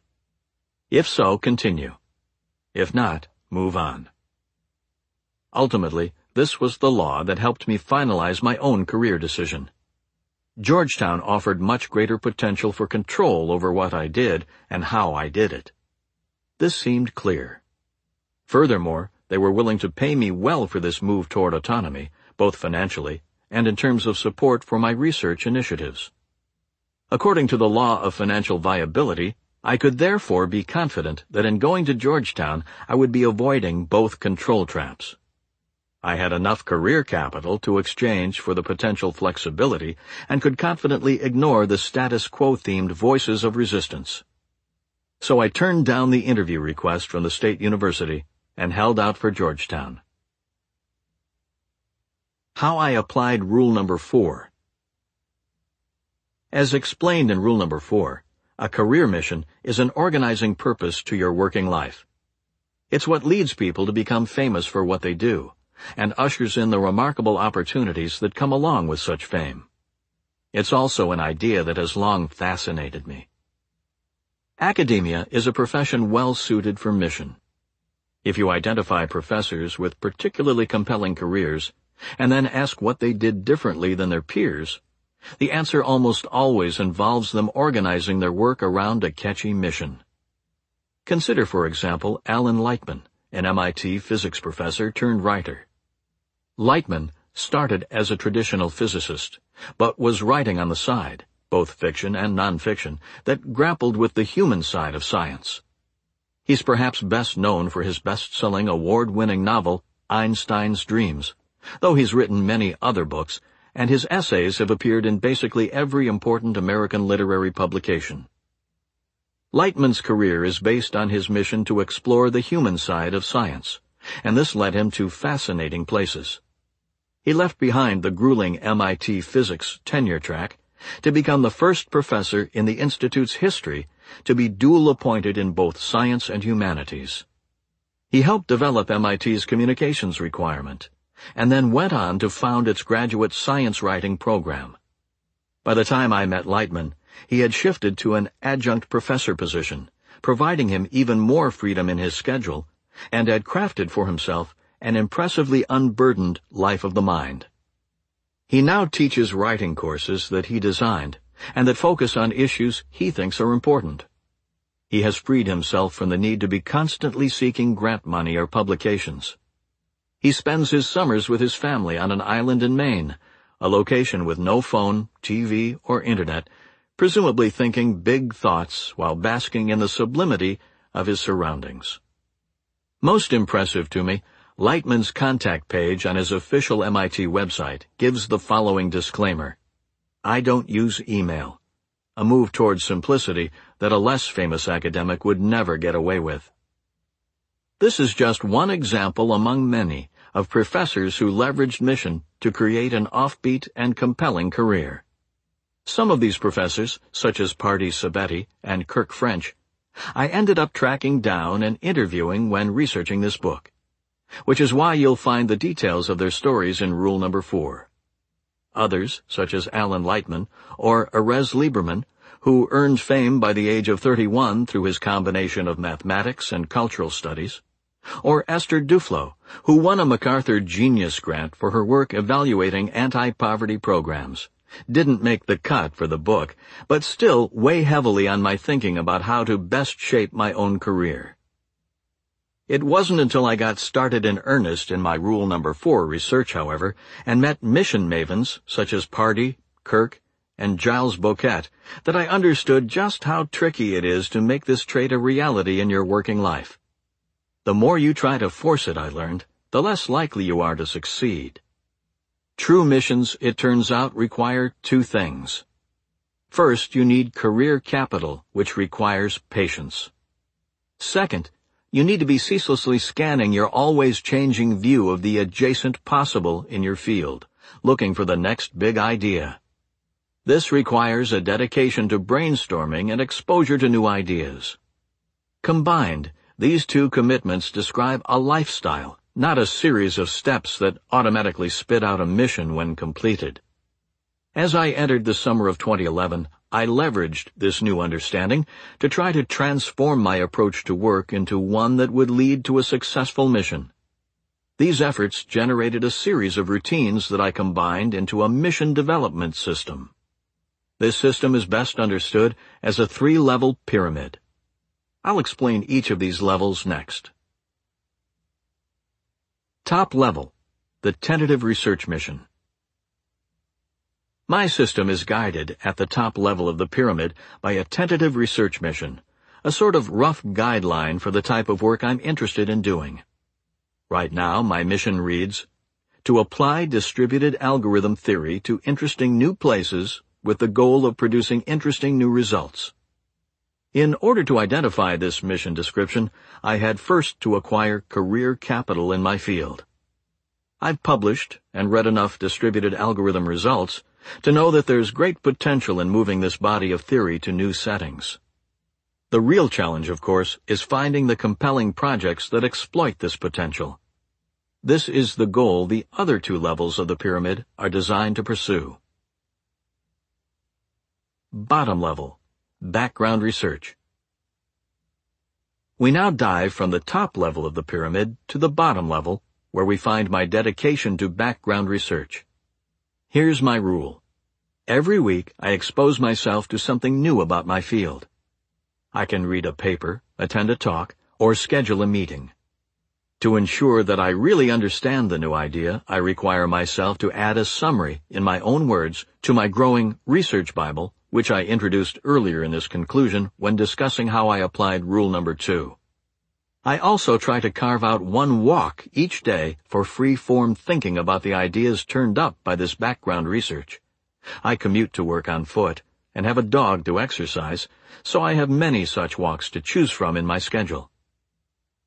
If so, continue. If not, move on. Ultimately, this was the law that helped me finalize my own career decision. Georgetown offered much greater potential for control over what I did and how I did it. This seemed clear. Furthermore, they were willing to pay me well for this move toward autonomy, both financially and in terms of support for my research initiatives. According to the law of financial viability, I could therefore be confident that in going to Georgetown I would be avoiding both control traps. I had enough career capital to exchange for the potential flexibility and could confidently ignore the status quo-themed voices of resistance. So I turned down the interview request from the State University and held out for Georgetown. How I applied rule number 4. As explained in rule number 4, a career mission is an organizing purpose to your working life. It's what leads people to become famous for what they do, and ushers in the remarkable opportunities that come along with such fame. It's also an idea that has long fascinated me. Academia is a profession well suited for mission. If you identify professors with particularly compelling careers, and then ask what they did differently than their peers, the answer almost always involves them organizing their work around a catchy mission. Consider, for example, Alan Lightman, an MIT physics professor turned writer. Lightman started as a traditional physicist, but was writing on the side, both fiction and nonfiction, that grappled with the human side of science. He's perhaps best known for his best-selling award-winning novel, Einstein's Dreams, though he's written many other books, and his essays have appeared in basically every important American literary publication. Lightman's career is based on his mission to explore the human side of science, and this led him to fascinating places. He left behind the grueling MIT physics tenure track to become the first professor in the Institute's history to be dual-appointed in both science and humanities. He helped develop MIT's communications requirement, and then went on to found its graduate science writing program. By the time I met Lightman, he had shifted to an adjunct professor position, providing him even more freedom in his schedule, and had crafted for himself an impressively unburdened life of the mind. He now teaches writing courses that he designed, and that focus on issues he thinks are important. He has freed himself from the need to be constantly seeking grant money or publications. He spends his summers with his family on an island in Maine, a location with no phone, TV, or internet, presumably thinking big thoughts while basking in the sublimity of his surroundings. Most impressive to me, Lightman's contact page on his official MIT website gives the following disclaimer: I don't use email, a move towards simplicity that a less famous academic would never get away with. This is just one example among many of professors who leveraged mission to create an offbeat and compelling career. Some of these professors, such as Pardee Sabeti and Kirk French, I ended up tracking down and interviewing when researching this book, which is why you'll find the details of their stories in rule number 4. Others, such as Alan Lightman or Erez Lieberman, who earned fame by the age of 31 through his combination of mathematics and cultural studies, or Esther Duflo, who won a MacArthur Genius Grant for her work evaluating anti-poverty programs, didn't make the cut for the book, but still weigh heavily on my thinking about how to best shape my own career. It wasn't until I got started in earnest in my Rule Number 4 research, however, and met mission mavens such as Pardee, Kirk, and Giles Boquet that I understood just how tricky it is to make this trait a reality in your working life. The more you try to force it, I learned, the less likely you are to succeed. True missions, it turns out, require two things. First, you need career capital, which requires patience. Second, you need to be ceaselessly scanning your always-changing view of the adjacent possible in your field, looking for the next big idea. This requires a dedication to brainstorming and exposure to new ideas. Combined, these two commitments describe a lifestyle, not a series of steps that automatically spit out a mission when completed. As I entered the summer of 2011, I leveraged this new understanding to try to transform my approach to work into one that would lead to a successful mission. These efforts generated a series of routines that I combined into a mission development system. This system is best understood as a 3-level pyramid. I'll explain each of these levels next. Top level, the tentative research mission. My system is guided at the top level of the pyramid by a tentative research mission, a sort of rough guideline for the type of work I'm interested in doing. Right now, my mission reads, to apply distributed algorithm theory to interesting new places with the goal of producing interesting new results. In order to identify this mission description, I had first to acquire career capital in my field. I've published and read enough distributed algorithm results to know that there's great potential in moving this body of theory to new settings. The real challenge, of course, is finding the compelling projects that exploit this potential. This is the goal the other two levels of the pyramid are designed to pursue. Bottom level, background research. We now dive from the top level of the pyramid to the bottom level, where we find my dedication to background research. Here's my rule. Every week, I expose myself to something new about my field. I can read a paper, attend a talk, or schedule a meeting. To ensure that I really understand the new idea, I require myself to add a summary, in my own words, to my growing research Bible, which I introduced earlier in this conclusion when discussing how I applied Rule Number 2. I also try to carve out one walk each day for free-form thinking about the ideas turned up by this background research. I commute to work on foot and have a dog to exercise, so I have many such walks to choose from in my schedule.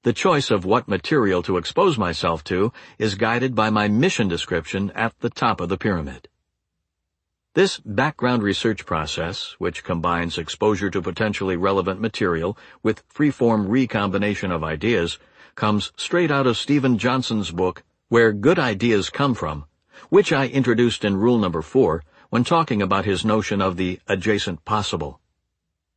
The choice of what material to expose myself to is guided by my mission description at the top of the pyramid. This background research process, which combines exposure to potentially relevant material with free-form recombination of ideas, comes straight out of Stephen Johnson's book, Where Good Ideas Come From, which I introduced in Rule Number 4 when talking about his notion of the adjacent possible.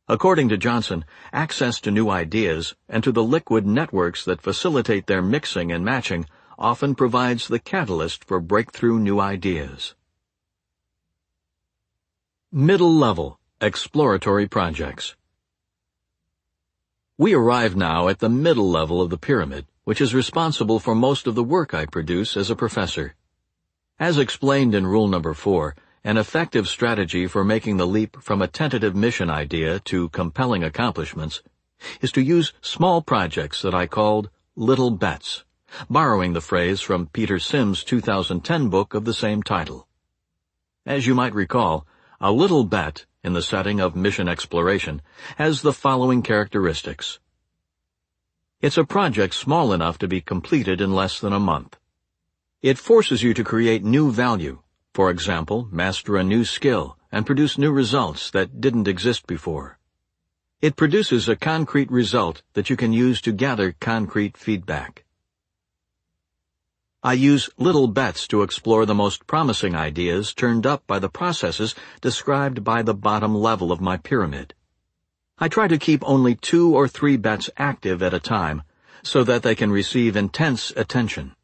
According to Johnson, access to new ideas and to the liquid networks that facilitate their mixing and matching often provides the catalyst for breakthrough new ideas. Middle level, exploratory projects. We arrive now at the middle level of the pyramid, which is responsible for most of the work I produce as a professor. As explained in Rule Number 4, an effective strategy for making the leap from a tentative mission idea to compelling accomplishments is to use small projects that I called little bets, borrowing the phrase from Peter Sim's 2010 book of the same title. As you might recall, a little bet, in the setting of mission exploration, has the following characteristics. It's a project small enough to be completed in less than a month. It forces you to create new value, for example, master a new skill and produce new results that didn't exist before. It produces a concrete result that you can use to gather concrete feedback. I use little bets to explore the most promising ideas turned up by the processes described by the bottom level of my pyramid. I try to keep only 2 or 3 bets active at a time so that they can receive intense attention.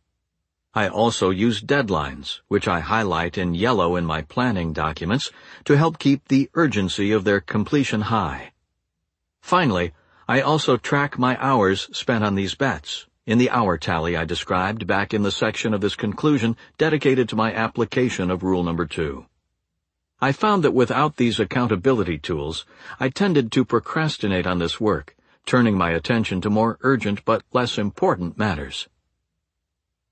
I also use deadlines, which I highlight in yellow in my planning documents to help keep the urgency of their completion high. Finally, I also track my hours spent on these bets, in the hour tally I described back in the section of this conclusion dedicated to my application of rule number 2. I found that without these accountability tools, I tended to procrastinate on this work, turning my attention to more urgent but less important matters.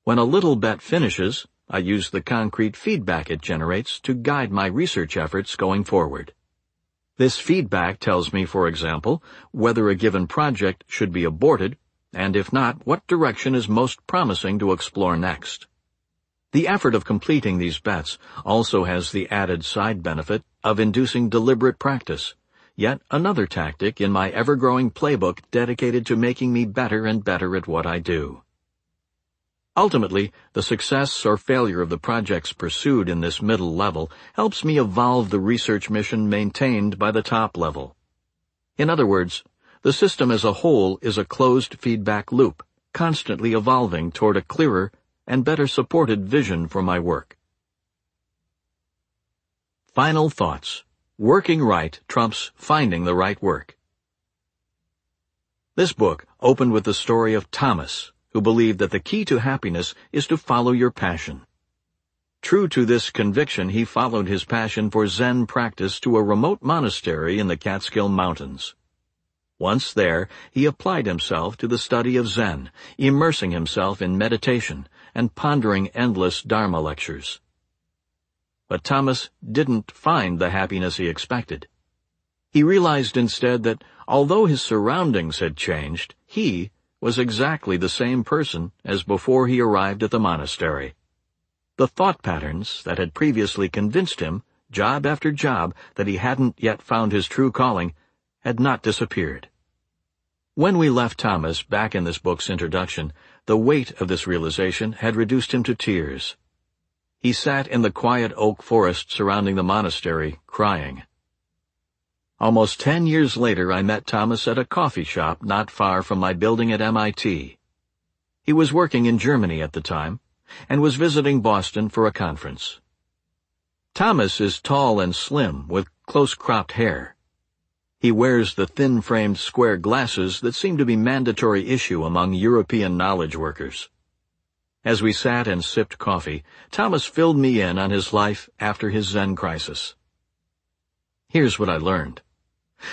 When a little bet finishes, I use the concrete feedback it generates to guide my research efforts going forward. This feedback tells me, for example, whether a given project should be aborted, and if not, what direction is most promising to explore next. The effort of completing these bets also has the added side benefit of inducing deliberate practice, yet another tactic in my ever-growing playbook dedicated to making me better and better at what I do. Ultimately, the success or failure of the projects pursued in this middle level helps me evolve the research mission maintained by the top level. In other words, the system as a whole is a closed feedback loop, constantly evolving toward a clearer and better supported vision for my work. Final thoughts. Working right trumps finding the right work. This book opened with the story of Thomas, who believed that the key to happiness is to follow your passion. True to this conviction, he followed his passion for Zen practice to a remote monastery in the Catskill Mountains. Once there, he applied himself to the study of Zen, immersing himself in meditation and pondering endless Dharma lectures. But Thomas didn't find the happiness he expected. He realized instead that although his surroundings had changed, he was exactly the same person as before he arrived at the monastery. The thought patterns that had previously convinced him, job after job, that he hadn't yet found his true calling had not disappeared. When we left Thomas back in this book's introduction, the weight of this realization had reduced him to tears. He sat in the quiet oak forest surrounding the monastery, crying. Almost 10 years later, I met Thomas at a coffee shop not far from my building at MIT. He was working in Germany at the time, and was visiting Boston for a conference. Thomas is tall and slim, with close-cropped hair. He wears the thin-framed square glasses that seem to be mandatory issue among European knowledge workers. As we sat and sipped coffee, Thomas filled me in on his life after his Zen crisis. Here's what I learned.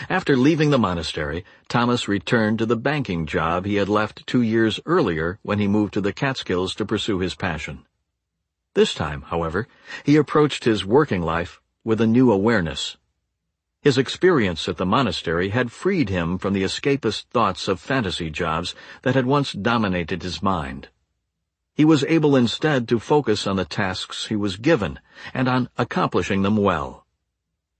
After leaving the monastery, Thomas returned to the banking job he had left 2 years earlier when he moved to the Catskills to pursue his passion. This time, however, he approached his working life with a new awareness. His experience at the monastery had freed him from the escapist thoughts of fantasy jobs that had once dominated his mind. He was able instead to focus on the tasks he was given and on accomplishing them well.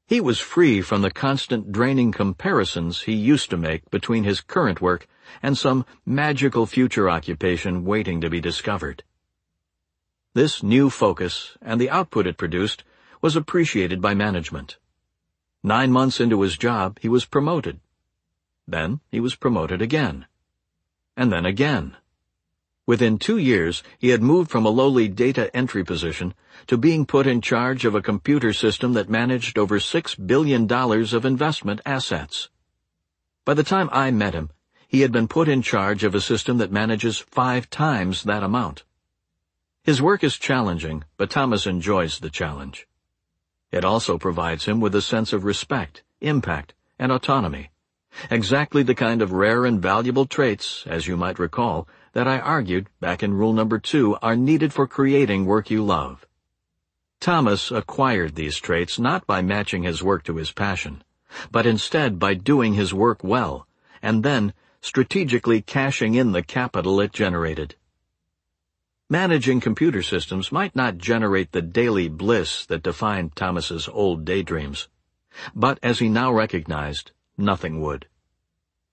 He was free from the constant draining comparisons he used to make between his current work and some magical future occupation waiting to be discovered. This new focus and the output it produced was appreciated by management. 9 months into his job, he was promoted. Then he was promoted again. And then again. Within 2 years, he had moved from a lowly data entry position to being put in charge of a computer system that managed over $6 billion of investment assets. By the time I met him, he had been put in charge of a system that manages 5 times that amount. His work is challenging, but Thomas enjoys the challenge. It also provides him with a sense of respect, impact, and autonomy. Exactly the kind of rare and valuable traits, as you might recall, that I argued back in rule number 2 are needed for creating work you love. Thomas acquired these traits not by matching his work to his passion, but instead by doing his work well, and then strategically cashing in the capital it generated. Managing computer systems might not generate the daily bliss that defined Thomas's old daydreams, but as he now recognized, nothing would.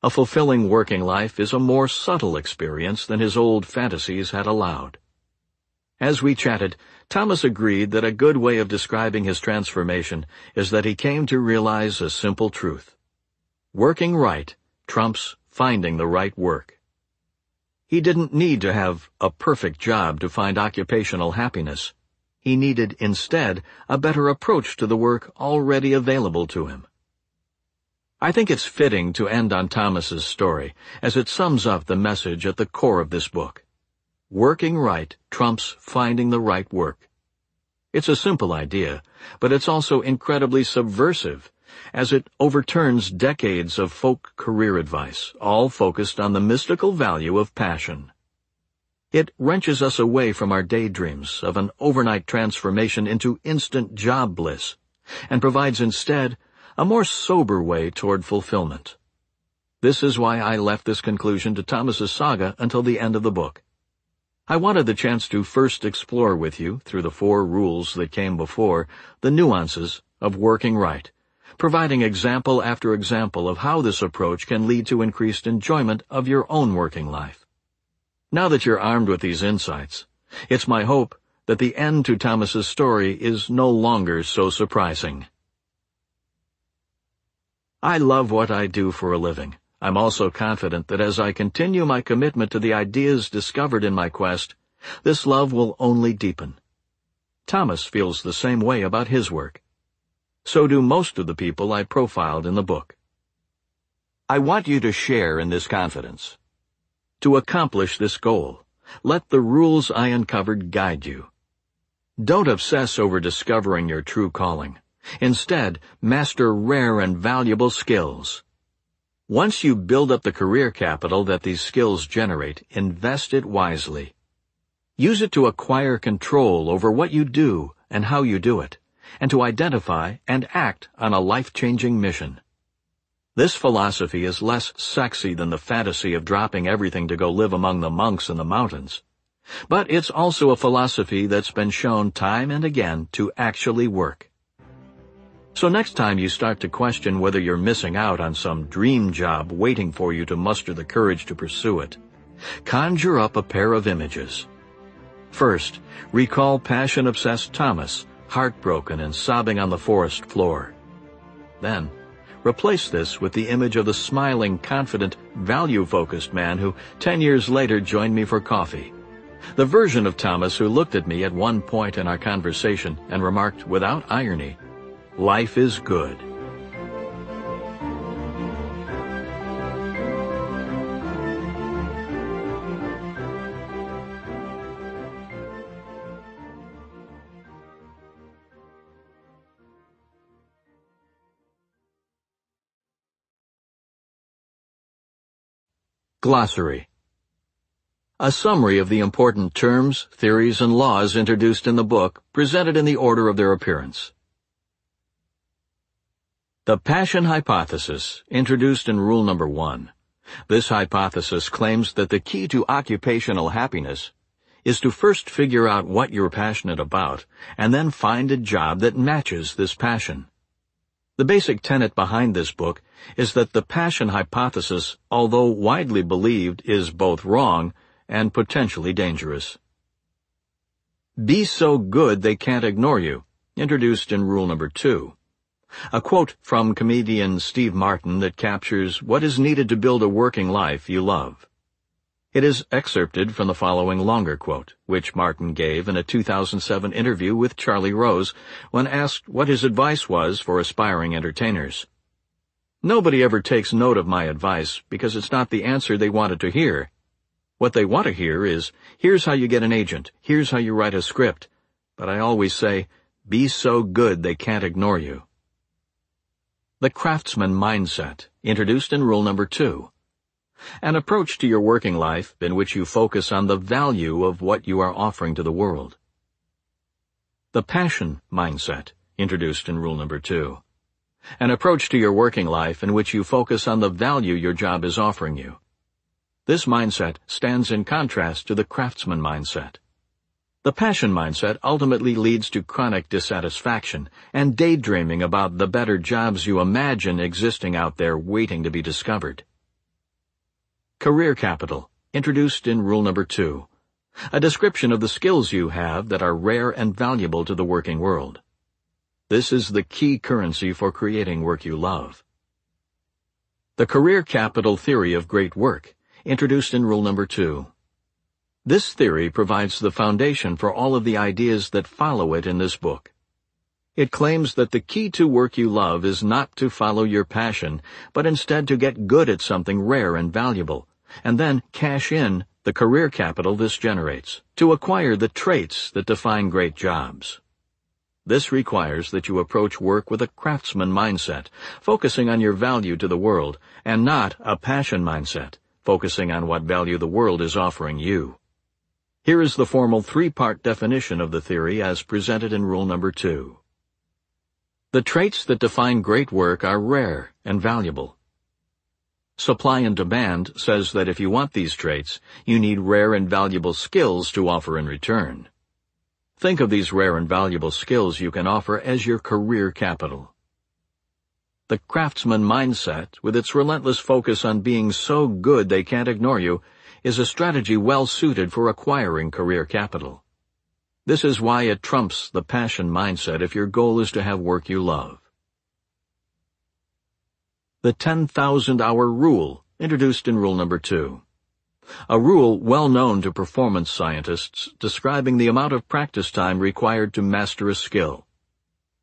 A fulfilling working life is a more subtle experience than his old fantasies had allowed. As we chatted, Thomas agreed that a good way of describing his transformation is that he came to realize a simple truth. Working right trumps finding the right work. He didn't need to have a perfect job to find occupational happiness. He needed, instead, a better approach to the work already available to him. I think it's fitting to end on Thomas's story, as it sums up the message at the core of this book. Working right trumps finding the right work. It's a simple idea, but it's also incredibly subversive, as it overturns decades of folk career advice, all focused on the mystical value of passion. It wrenches us away from our daydreams of an overnight transformation into instant job bliss, and provides instead a more sober way toward fulfillment. This is why I left this conclusion to Thomas's saga until the end of the book. I wanted the chance to first explore with you, through the 4 rules that came before, the nuances of working right, providing example after example of how this approach can lead to increased enjoyment of your own working life. Now that you're armed with these insights, it's my hope that the end to Thomas's story is no longer so surprising. I love what I do for a living. I'm also confident that as I continue my commitment to the ideas discovered in my quest, this love will only deepen. Thomas feels the same way about his work. So do most of the people I profiled in the book. I want you to share in this confidence. To accomplish this goal, let the rules I uncovered guide you. Don't obsess over discovering your true calling. Instead, master rare and valuable skills. Once you build up the career capital that these skills generate, invest it wisely. Use it to acquire control over what you do and how you do it, and to identify and act on a life-changing mission. This philosophy is less sexy than the fantasy of dropping everything to go live among the monks in the mountains. But it's also a philosophy that's been shown time and again to actually work. So next time you start to question whether you're missing out on some dream job waiting for you to muster the courage to pursue it, conjure up a pair of images. First, recall passion-obsessed Thomas, heartbroken and sobbing on the forest floor. Then, replace this with the image of the smiling, confident, value-focused man who 10 years later joined me for coffee. The version of Thomas who looked at me at one point in our conversation and remarked without irony, "Life is good." Glossary. A summary of the important terms, theories, and laws introduced in the book, presented in the order of their appearance. The passion hypothesis, introduced in rule number 1. This hypothesis claims that the key to occupational happiness is to first figure out what you're passionate about, and then find a job that matches this passion. The basic tenet behind this book is that the passion hypothesis, although widely believed, is both wrong and potentially dangerous. Be so good they can't ignore you, introduced in rule number 2. A quote from comedian Steve Martin that captures what is needed to build a working life you love. It is excerpted from the following longer quote, which Martin gave in a 2007 interview with Charlie Rose when asked what his advice was for aspiring entertainers. Nobody ever takes note of my advice because it's not the answer they wanted to hear. What they want to hear is, here's how you get an agent, here's how you write a script. But I always say, be so good they can't ignore you. The craftsman mindset, introduced in rule number 2. An approach to your working life in which you focus on the value of what you are offering to the world. The passion mindset, introduced in rule number 2. An approach to your working life in which you focus on the value your job is offering you. This mindset stands in contrast to the craftsman mindset. The passion mindset ultimately leads to chronic dissatisfaction and daydreaming about the better jobs you imagine existing out there waiting to be discovered. Career capital, introduced in rule number 2. A description of the skills you have that are rare and valuable to the working world. This is the key currency for creating work you love. The career capital theory of great work, introduced in rule number 2. This theory provides the foundation for all of the ideas that follow it in this book. It claims that the key to work you love is not to follow your passion, but instead to get good at something rare and valuable, and then cash in the career capital this generates, to acquire the traits that define great jobs. This requires that you approach work with a craftsman mindset, focusing on your value to the world, and not a passion mindset, focusing on what value the world is offering you. Here is the formal three-part definition of the theory as presented in Rule Number 2. The traits that define great work are rare and valuable. Supply and demand says that if you want these traits, you need rare and valuable skills to offer in return. Think of these rare and valuable skills you can offer as your career capital. The craftsman mindset, with its relentless focus on being so good they can't ignore you, is a strategy well suited for acquiring career capital. This is why it trumps the passion mindset if your goal is to have work you love. The 10,000-hour rule, introduced in Rule Number 2. A rule well known to performance scientists describing the amount of practice time required to master a skill.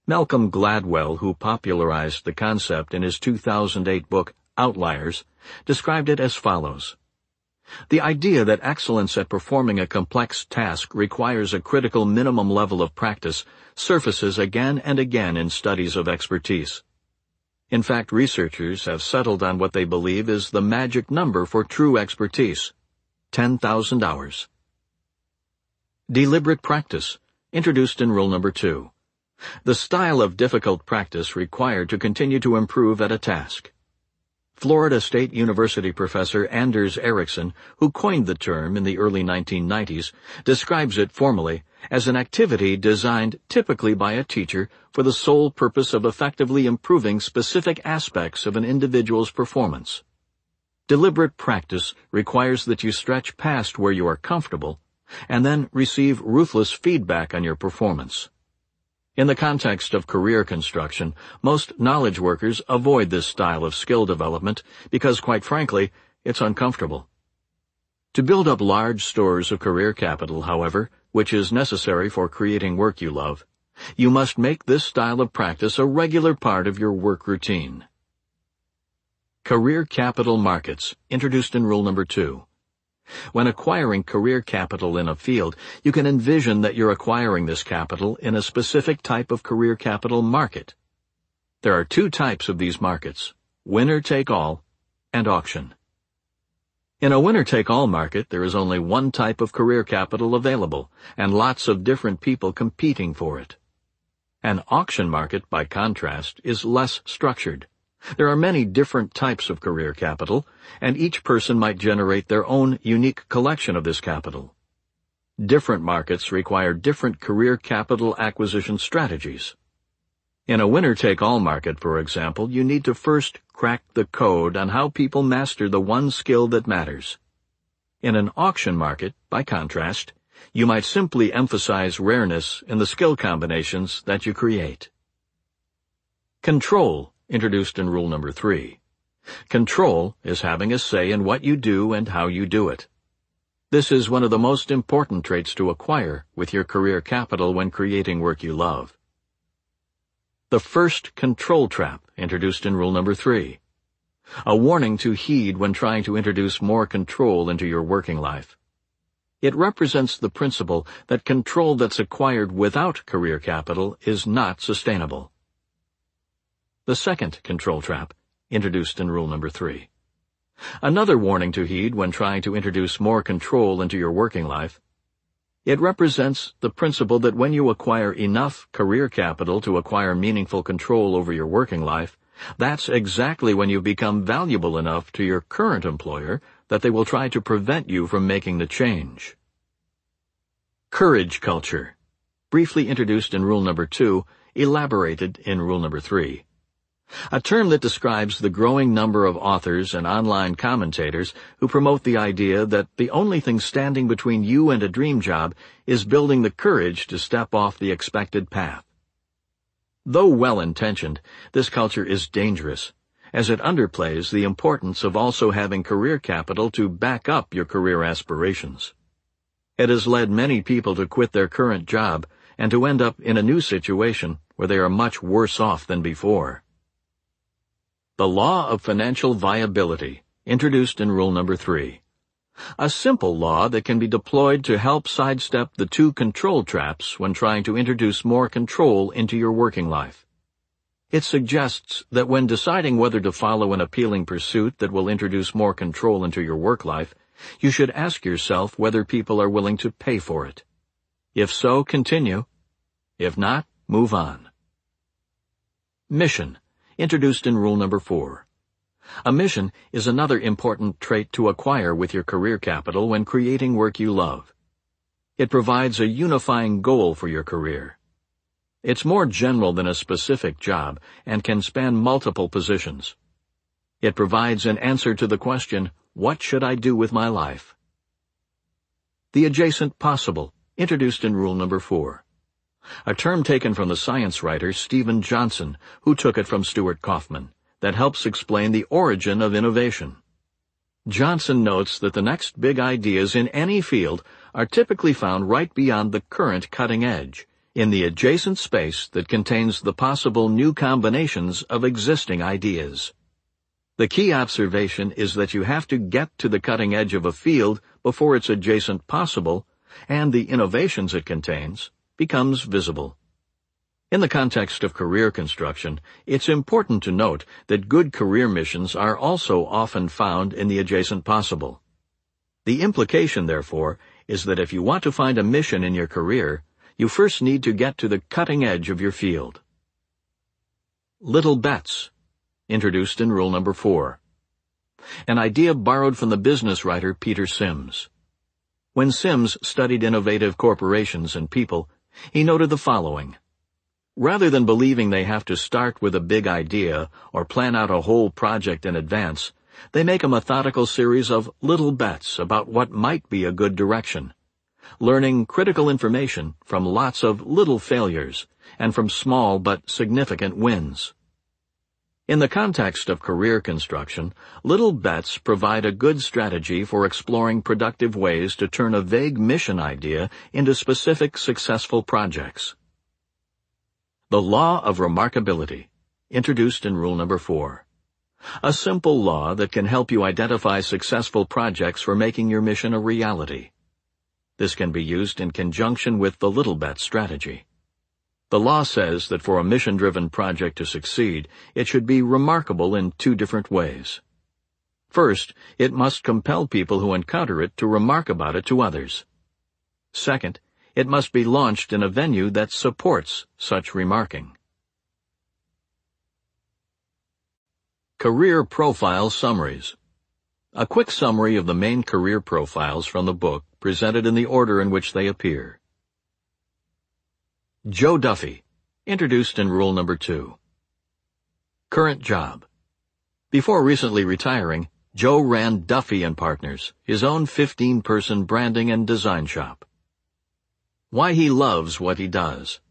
Malcolm Gladwell, who popularized the concept in his 2008 book Outliers, described it as follows. The idea that excellence at performing a complex task requires a critical minimum level of practice surfaces again and again in studies of expertise. In fact, researchers have settled on what they believe is the magic number for true expertise, 10,000 hours. Deliberate practice, introduced in Rule Number 2. The style of difficult practice required to continue to improve at a task. Florida State University professor Anders Ericsson, who coined the term in the early 1990s, describes it formally as an activity designed typically by a teacher for the sole purpose of effectively improving specific aspects of an individual's performance. Deliberate practice requires that you stretch past where you are comfortable and then receive ruthless feedback on your performance. In the context of career construction, most knowledge workers avoid this style of skill development because, quite frankly, it's uncomfortable. To build up large stores of career capital, however, which is necessary for creating work you love, you must make this style of practice a regular part of your work routine. Career capital markets, introduced in Rule Number 2. When acquiring career capital in a field, you can envision that you're acquiring this capital in a specific type of career capital market. There are two types of these markets, winner-take-all and auction. In a winner-take-all market, there is only one type of career capital available, and lots of different people competing for it. An auction market, by contrast, is less structured. There are many different types of career capital, and each person might generate their own unique collection of this capital. Different markets require different career capital acquisition strategies. In a winner-take-all market, for example, you need to first crack the code on how people master the one skill that matters. In an auction market, by contrast, you might simply emphasize rareness in the skill combinations that you create. Control, introduced in Rule Number 3. Control is having a say in what you do and how you do it. This is one of the most important traits to acquire with your career capital when creating work you love. The first control trap, introduced in Rule Number 3. A warning to heed when trying to introduce more control into your working life. It represents the principle that control that's acquired without career capital is not sustainable. The second control trap, introduced in Rule Number 3. Another warning to heed when trying to introduce more control into your working life. It represents the principle that when you acquire enough career capital to acquire meaningful control over your working life, that's exactly when you become valuable enough to your current employer that they will try to prevent you from making the change. Courage culture, briefly introduced in Rule Number 2, elaborated in Rule Number 3. A term that describes the growing number of authors and online commentators who promote the idea that the only thing standing between you and a dream job is building the courage to step off the expected path. Though well-intentioned, this culture is dangerous, as it underplays the importance of also having career capital to back up your career aspirations. It has led many people to quit their current job and to end up in a new situation where they are much worse off than before. The law of financial viability, introduced in rule number 3. A simple law that can be deployed to help sidestep the 2 control traps when trying to introduce more control into your working life. It suggests that when deciding whether to follow an appealing pursuit that will introduce more control into your work life, you should ask yourself whether people are willing to pay for it. If so, continue. If not, move on. Mission, introduced in rule number 4. A mission is another important trait to acquire with your career capital when creating work you love. It provides a unifying goal for your career. It's more general than a specific job and can span multiple positions. It provides an answer to the question, what should I do with my life? The adjacent possible, introduced in rule number 4. A term taken from the science writer Stephen Johnson, who took it from Stuart Kauffman, that helps explain the origin of innovation. Johnson notes that the next big ideas in any field are typically found right beyond the current cutting edge, in the adjacent space that contains the possible new combinations of existing ideas. The key observation is that you have to get to the cutting edge of a field before its adjacent possible, and the innovations it contains, becomes visible. In the context of career construction, it's important to note that good career missions are also often found in the adjacent possible. The implication, therefore, is that if you want to find a mission in your career, you first need to get to the cutting edge of your field. Little bets, introduced in rule number 4. An idea borrowed from the business writer Peter Sims. When Sims studied innovative corporations and people, he noted the following. Rather than believing they have to start with a big idea or plan out a whole project in advance, they make a methodical series of little bets about what might be a good direction, learning critical information from lots of little failures and from small but significant wins. In the context of career construction, little bets provide a good strategy for exploring productive ways to turn a vague mission idea into specific successful projects. The law of remarkability, introduced in rule number 4. A simple law that can help you identify successful projects for making your mission a reality. This can be used in conjunction with the little bet strategy. The law says that for a mission-driven project to succeed, it should be remarkable in 2 different ways. First, it must compel people who encounter it to remark about it to others. Second, it must be launched in a venue that supports such remarking. Career Profile Summaries. A quick summary of the main career profiles from the book presented in the order in which they appear. Joe Duffy, introduced in rule number 2. Current job. Before recently retiring, Joe ran Duffy & Partners, his own 15-person branding and design shop. Why he loves what he does.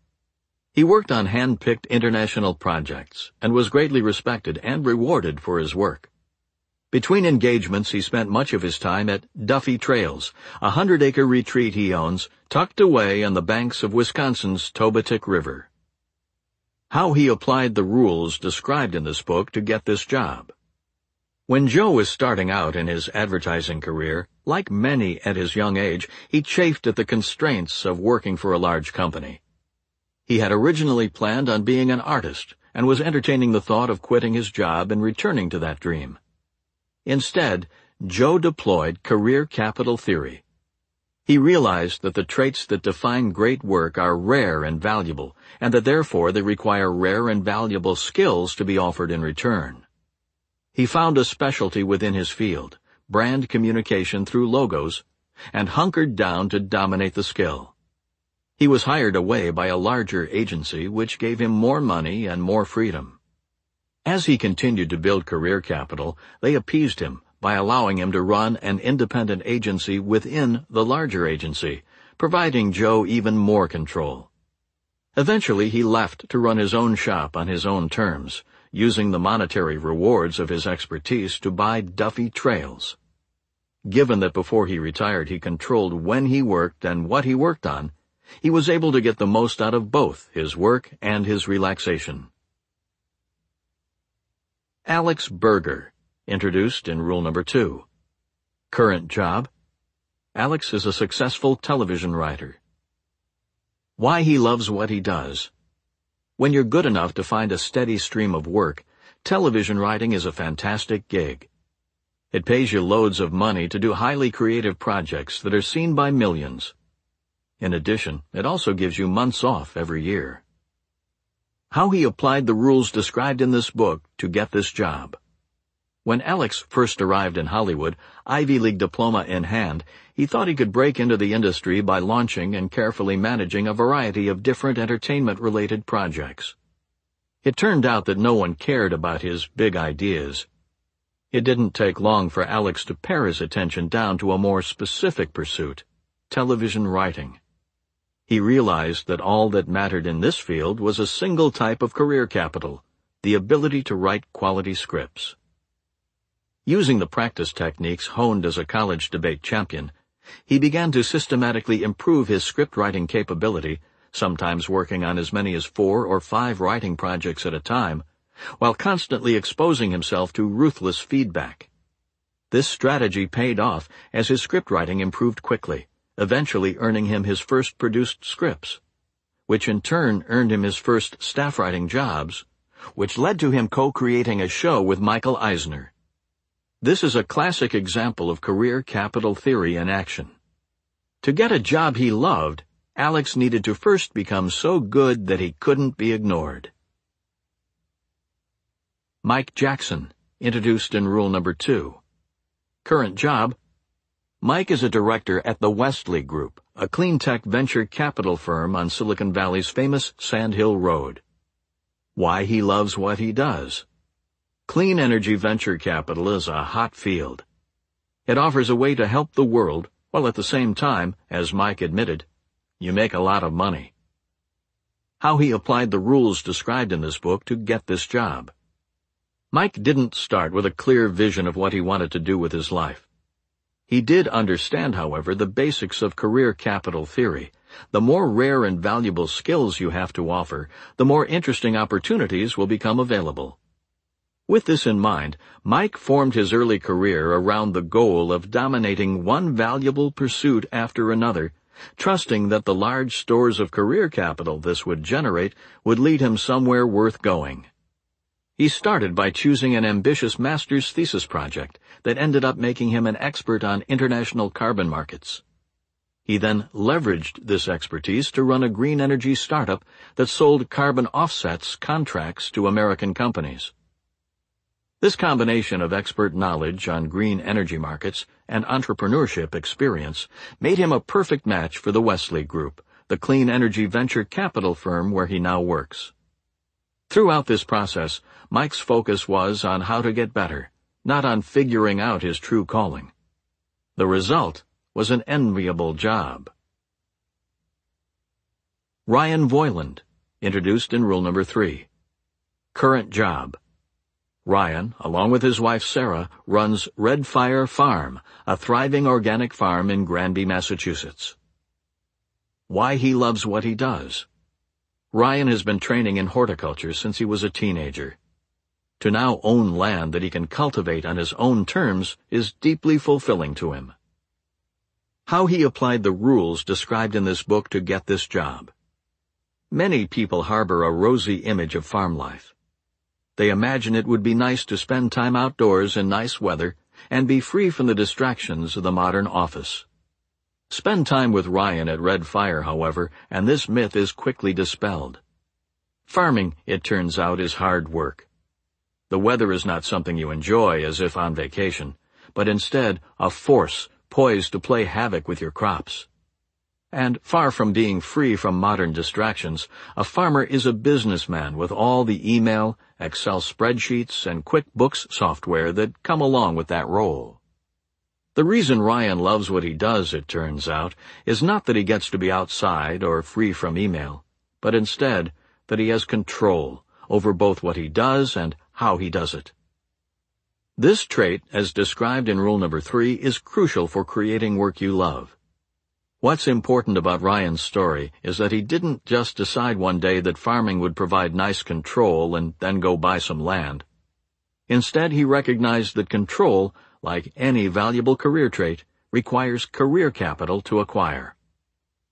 He worked on hand-picked international projects and was greatly respected and rewarded for his work. Between engagements, he spent much of his time at Duffy Trails, a 100-acre retreat he owns, tucked away on the banks of Wisconsin's Tobatic River. How he applied the rules described in this book to get this job. When Joe was starting out in his advertising career, like many at his young age, he chafed at the constraints of working for a large company. He had originally planned on being an artist and was entertaining the thought of quitting his job and returning to that dream. Instead, Joe deployed career capital theory. He realized that the traits that define great work are rare and valuable, and that therefore they require rare and valuable skills to be offered in return. He found a specialty within his field, brand communication through logos, and hunkered down to dominate the skill. He was hired away by a larger agency which gave him more money and more freedom. As he continued to build career capital, they appeased him by allowing him to run an independent agency within the larger agency, providing Joe even more control. Eventually he left to run his own shop on his own terms, using the monetary rewards of his expertise to buy Duffy Trails. Given that before he retired he controlled when he worked and what he worked on, He was able to get the most out of both his work and his relaxation. Alex Berger, introduced in rule number 2. Current job: Alex is a successful television writer. Why he loves what he does. When you're good enough to find a steady stream of work, television writing is a fantastic gig. It pays you loads of money to do highly creative projects that are seen by millions. In addition, it also gives you months off every year. How he applied the rules described in this book to get this job. When Alex first arrived in Hollywood, Ivy League diploma in hand, he thought he could break into the industry by launching and carefully managing a variety of different entertainment-related projects. It turned out that no one cared about his big ideas. It didn't take long for Alex to pare his attention down to a more specific pursuit: television writing. He realized that all that mattered in this field was a single type of career capital: the ability to write quality scripts. Using the practice techniques honed as a college debate champion, he began to systematically improve his script writing capability, sometimes working on as many as 4 or 5 writing projects at a time, while constantly exposing himself to ruthless feedback. This strategy paid off as his script writing improved quickly, eventually earning him his first produced scripts, which in turn earned him his first staff writing jobs, which led to him co-creating a show with Michael Eisner. This is a classic example of career capital theory in action. To get a job he loved, Alex needed to first become so good that he couldn't be ignored. Mike Jackson, introduced in rule number 2. Current job: Mike is a director at the Wesley Group, a clean tech venture capital firm on Silicon Valley's famous Sand Hill Road. Why he loves what he does. Clean energy venture capital is a hot field. It offers a way to help the world, while at the same time, as Mike admitted, you make a lot of money. How he applied the rules described in this book to get this job. Mike didn't start with a clear vision of what he wanted to do with his life. He did understand, however, the basics of career capital theory. The more rare and valuable skills you have to offer, the more interesting opportunities will become available. With this in mind, Mike formed his early career around the goal of dominating one valuable pursuit after another, trusting that the large stores of career capital this would generate would lead him somewhere worth going. He started by choosing an ambitious master's thesis project that ended up making him an expert on international carbon markets. He then leveraged this expertise to run a green energy startup that sold carbon offsets contracts to American companies. This combination of expert knowledge on green energy markets and entrepreneurship experience made him a perfect match for the Wesley Group, the clean energy venture capital firm where he now works. Throughout this process, Mike's focus was on how to get better, not on figuring out his true calling. The result was an enviable job. Ryan Voiland, introduced in rule number 3. Current job: Ryan, along with his wife Sarah, runs Red Fire Farm, a thriving organic farm in Granby, Massachusetts. Why he loves what he does. Ryan has been training in horticulture since he was a teenager. To now own land that he can cultivate on his own terms is deeply fulfilling to him. How he applied the rules described in this book to get this job. Many people harbor a rosy image of farm life. They imagine it would be nice to spend time outdoors in nice weather and be free from the distractions of the modern office. Spend time with Ryan at Red Fire, however, and this myth is quickly dispelled. Farming, it turns out, is hard work. The weather is not something you enjoy as if on vacation, but instead a force poised to play havoc with your crops. And far from being free from modern distractions, a farmer is a businessman with all the email, Excel spreadsheets, and QuickBooks software that come along with that role. The reason Ryan loves what he does, it turns out, is not that he gets to be outside or free from email, but instead that he has control over both what he does and how he does it. This trait, as described in rule number 3, is crucial for creating work you love. What's important about Ryan's story is that he didn't just decide one day that farming would provide nice control and then go buy some land. Instead, he recognized that control, like any valuable career trait, requires career capital to acquire.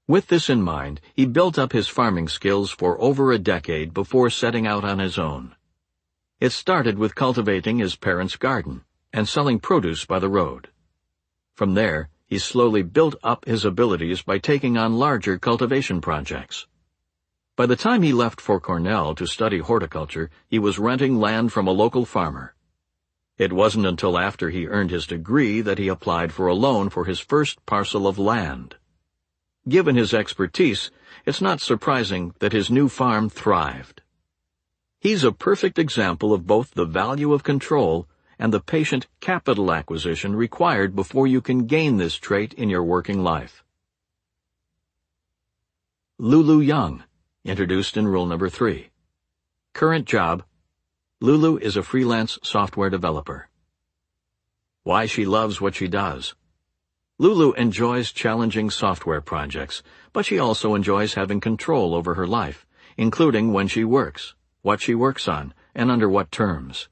With this in mind, he built up his farming skills for over a decade before setting out on his own. It started with cultivating his parents' garden and selling produce by the road. From there, he slowly built up his abilities by taking on larger cultivation projects. By the time he left for Cornell to study horticulture, he was renting land from a local farmer. It wasn't until after he earned his degree that he applied for a loan for his first parcel of land. Given his expertise, it's not surprising that his new farm thrived. He's a perfect example of both the value of control and the patient capital acquisition required before you can gain this trait in your working life. Lulu Young, introduced in rule number 3. Current job: Lulu is a freelance software developer. Why she loves what she does. Lulu enjoys challenging software projects, but she also enjoys having control over her life, including when she works, what she works on, and under what terms.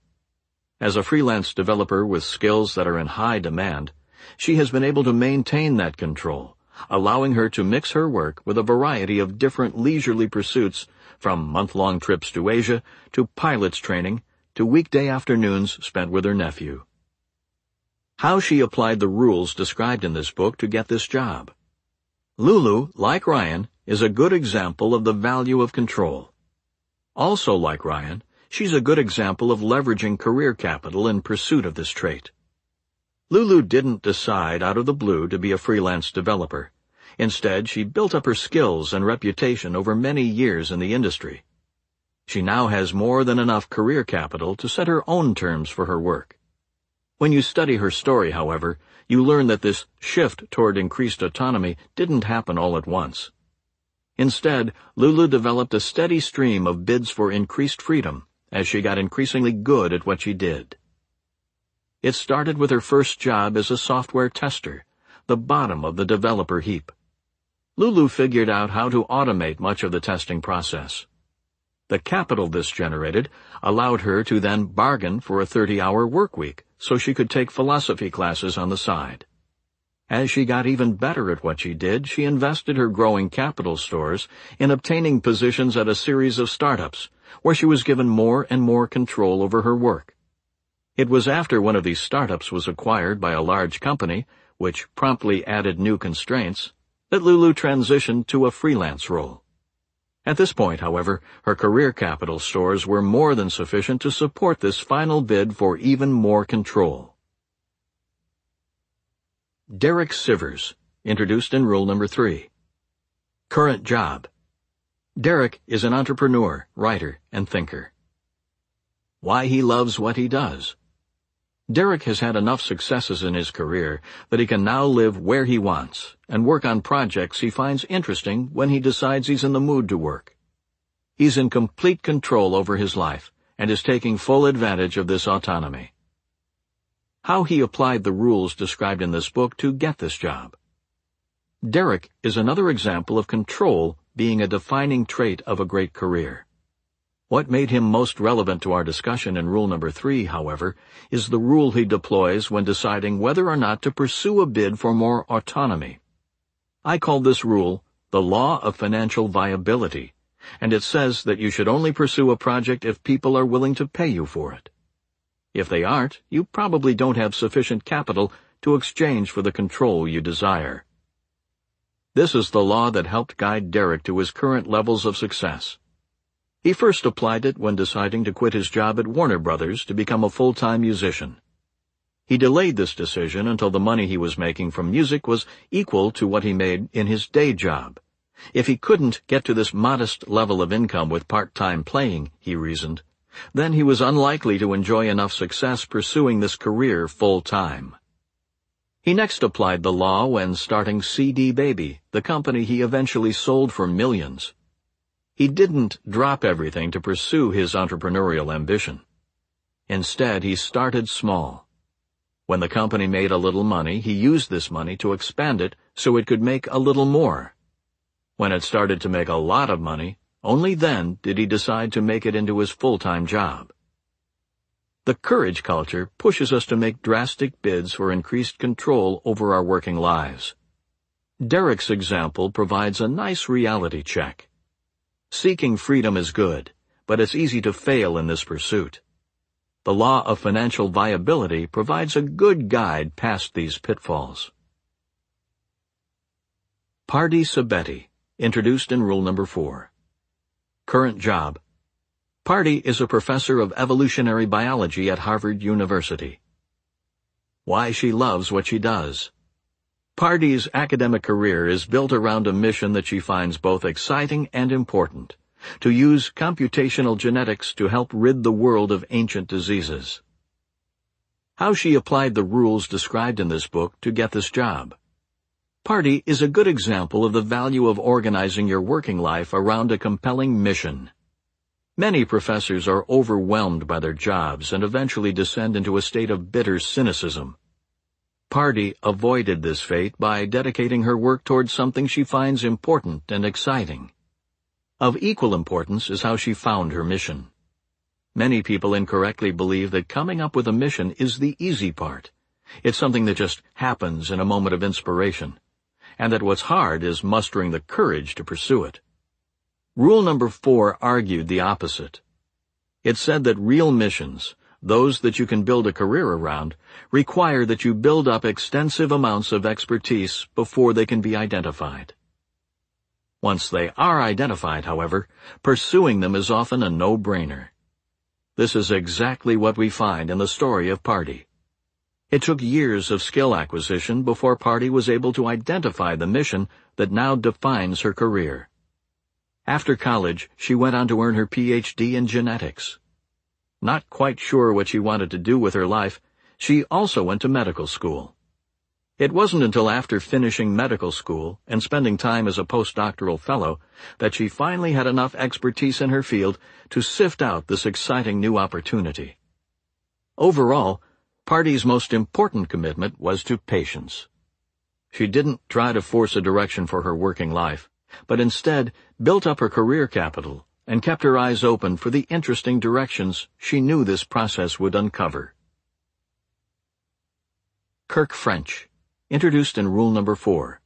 As a freelance developer with skills that are in high demand, she has been able to maintain that control, allowing her to mix her work with a variety of different leisurely pursuits, from month-long trips to Asia, to pilot's training, to weekday afternoons spent with her nephew. How she applied the rules described in this book to get this job. Lulu, like Ryan, is a good example of the value of control. Also like Ryan, she's a good example of leveraging career capital in pursuit of this trait. Lulu didn't decide out of the blue to be a freelance developer. Instead, she built up her skills and reputation over many years in the industry. She now has more than enough career capital to set her own terms for her work. When you study her story, however, you learn that this shift toward increased autonomy didn't happen all at once. Instead, Lulu developed a steady stream of bids for increased freedom as she got increasingly good at what she did. It started with her first job as a software tester, the bottom of the developer heap. Lulu figured out how to automate much of the testing process. The capital this generated allowed her to then bargain for a 30-hour work week so she could take philosophy classes on the side. As she got even better at what she did, she invested her growing capital stores in obtaining positions at a series of startups, where she was given more and more control over her work. It was after one of these startups was acquired by a large company, which promptly added new constraints, that Lulu transitioned to a freelance role. At this point, however, her career capital stores were more than sufficient to support this final bid for even more control. Derek Sivers, introduced in rule number 3. Current job: Derek is an entrepreneur, writer, and thinker. Why he loves what he does. Derek has had enough successes in his career that he can now live where he wants and work on projects he finds interesting when he decides he's in the mood to work. He's in complete control over his life and is taking full advantage of this autonomy. How he applied the rules described in this book to get this job. Derek is another example of control being a defining trait of a great career. What made him most relevant to our discussion in rule number 3, however, is the rule he deploys when deciding whether or not to pursue a bid for more autonomy. I call this rule the law of financial viability, and it says that you should only pursue a project if people are willing to pay you for it. If they aren't, you probably don't have sufficient capital to exchange for the control you desire. This is the law that helped guide Derek to his current levels of success. He first applied it when deciding to quit his job at Warner Brothers to become a full-time musician. He delayed this decision until the money he was making from music was equal to what he made in his day job. If he couldn't get to this modest level of income with part-time playing, he reasoned, then he was unlikely to enjoy enough success pursuing this career full-time. He next applied the law when starting CD Baby, the company he eventually sold for millions. He didn't drop everything to pursue his entrepreneurial ambition. Instead, he started small. When the company made a little money, he used this money to expand it so it could make a little more. When it started to make a lot of money, only then did he decide to make it into his full-time job. The courage culture pushes us to make drastic bids for increased control over our working lives. Derek's example provides a nice reality check. Seeking freedom is good, but it's easy to fail in this pursuit. The law of financial viability provides a good guide past these pitfalls. Pardee Sabeti, introduced in Rule Number 4. Current job. Pardee is a professor of evolutionary biology at Harvard University. Why she loves what she does. Pardee's academic career is built around a mission that she finds both exciting and important: to use computational genetics to help rid the world of ancient diseases. How she applied the rules described in this book to get this job. Pardee is a good example of the value of organizing your working life around a compelling mission. Many professors are overwhelmed by their jobs and eventually descend into a state of bitter cynicism. Pardee avoided this fate by dedicating her work towards something she finds important and exciting. Of equal importance is how she found her mission. Many people incorrectly believe that coming up with a mission is the easy part. It's something that just happens in a moment of inspiration, and that what's hard is mustering the courage to pursue it. Rule Number 4 argued the opposite. It said that real missions, those that you can build a career around, require that you build up extensive amounts of expertise before they can be identified. Once they are identified, however, pursuing them is often a no-brainer. This is exactly what we find in the story of Pardee. It took years of skill acquisition before Pardee was able to identify the mission that now defines her career. After college, she went on to earn her Ph.D. in genetics. Not quite sure what she wanted to do with her life, she also went to medical school. It wasn't until after finishing medical school and spending time as a postdoctoral fellow that she finally had enough expertise in her field to sift out this exciting new opportunity. Overall, Pardee's most important commitment was to patience. She didn't try to force a direction for her working life, but instead built up her career capital and kept her eyes open for the interesting directions she knew this process would uncover. Kirk French, introduced in Rule Number 4.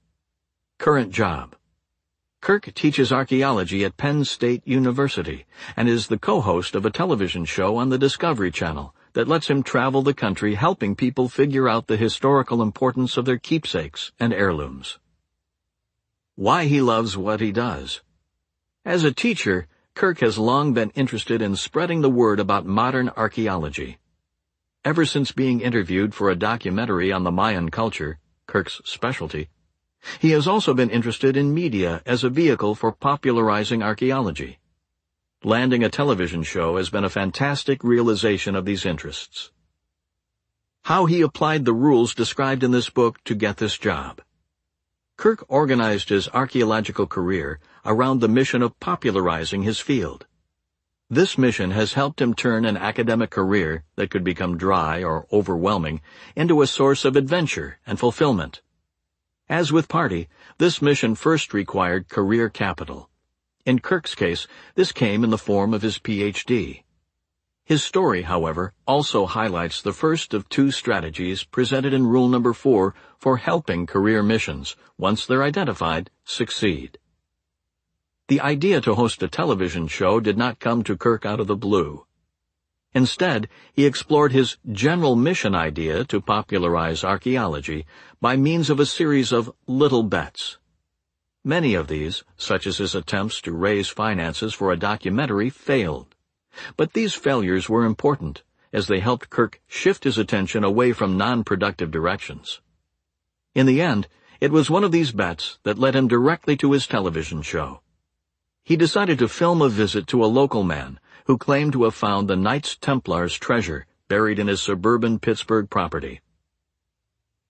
Current job. Kirk teaches archaeology at Penn State University and is the co-host of a television show on the Discovery Channel that lets him travel the country helping people figure out the historical importance of their keepsakes and heirlooms. Why he loves what he does. As a teacher, Kirk has long been interested in spreading the word about modern archaeology. Ever since being interviewed for a documentary on the Mayan culture, Kirk's specialty, he has also been interested in media as a vehicle for popularizing archaeology. Landing a television show has been a fantastic realization of these interests. How he applied the rules described in this book to get this job. Kirk organized his archaeological career around the mission of popularizing his field. This mission has helped him turn an academic career that could become dry or overwhelming into a source of adventure and fulfillment. As with Pardee, this mission first required career capital. In Kirk's case, this came in the form of his Ph.D. His story, however, also highlights the first of two strategies presented in Rule Number 4 for helping career missions, once they're identified, succeed. The idea to host a television show did not come to Kirk out of the blue. Instead, he explored his general mission idea to popularize archaeology by means of a series of little bets. Many of these, such as his attempts to raise finances for a documentary, failed. But these failures were important, as they helped Kirk shift his attention away from non-productive directions. In the end, it was one of these bets that led him directly to his television show. He decided to film a visit to a local man who claimed to have found the Knights Templar's treasure buried in his suburban Pittsburgh property.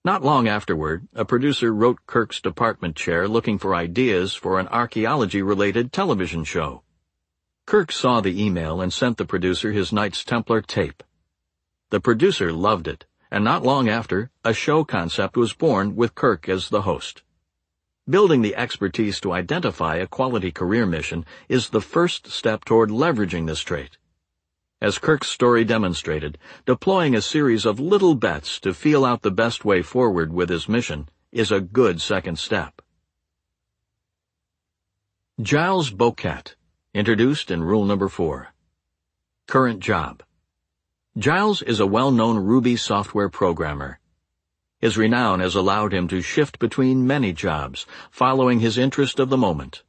Not long afterward, a producer wrote Kirk's department chair looking for ideas for an archaeology-related television show. Kirk saw the email and sent the producer his Knights Templar tape. The producer loved it and not long after, a show concept was born with Kirk as the host. Building the expertise to identify a quality career mission is the first step toward leveraging this trait. As Kirk's story demonstrated, deploying a series of little bets to feel out the best way forward with his mission is a good second step. Giles Bouquet, introduced in Rule Number 4. Current job. Giles is a well-known Ruby software programmer. His renown has allowed him to shift between many jobs, following his interest of the moment.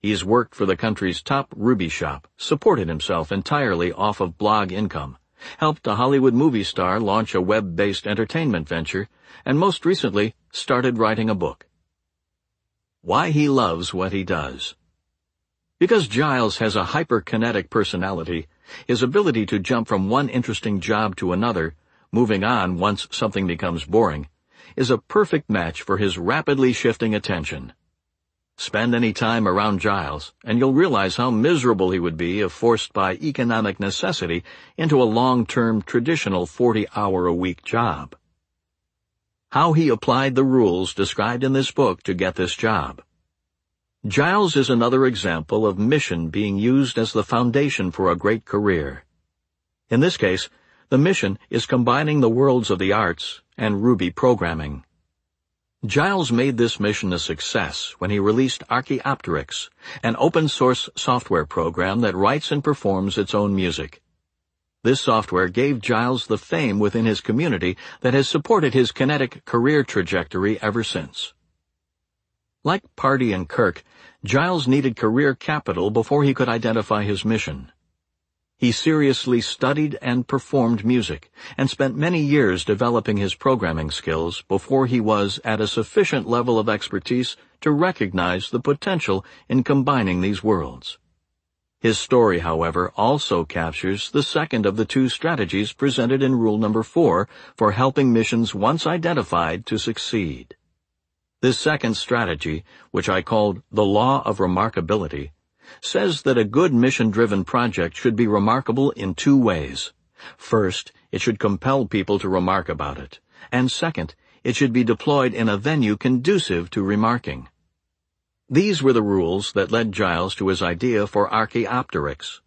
He's worked for the country's top Ruby shop, supported himself entirely off of blog income, helped a Hollywood movie star launch a web-based entertainment venture, and most recently started writing a book. Why he loves what he does. Because Giles has a hyperkinetic personality, his ability to jump from one interesting job to another, moving on once something becomes boring, is a perfect match for his rapidly shifting attention. Spend any time around Giles, and you'll realize how miserable he would be if forced by economic necessity into a long-term traditional 40-hour-a-week job. How he applied the rules described in this book to get this job. Giles is another example of mission being used as the foundation for a great career. In this case, the mission is combining the worlds of the arts and Ruby programming. Giles made this mission a success when he released Archaeopteryx, an open-source software program that writes and performs its own music. This software gave Giles the fame within his community that has supported his kinetic career trajectory ever since. Like Pardee and Kirk, Giles needed career capital before he could identify his mission. He seriously studied and performed music, and spent many years developing his programming skills before he was at a sufficient level of expertise to recognize the potential in combining these worlds. His story, however, also captures the second of the two strategies presented in Rule Number 4 for helping missions once identified to succeed. This second strategy, which I called the Law of Remarkability, says that a good mission-driven project should be remarkable in two ways. First, it should compel people to remark about it, and second, it should be deployed in a venue conducive to remarking. These were the rules that led Giles to his idea for Archaeopteryx.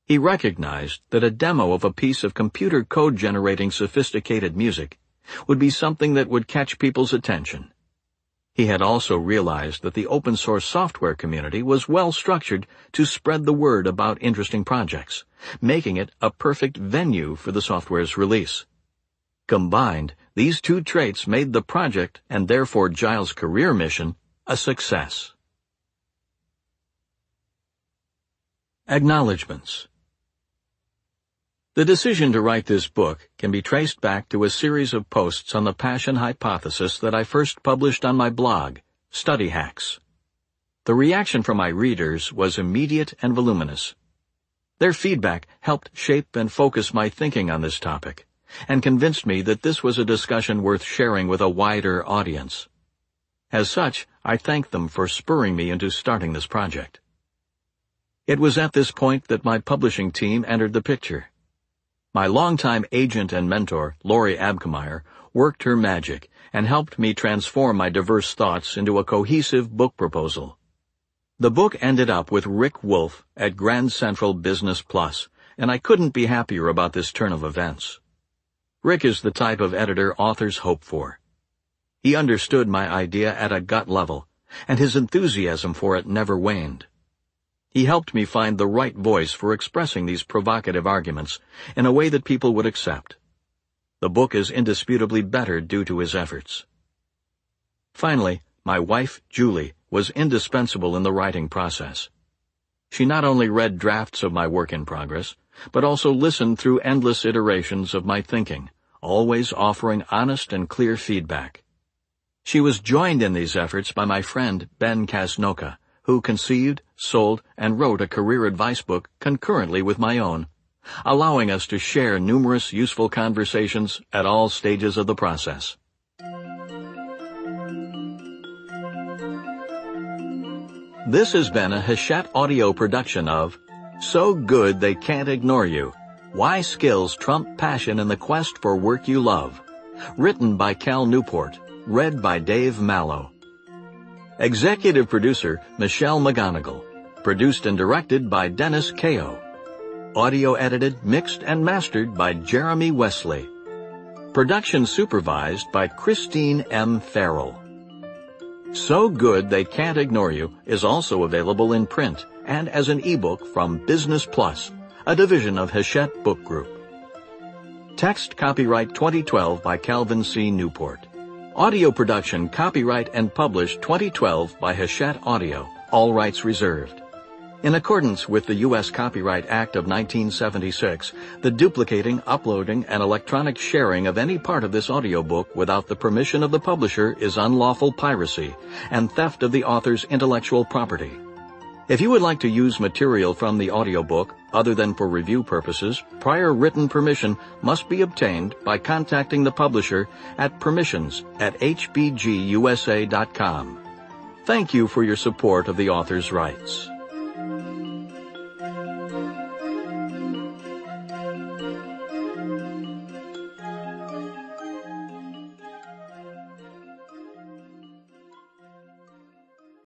He recognized that a demo of a piece of computer code generating sophisticated music would be something that would catch people's attention. He had also realized that the open-source software community was well-structured to spread the word about interesting projects, making it a perfect venue for the software's release. Combined, these two traits made the project, and therefore Giles' career mission, a success. Acknowledgements. The decision to write this book can be traced back to a series of posts on the passion hypothesis that I first published on my blog, Study Hacks. The reaction from my readers was immediate and voluminous. Their feedback helped shape and focus my thinking on this topic, and convinced me that this was a discussion worth sharing with a wider audience. As such, I thank them for spurring me into starting this project. It was at this point that my publishing team entered the picture. My longtime agent and mentor, Lori Abkemeyer, worked her magic and helped me transform my diverse thoughts into a cohesive book proposal. The book ended up with Rick Wolf at Grand Central Business Plus, and I couldn't be happier about this turn of events. Rick is the type of editor authors hope for. He understood my idea at a gut level, and his enthusiasm for it never waned. He helped me find the right voice for expressing these provocative arguments in a way that people would accept. The book is indisputably better due to his efforts. Finally, my wife, Julie, was indispensable in the writing process. She not only read drafts of my work in progress, but also listened through endless iterations of my thinking, always offering honest and clear feedback. She was joined in these efforts by my friend Ben Kasnoka, who conceived, sold, and wrote a career advice book concurrently with my own, allowing us to share numerous useful conversations at all stages of the process. This has been a Hachette audio production of So Good They Can't Ignore You, Why Skills Trump Passion in the Quest for Work You Love. Written by Cal Newport. Read by Dave Mallow. Executive producer Michelle McGonigal. Produced and directed by Dennis Kao. Audio edited, mixed, and mastered by Jeremy Wesley. Production supervised by Christine M. Farrell. So Good They Can't Ignore You is also available in print and as an ebook from Business Plus, a division of Hachette Book Group. Text copyright 2012 by Calvin C. Newport. Audio production copyright and published 2012 by Hachette Audio, all rights reserved. In accordance with the U.S. Copyright Act of 1976, the duplicating, uploading, and electronic sharing of any part of this audiobook without the permission of the publisher is unlawful piracy and theft of the author's intellectual property. If you would like to use material from the audiobook other than for review purposes, prior written permission must be obtained by contacting the publisher at permissions@hbgusa.com. Thank you for your support of the author's rights.